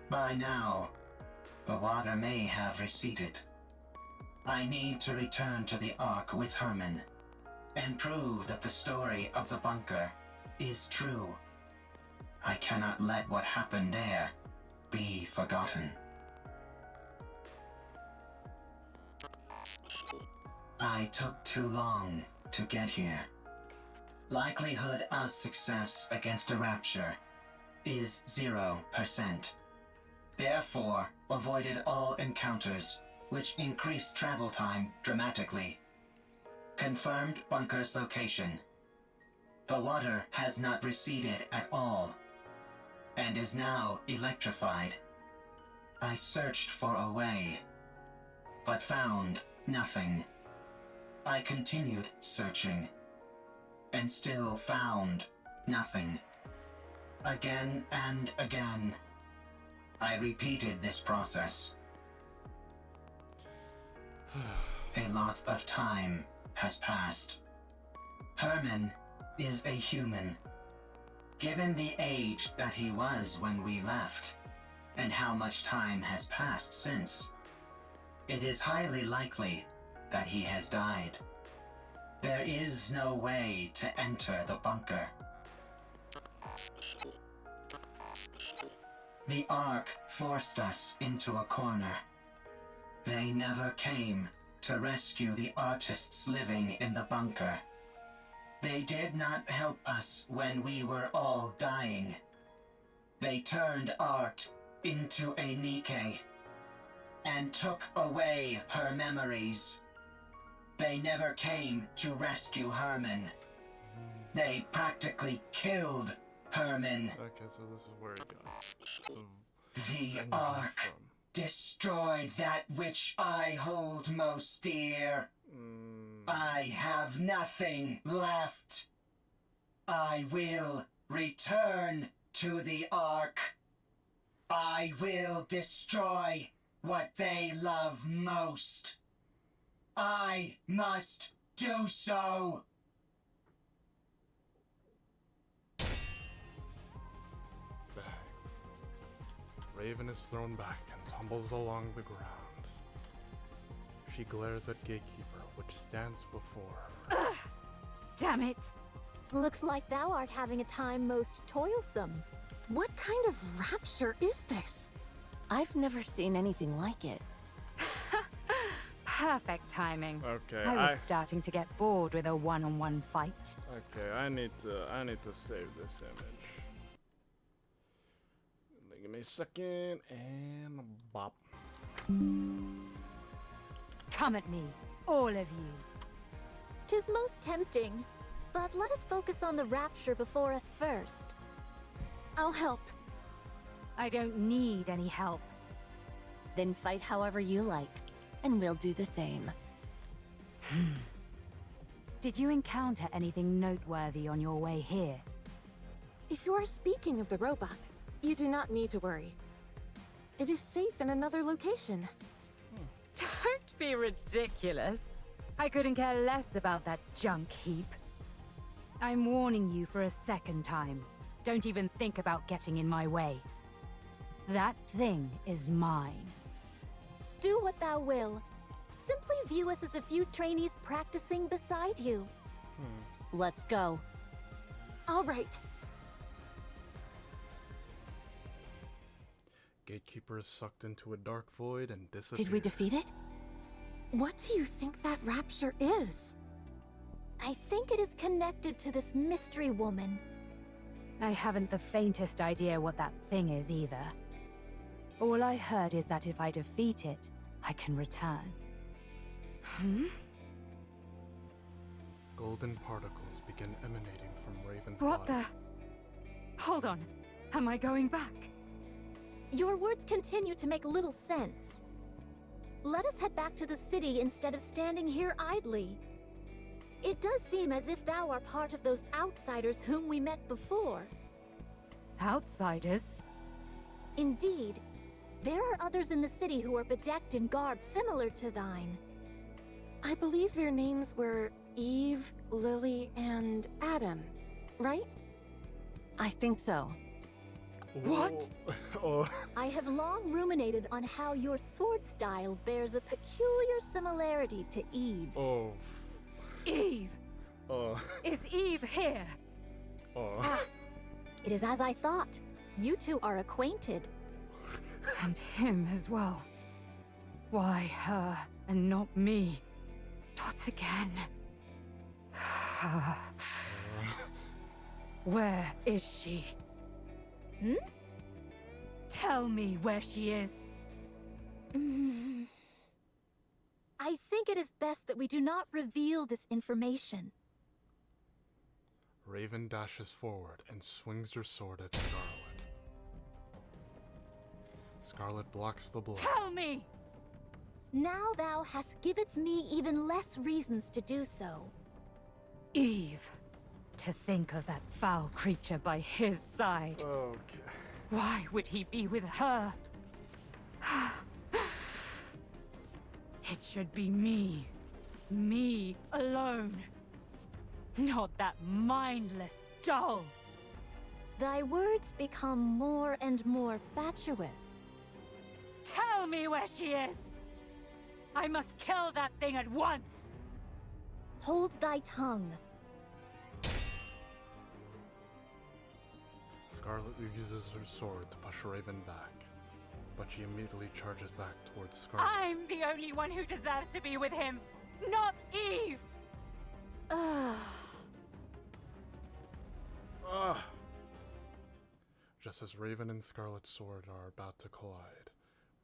By now, the water may have receded. I need to return to the Ark with Herman and prove that the story of the bunker is true. I cannot let what happened there be forgotten. I took too long to get here. Likelihood of success against a rapture is 0%. therefore avoided all encounters, which increased travel time dramatically. Confirmed bunker's location. The water has not receded at all, and is now electrified. I searched for a way, but found nothing. I continued searching, and still found nothing. Again and again, I repeated this process. A lot of time has passed. Herman is a human. Given the age that he was when we left, and how much time has passed since, it is highly likely that he has died. There is no way to enter the bunker. The Ark forced us into a corner. They never came to rescue the artists living in the bunker. They did not help us when we were all dying. They turned art into a Nikke and took away her memories. They never came to rescue Herman. They practically killed Herman. Okay, so this is where he got. The Ark destroyed that which I hold most dear. I have nothing left. I will return to the Ark. I will destroy what they love most. I must do so. Bang. Raven is thrown back and tumbles along the ground. She glares at Gatekeeper, which stands before her. Ugh, damn it! Looks like thou art having a time most toilsome. What kind of rapture is this? I've never seen anything like it. Perfect timing. Okay, I was starting to get bored with a one-on-one fight. Okay, I need to save this image. Give me a second and bop. Come at me, all of you. 'Tis most tempting, but let us focus on the rapture before us first. I'll help. I don't need any help. Then fight however you like, and we'll do the same. Did you encounter anything noteworthy on your way here? If you are speaking of the robot, you do not need to worry. It is safe in another location. Don't be ridiculous. I couldn't care less about that junk heap. I'm warning you for a second time. Don't even think about getting in my way. That thing is mine. Do what thou will. Simply view us as a few trainees practicing beside you. Let's go. All right. Gatekeeper is sucked into a dark void and disappears. Did we defeat it? What do you think that rapture is? I think it is connected to this mystery woman. I haven't the faintest idea what that thing is either. All I heard is that if I defeat it, I can return. Golden particles begin emanating from Raven's What body. the? Hold on. Am I going back? Your words continue to make little sense. Let us head back to the city instead of standing here idly. It does seem as if thou art part of those outsiders whom we met before. Outsiders? Indeed. There are others in the city who are bedecked in garb similar to thine. I believe their names were Eve, Lily, and Adam, right? I think so. What? Oh. I have long ruminated on how your sword style bears a peculiar similarity to Eve's. Oh. Eve! Oh. Is Eve here? Oh. It is as I thought. You two are acquainted. And him as well. Why her and not me? Not again. Where is she? Tell me where she is. I think it is best that we do not reveal this information. Raven dashes forward and swings her sword at Scarlet. Scarlet blocks the blow. Tell me! Now thou hast giveth me even less reasons to do so. Eve. To think of that foul creature by his side. Okay. Why would he be with her? It should be me. Me alone. Not that mindless doll. Thy words become more and more fatuous. Tell me where she is! I must kill that thing at once! Hold thy tongue. Scarlet uses her sword to push Raven back, but she immediately charges back towards Scarlet. I'm the only one who deserves to be with him, not Eve! Just as Raven and Scarlet's sword are about to collide,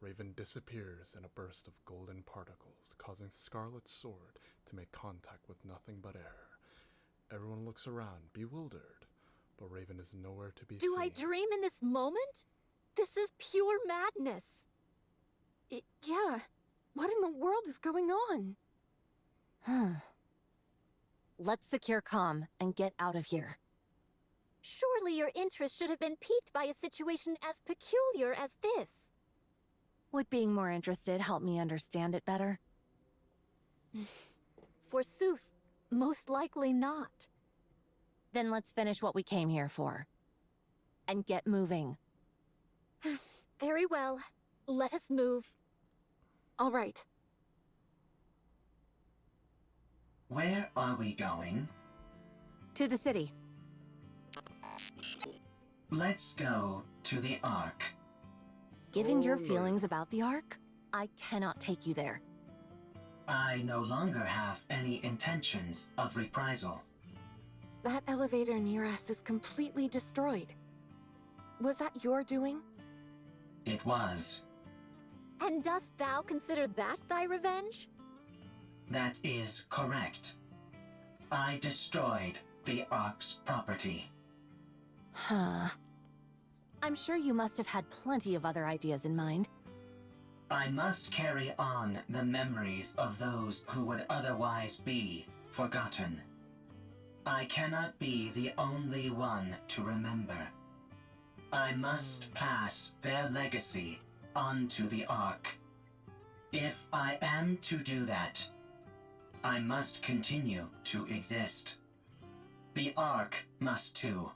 Raven disappears in a burst of golden particles, causing Scarlet's sword to make contact with nothing but air. Everyone looks around, bewildered, but Raven is nowhere to be seen. Do I dream in this moment? This is pure madness. Yeah. What in the world is going on? Let's secure comm and get out of here. Surely your interest should have been piqued by a situation as peculiar as this. Would being more interested help me understand it better? Forsooth, most likely not. Then let's finish what we came here for. And get moving. Very well. Let us move. All right. Where are we going? To the city. Let's go to the Ark. Given your feelings about the Ark, I cannot take you there. I no longer have any intentions of reprisal. That elevator near us is completely destroyed. Was that your doing? It was. And dost thou consider that thy revenge? That is correct. I destroyed the Ark's property. Huh. I'm sure you must have had plenty of other ideas in mind. I must carry on the memories of those who would otherwise be forgotten. I cannot be the only one to remember. I must pass their legacy onto the Ark. If I am to do that, I must continue to exist. The Ark must too.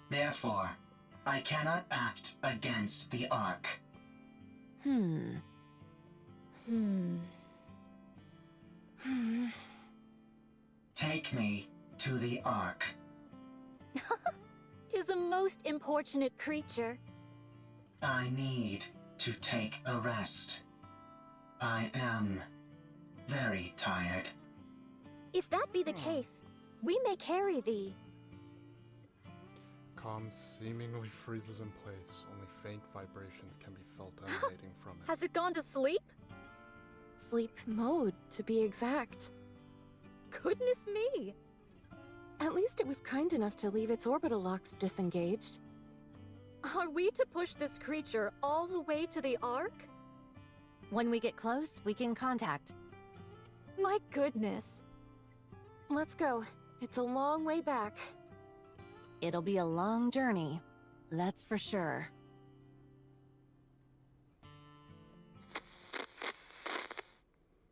Therefore, I cannot act against the Ark. Take me to the Ark. 'Tis a most importunate creature. I need to take a rest. I am very tired. If that be the case, we may carry thee. Calm seemingly freezes in place. Only faint vibrations can be felt emanating from it. Has it gone to sleep? Sleep mode, to be exact. Goodness me! At least it was kind enough to leave its orbital locks disengaged. Are we to push this creature all the way to the Ark? When we get close, we can contact. My goodness. Let's go. It's a long way back. It'll be a long journey, that's for sure.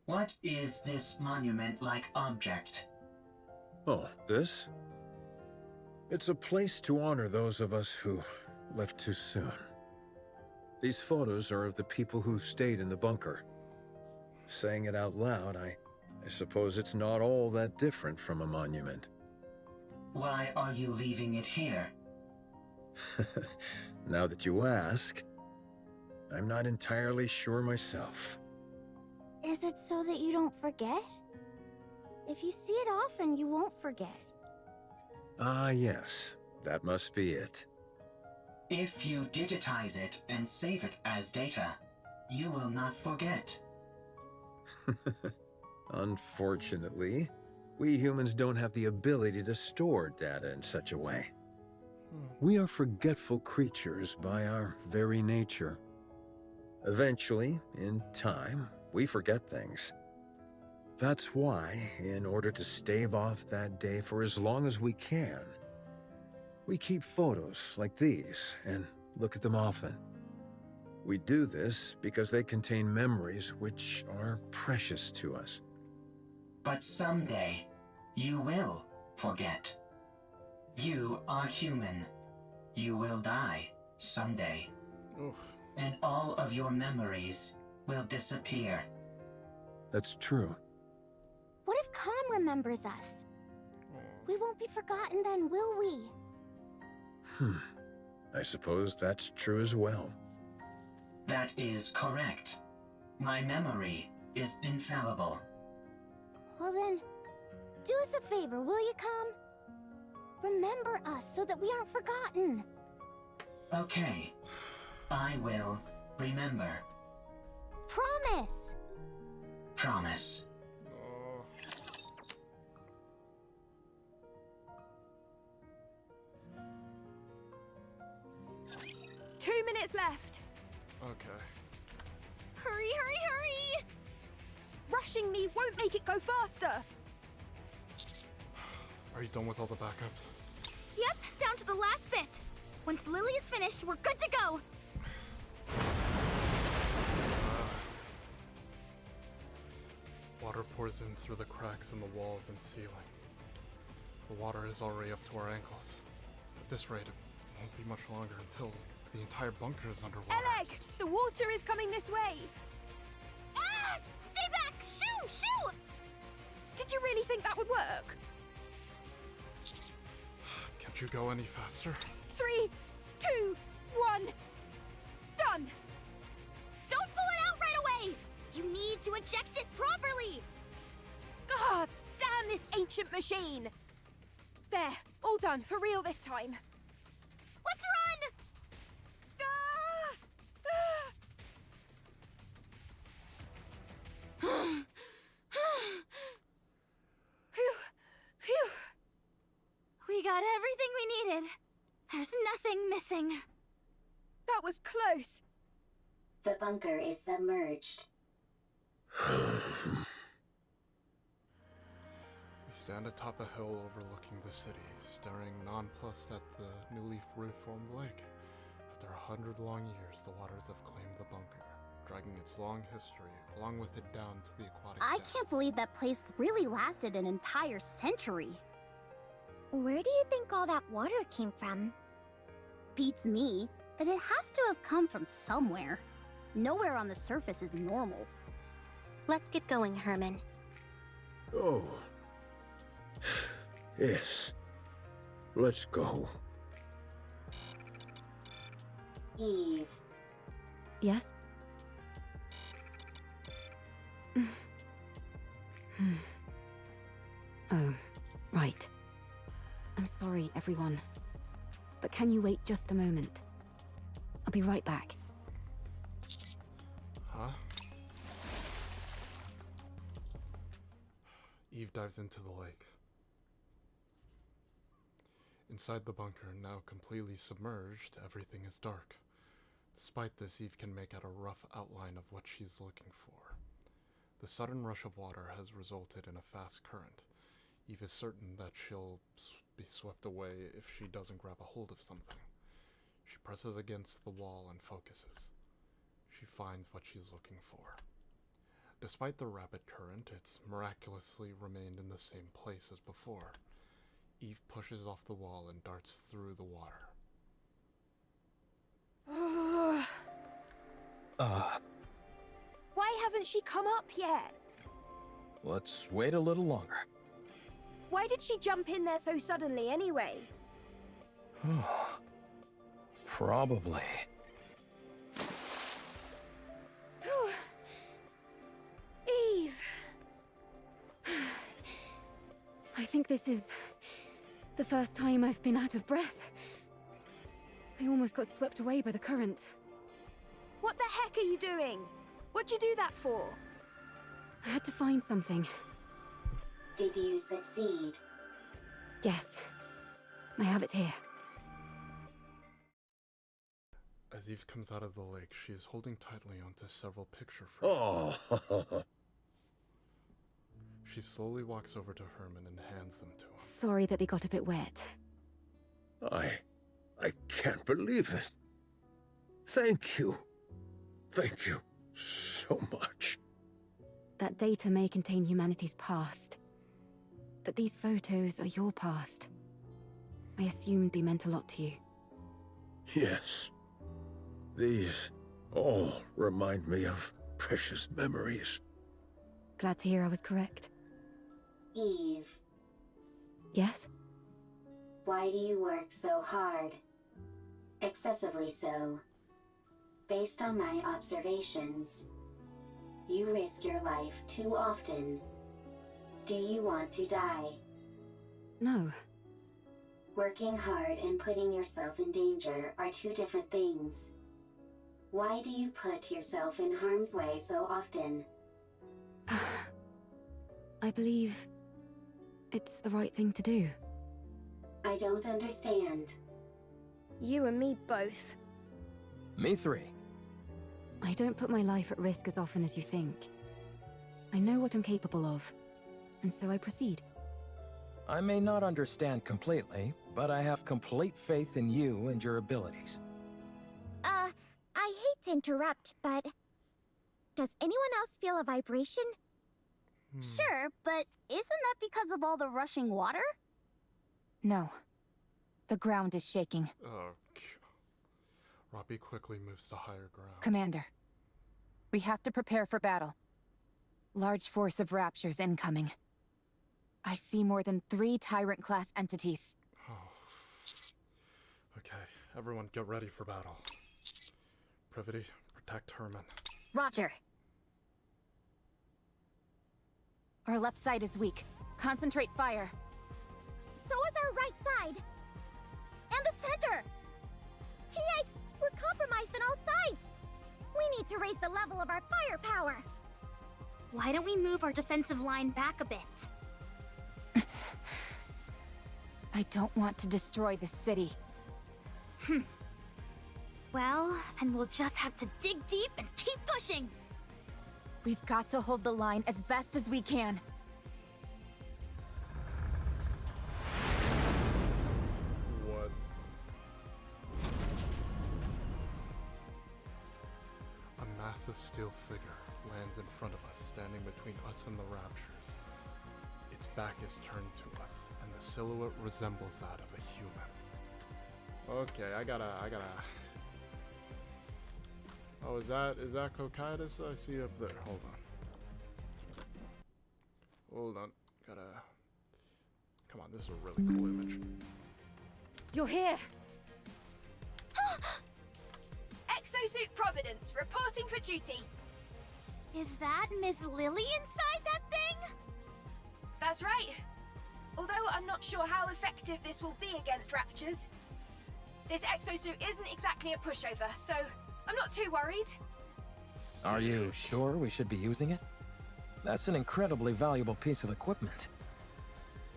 What is this monument-like object? Oh, this? It's a place to honor those of us who left too soon. These photos are of the people who stayed in the bunker. Saying it out loud, I suppose it's not all that different from a monument. Why are you leaving it here? Now that you ask, I'm not entirely sure myself. Is it so that you don't forget? If you see it often, you won't forget. Ah, yes. That must be it. If you digitize it and save it as data, you will not forget. Unfortunately, we humans don't have the ability to store data in such a way. We are forgetful creatures by our very nature. Eventually, in time, we forget things. That's why, in order to stave off that day for as long as we can, we keep photos like these and look at them often. We do this because they contain memories which are precious to us. But someday, you will forget. You are human. You will die someday. Oof. And all of your memories will disappear. That's true. What if Calm remembers us? We won't be forgotten then, will we? I suppose that's true as well. That is correct. My memory is infallible. Well then, do us a favor, will you, Calm? Remember us so that we aren't forgotten. Okay. I will remember. Promise! Promise. 2 minutes left. Okay. Hurry, hurry, hurry! Rushing me won't make it go faster. Are you done with all the backups? Yep, down to the last bit. Once Lily is finished, we're good to go. Water pours in through the cracks in the walls and ceiling. The water is already up to our ankles. At this rate, it won't be much longer until the entire bunker is underwater. Eleg, the water is coming this way. Ah! Stay back! Shoo! Shoo! Did you really think that would work? Can't you go any faster? 3, 2, 1. Done. Don't pull it out right away! You need to eject it properly! God damn this ancient machine! There, all done, for real this time. Let's run! Phew, phew. We got everything we needed. There's nothing missing. That was close. The bunker is submerged. We stand atop a hill overlooking the city, staring nonplussed at the newly reformed lake. After 100 long years, the waters have claimed the bunker, dragging its long history along with it down to the aquatic I depths. can't believe that place really lasted an entire century. Where do you think all that water came from? Beats me, but it has to have come from somewhere. Nowhere on the surface is normal. Let's get going, Herman. Oh. Yes. Let's go. Eve. Yes? Oh, right. I'm sorry, everyone. But can you wait just a moment? I'll be right back. Huh? Eve dives into the lake. Inside the bunker, now completely submerged, everything is dark. Despite this, Eve can make out a rough outline of what she's looking for. The sudden rush of water has resulted in a fast current. Eve is certain that she'll be swept away if she doesn't grab a hold of something. She presses against the wall and focuses. She finds what she's looking for. Despite the rapid current, it's miraculously remained in the same place as before. Eve pushes off the wall and darts through the water. Why hasn't she come up yet? Let's wait a little longer. Why did she jump in there so suddenly anyway? Probably. Eve! I think this is the first time I've been out of breath. I almost got swept away by the current. What the heck are you doing? What'd you do that for? I had to find something. Did you succeed? Yes. I have it here. As Eve comes out of the lake, she is holding tightly onto several picture frames. Oh. She slowly walks over to Herman and hands them to him. Sorry that they got a bit wet. I can't believe it. Thank you. Thank you so much. That data may contain humanity's past. But these photos are your past. I assumed they meant a lot to you. Yes. These all remind me of precious memories. Glad to hear I was correct. Eve, Yes? why do you work so hard? Excessively so. Based on my observations, you risk your life too often. Do you want to die? No. Working hard and putting yourself in danger are two different things. Why do you put yourself in harm's way so often? I believe it's the right thing to do. I don't understand. You and me both. Me three. I don't put my life at risk as often as you think. I know what I'm capable of, and so I proceed. I may not understand completely, but I have complete faith in you and your abilities. I hate to interrupt, but does anyone else feel a vibration? Sure, but isn't that because of all the rushing water? No. The ground is shaking. Oh, Robbie quickly moves to higher ground. Commander, we have to prepare for battle. Large force of Raptures incoming. I see more than 3 Tyrant-class entities. Oh. Okay, everyone get ready for battle. Privity, protect Herman. Roger. Our left side is weak. Concentrate fire. So is our right side! And the center! Yikes! We're compromised on all sides! We need to raise the level of our firepower! Why don't we move our defensive line back a bit? I don't want to destroy the city. Well, then we'll just have to dig deep and keep pushing! We've got to hold the line as best as we can. What? A massive steel figure lands in front of us, standing between us and the Raptures. Its back is turned to us, and the silhouette resembles that of a human. Okay, I gotta... Oh, is that Cocytus I see up there? Hold on. Gotta... Come on, this is a really cool image. You're here! Exosuit Providence, reporting for duty. Is that Miss Lily inside that thing? That's right. Although I'm not sure how effective this will be against Raptures. This exosuit isn't exactly a pushover, so I'm not too worried. Are you sure we should be using it? That's an incredibly valuable piece of equipment.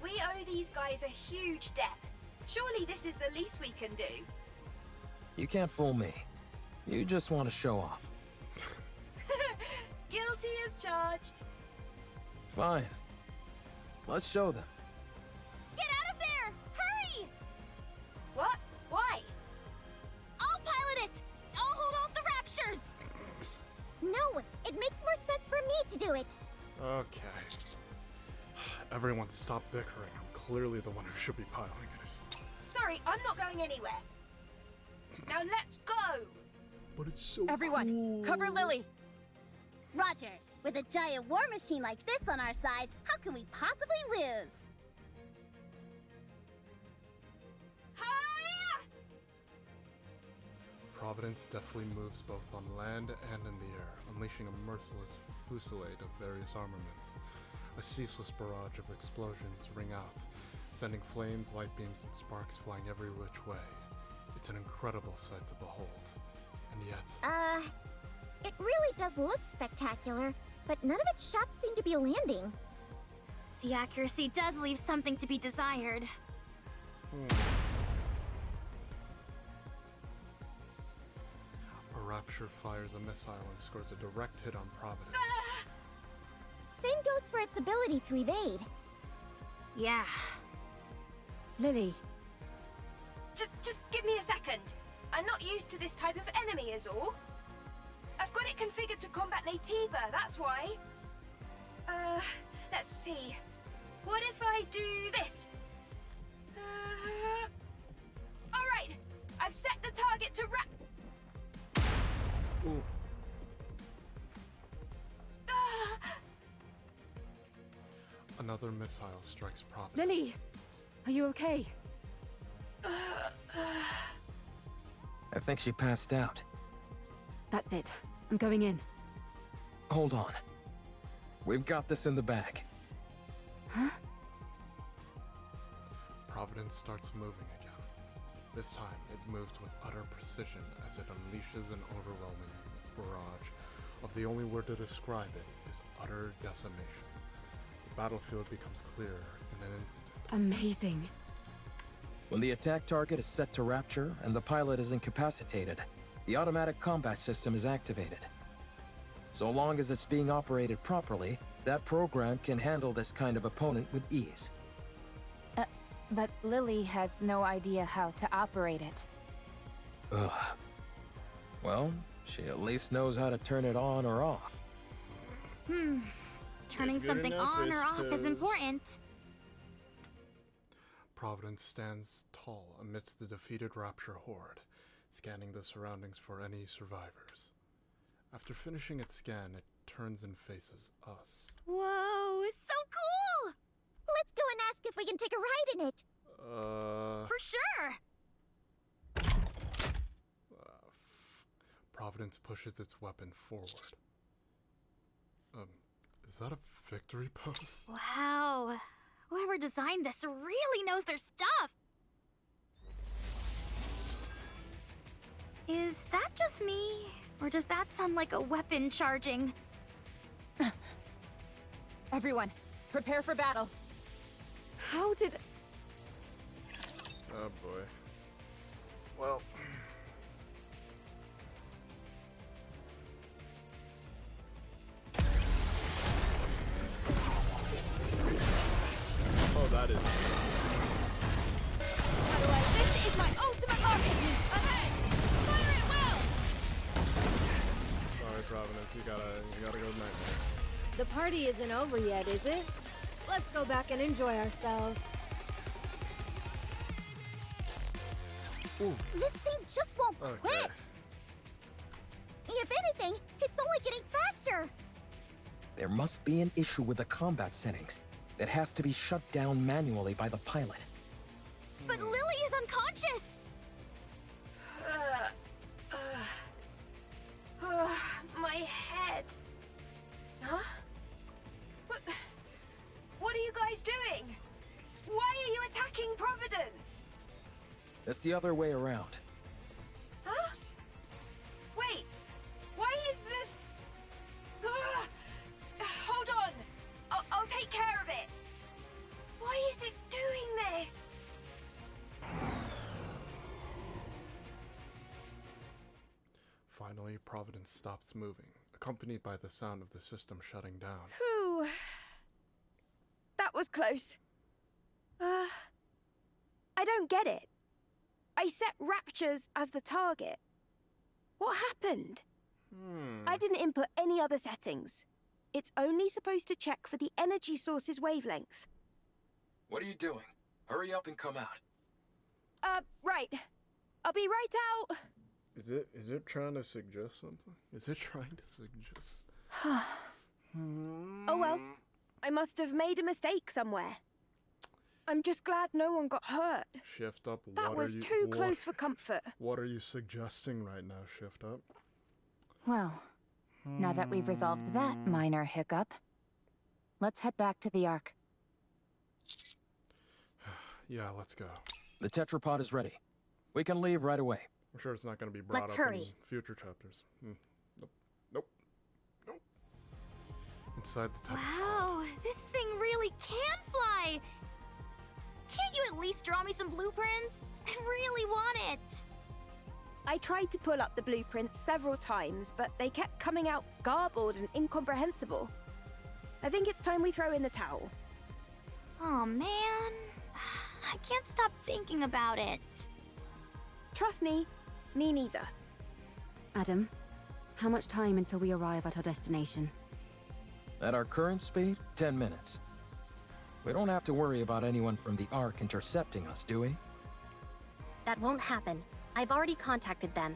We owe these guys a huge debt. Surely this is the least we can do. You can't fool me. You just want to show off. Guilty as charged. Fine. Let's show them. Get out of there! Hurry! What? Why? I'll pilot it! I'll hold off the Raptures! No, it makes more sense for me to do it. Okay. Everyone stop bickering. I'm clearly the one who should be piloting it. Sorry, I'm not going anywhere. Now let's go! But it's so Everyone, cool. cover Lily! Roger. With a giant war machine like this on our side, how can we possibly lose? Hiya! Providence deftly moves both on land and in the air, unleashing a merciless fusillade of various armaments. A ceaseless barrage of explosions ring out, sending flames, light beams, and sparks flying every which way. It It's an incredible sight to behold. And yet... It really does look spectacular, but none of its shots seem to be landing. The accuracy does leave something to be desired. A Rapture fires a missile and scores a direct hit on Providence. Same goes for its ability to evade. Yeah. Lily. Just give me a second. I'm not used to this type of enemy is all. I've got it configured to combat Natiba, that's why. Let's see. What if I do this? Alright! I've set the target to Ooh. Another missile strikes Providence. Lily! Are you okay? I think she passed out. That's it. I'm going in. Hold on. We've got this in the bag. Huh? Providence starts moving again. This time, it moves with utter precision as it unleashes an overwhelming barrage of the only word to describe it is utter decimation. The battlefield becomes clearer in an instant. Amazing. When the attack target is set to Rapture and the pilot is incapacitated, the automatic combat system is activated. So long as it's being operated properly, that program can handle this kind of opponent with ease. But Lily has no idea how to operate it. Ugh. Well, she at least knows how to turn it on or off. Turning something on or off is important. Providence stands tall amidst the defeated Rapture horde, scanning the surroundings for any survivors. After finishing its scan, it turns and faces us. Whoa, so cool! Let's go and ask if we can take a ride in it. For sure! Providence pushes its weapon forward. Is that a victory pose? Wow. Whoever designed this really knows their stuff. Is that just me? Or does that sound like a weapon charging? Everyone, prepare for battle. How did... Oh boy. Well... Oh, that is... Otherwise, this is my ultimate rocket! Ahead! Fire it well! Sorry, Providence, you gotta go nightmare. The party isn't over yet, is it? Let's go back and enjoy ourselves. This thing just won't quit! If anything, it's only getting faster! There must be an issue with the combat settings that has to be shut down manually by the pilot. But Lily is unconscious! My head. Huh? What are you guys doing? Why are you attacking Providence? It's the other way around. Huh? Wait, why is this... Hold on, I'll take care of it. Why is it doing this? Finally, Providence stops moving, accompanied by the sound of the system shutting down. Whew. That was close. I don't get it. I set Raptures as the target. What happened? I didn't input any other settings. It's only supposed to check for the energy source's wavelength. What are you doing? Hurry up and come out. Right. I'll be right out. Is it trying to suggest something? Is it trying to suggest... Oh well. I must have made a mistake somewhere. I'm just glad no one got hurt. Shift Up, That was too close for comfort. What are you suggesting right now, Shift Up? Well, now that we've resolved that minor hiccup, let's head back to the Ark. Yeah, let's go. The tetrapod is ready. We can leave right away. I'm sure it's not going to be brought Let's up hurry. in future chapters. Nope. Nope. Nope. Inside the temple. Wow, this thing really can fly! Can't you at least draw me some blueprints? I really want it! I tried to pull up the blueprints several times, but they kept coming out garbled and incomprehensible. I think it's time we throw in the towel. Oh man, I can't stop thinking about it. Trust me, me neither. Adam, how much time until we arrive at our destination? At our current speed, 10 minutes. We don't have to worry about anyone from the Ark intercepting us, do we? That won't happen. I've already contacted them.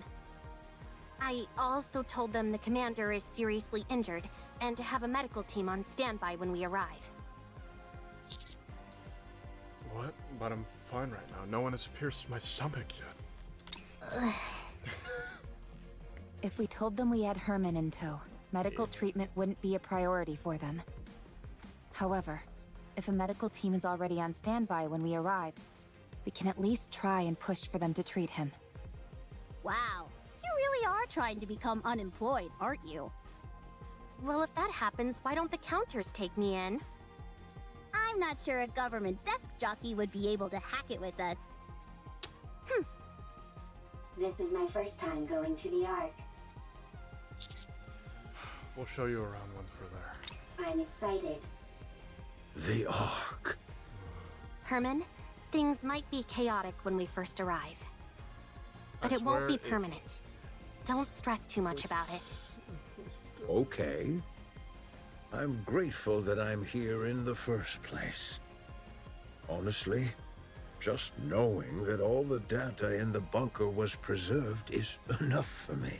I also told them the commander is seriously injured and to have a medical team on standby when we arrive. What? But I'm fine right now. No one has pierced my stomach yet. If we told them we had Herman in tow, medical treatment wouldn't be a priority for them. However, if a medical team is already on standby when we arrive, we can at least try and push for them to treat him. Wow, you really are trying to become unemployed, aren't you? Well, if that happens, why don't the counters take me in? I'm not sure a government desk jockey would be able to hack it with us. This is my first time going to the Ark. We'll show you around once we're there. I'm excited. The Ark. Herman, things might be chaotic when we first arrive. But I it won't swear be if- permanent. Don't stress too much about it. Okay. I'm grateful that I'm here in the first place. Honestly, just knowing that all the data in the bunker was preserved is enough for me.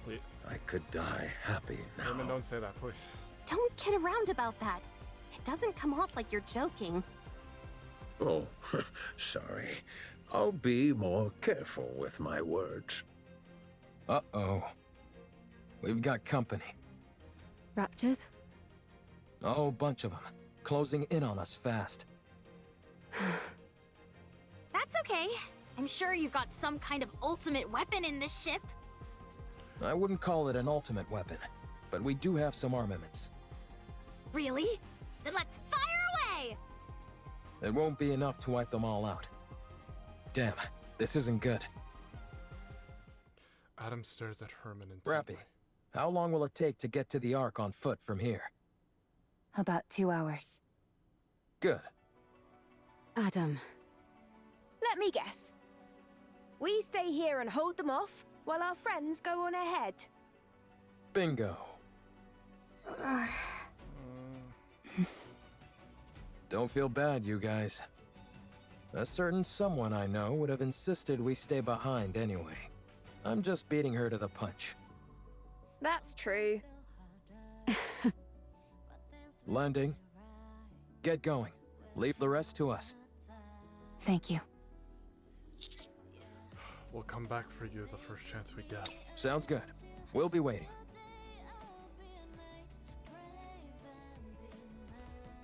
Wait. I could die happy now. Herman, don't say that, please. Don't kid around about that. It doesn't come off like you're joking. Oh, sorry. I'll be more careful with my words. Uh-oh. We've got company. Raptures? A whole bunch of them. Closing in on us fast. That's okay. I'm sure you've got some kind of ultimate weapon in this ship. I wouldn't call it an ultimate weapon, but we do have some armaments. Really? Then let's fire away! It won't be enough to wipe them all out. Damn, this isn't good. Adam stares at Herman intently. Rappy, how long will it take to get to the Ark on foot from here? About 2 hours. Good. Adam. Let me guess. We stay here and hold them off while our friends go on ahead. Bingo. Don't feel bad, you guys. A certain someone I know would have insisted we stay behind anyway. I'm just beating her to the punch. That's true. Landing. Get going. Leave the rest to us. Thank you. We'll come back for you the first chance we get. Sounds good. We'll be waiting.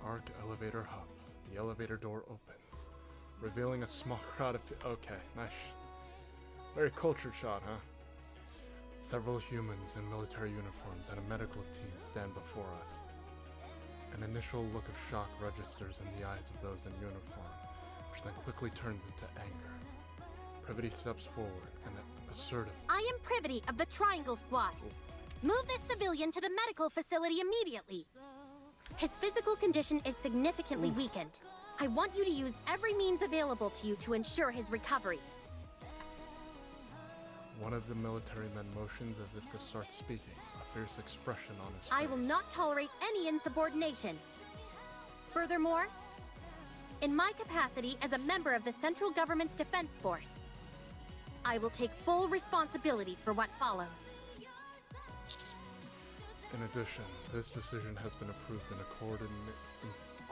Ark elevator hub. The elevator door opens, revealing a small crowd of... Okay, nice. Very cultured shot, huh? Several humans in military uniforms and a medical team stand before us. An initial look of shock registers in the eyes of those in uniform, which then quickly turns into anger. Privity steps forward and assertive. I am Privity of the Triangle Squad. Move this civilian to the medical facility immediately. His physical condition is significantly weakened. I want you to use every means available to you to ensure his recovery. One of the military men motions as if to start speaking, a fierce expression on his face. I will not tolerate any insubordination. Furthermore, in my capacity as a member of the Central Government's Defense Force, I will take full responsibility for what follows. In addition, this decision has been approved in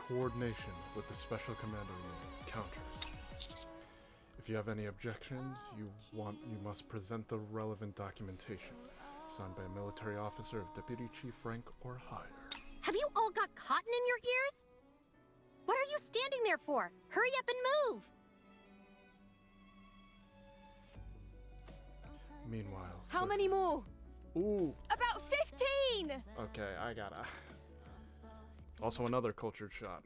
coordination with the Special Commander Unit, Counters. If you have any objections, you must present the relevant documentation, signed by a military officer of Deputy Chief rank or higher. Have you all got cotton in your ears? What are you standing there for? Hurry up and move! Meanwhile, How many more? Ooh. About 15! Okay, I gotta. Also, another cultured shot.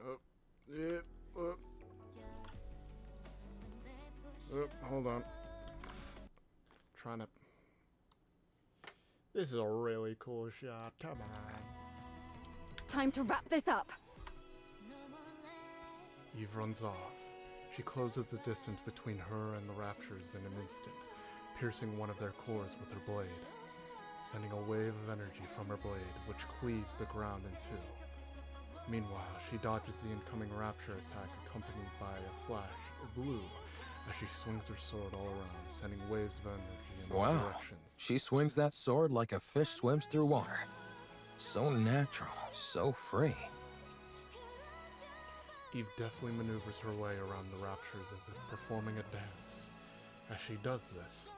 Hold on. Trying to. This is a really cool shot. Come on. Time to wrap this up. Eve runs off. She closes the distance between her and the Raptures in an instant, piercing one of their cores with her blade, sending a wave of energy from her blade, which cleaves the ground in two. Meanwhile, she dodges the incoming Rapture attack, accompanied by a flash of blue, as she swings her sword all around, sending waves of energy in all directions. She swings that sword like a fish swims through water. So natural, so free. Eve deftly maneuvers her way around the Raptures as if performing a dance. As she does this,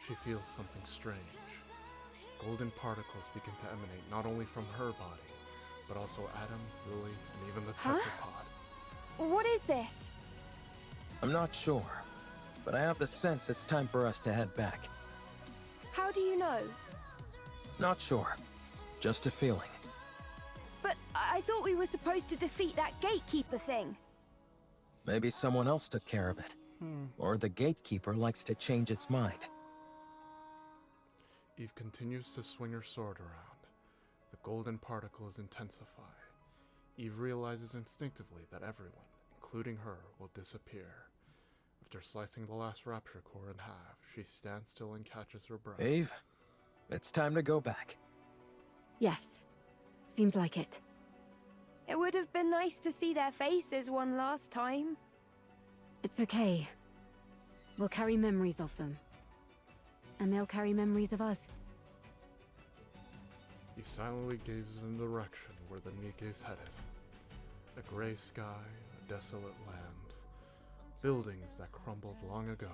she feels something strange. Golden particles begin to emanate not only from her body, but also Adam, Lily, and even the tetrapod. What is this? I'm not sure, but I have the sense it's time for us to head back. How do you know? Not sure. Just a feeling. But I thought we were supposed to defeat that gatekeeper thing. Maybe someone else took care of it. Or the gatekeeper likes to change its mind. Eve continues to swing her sword around. The golden particles intensify. Eve realizes instinctively that everyone, including her, will disappear. After slicing the last Rapture core in half, she stands still and catches her breath. Eve, it's time to go back. Yes. Seems like it. It would have been nice to see their faces one last time. It's okay. We'll carry memories of them. And they'll carry memories of us. Eve silently gazes in the direction where the Nikke is headed. A gray sky, a desolate land. Buildings that crumbled long ago.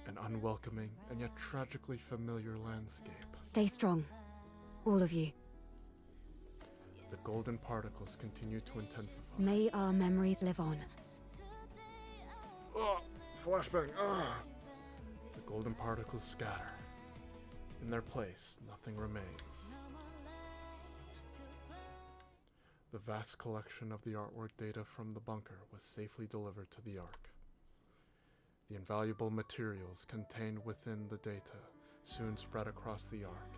An unwelcoming and yet tragically familiar landscape. Stay strong. All of you. The golden particles continue to intensify. May our memories live on. Flashbang. The golden particles scatter. In their place, nothing remains. The vast collection of the artwork data from the bunker was safely delivered to the Ark. The invaluable materials contained within the data soon spread across the Ark.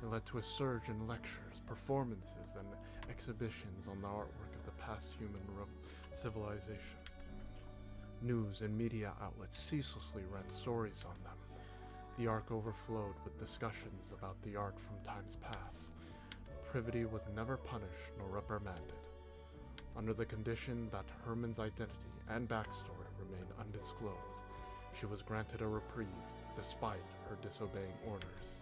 It led to a surge in lectures, performances, and exhibitions on the artwork of the past human civilization. News and media outlets ceaselessly ran stories on them. The Ark overflowed with discussions about the art from times past. Privity was never punished nor reprimanded, under the condition that Herman's identity and backstory remain undisclosed. She was granted a reprieve, despite her disobeying orders.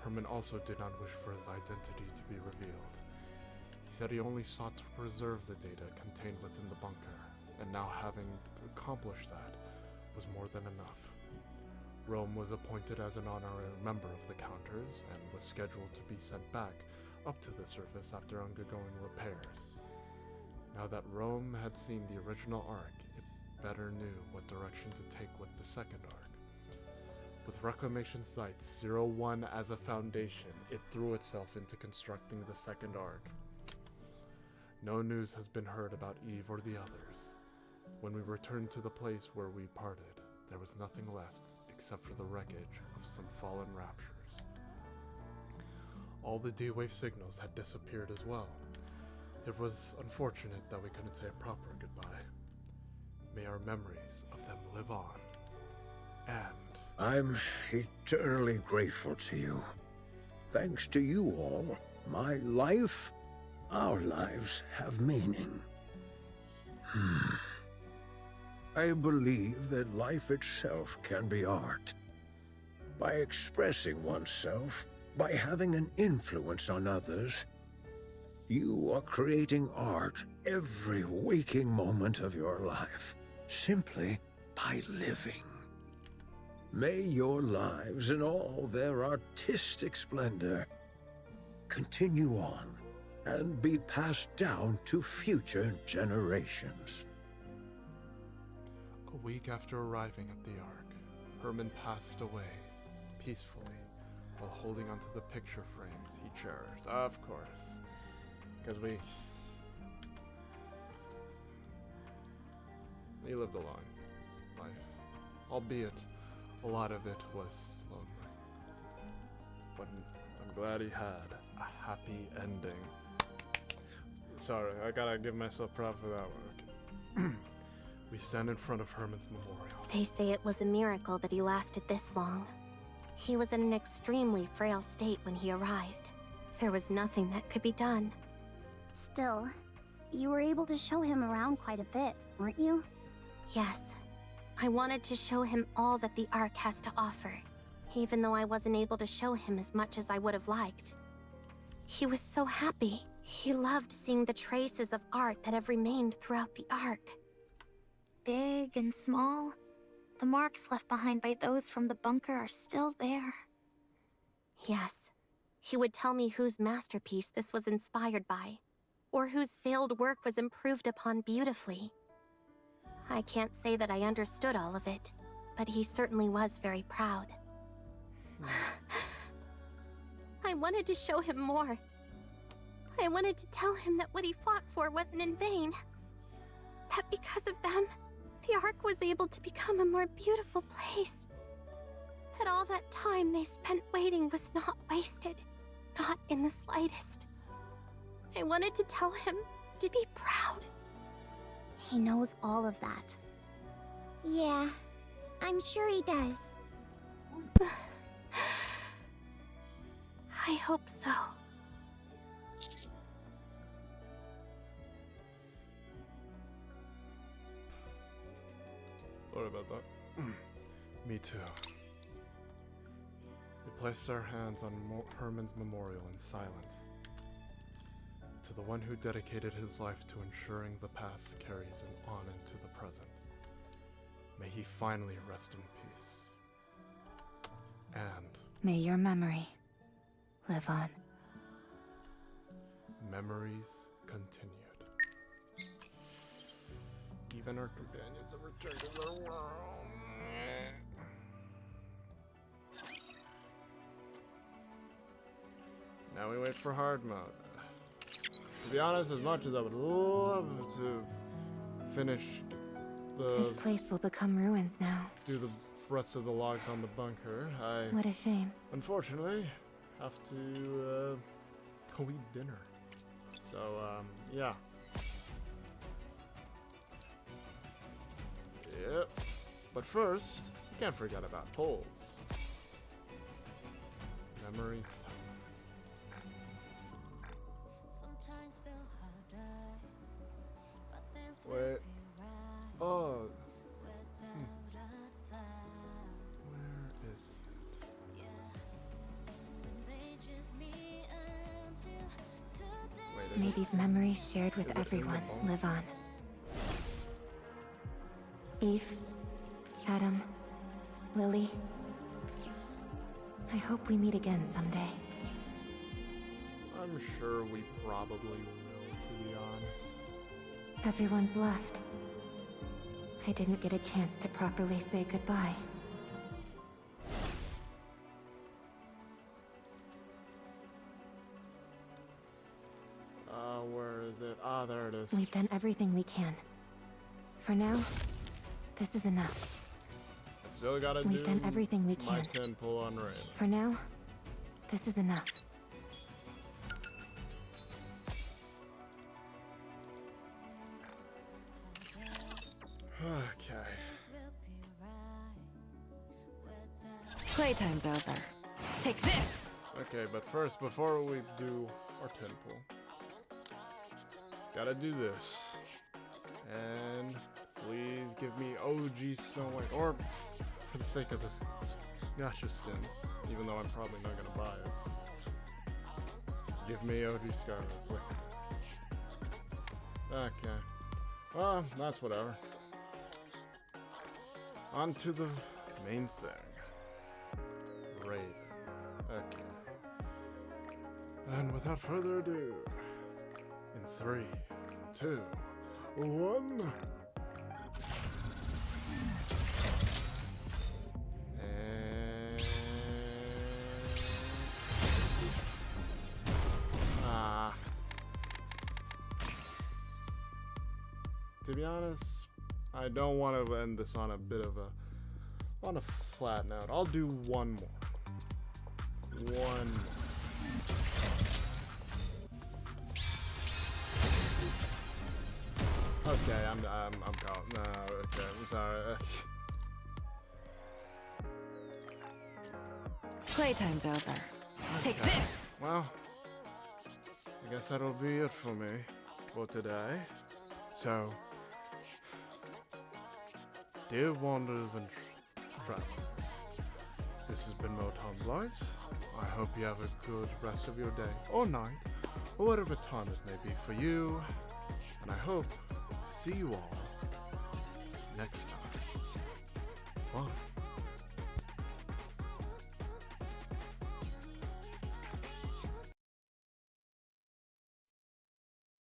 Herman also did not wish for his identity to be revealed. He said he only sought to preserve the data contained within the bunker, and now having accomplished that was more than enough. Rome was appointed as an honorary member of the Counters and was scheduled to be sent back up to the surface after undergoing repairs. Now that Rome had seen the original Ark, it better knew what direction to take with the second Ark. With Reclamation Site 01 as a foundation, it threw itself into constructing the second Ark. No news has been heard about Eve or the others. When we returned to the place where we parted, there was nothing left except for the wreckage of some fallen Raptures. All the D-Wave signals had disappeared as well. It was unfortunate that we couldn't say a proper goodbye. May our memories of them live on. And I'm eternally grateful to you. Thanks to you all, my life, our lives have meaning. I believe that life itself can be art. By expressing oneself, by having an influence on others, you are creating art every waking moment of your life, simply by living. May your lives in all their artistic splendor continue on and be passed down to future generations. a week after arriving at the Ark, Herman passed away peacefully while holding onto the picture frames he cherished. Of course. Because he lived a long life. Albeit, a lot of it was lonely. But I'm glad he had a happy ending. Sorry, I gotta give myself props for that one. Okay. We stand in front of Herman's memorial. They say it was a miracle that he lasted this long. He was in an extremely frail state when he arrived. There was nothing that could be done. Still, you were able to show him around quite a bit, weren't you? Yes. I wanted to show him all that the Ark has to offer, even though I wasn't able to show him as much as I would have liked. He was so happy. He loved seeing the traces of art that have remained throughout the Ark. Big and small, the marks left behind by those from the bunker are still there. Yes. He would tell me whose masterpiece this was inspired by, or whose failed work was improved upon beautifully. I can't say that I understood all of it, but he certainly was very proud. I wanted to show him more. I wanted to tell him that what he fought for wasn't in vain. That because of them, the Ark was able to become a more beautiful place. That all that time they spent waiting was not wasted. Not in the slightest. I wanted to tell him to be proud. He knows all of that. Yeah, I'm sure he does. I hope so. Sorry about that. Me too. We placed our hands on Herman's memorial in silence. To the one who dedicated his life to ensuring the past carries on into the present. May he finally rest in peace. And may your memory live on. Memories continued. Even our companions have returned to their world. Now we wait for hard mode. To be honest, as much as I would love to finish This place will become ruins now. do the rest of the logs on the bunker, I What a shame. unfortunately have to go eat dinner. So yeah. Yep. But first, you can't forget about polls. Memories time. Wait. Oh. Where is it? Wait, May these memories shared with everyone live on. Eve, Adam, Lily. I hope we meet again someday. I'm sure we probably will, to be honest. Everyone's left. I didn't get a chance to properly say goodbye. Where is it? Ah, there it is. We've done everything we can. For now, this is enough. I still gotta We've done everything we my can. 10 pull on rain. For now, this is enough. Okay. Playtime's over. Take this! Okay, but first, before we do our 10 pull, gotta do this. And please give me OG Snow White, or for the sake of the Gacha skin, even though I'm probably not gonna buy it. Give me OG Scarlet, please. Okay. Well, that's whatever. On to the main thing. Raven. Okay. And without further ado, in 3, 2, 1. And to be honest, I don't want to end this on a bit of a flat note. I'll do one more. One more. Okay, I'm caught. No, okay, I'm sorry. Playtime's over. Take this! Well, I guess that'll be it for me for today. So, dear wanderers and travelers, this has been Moton Blight. I hope you have a good rest of your day or night, or whatever time it may be for you. And I hope to see you all next time. Bye.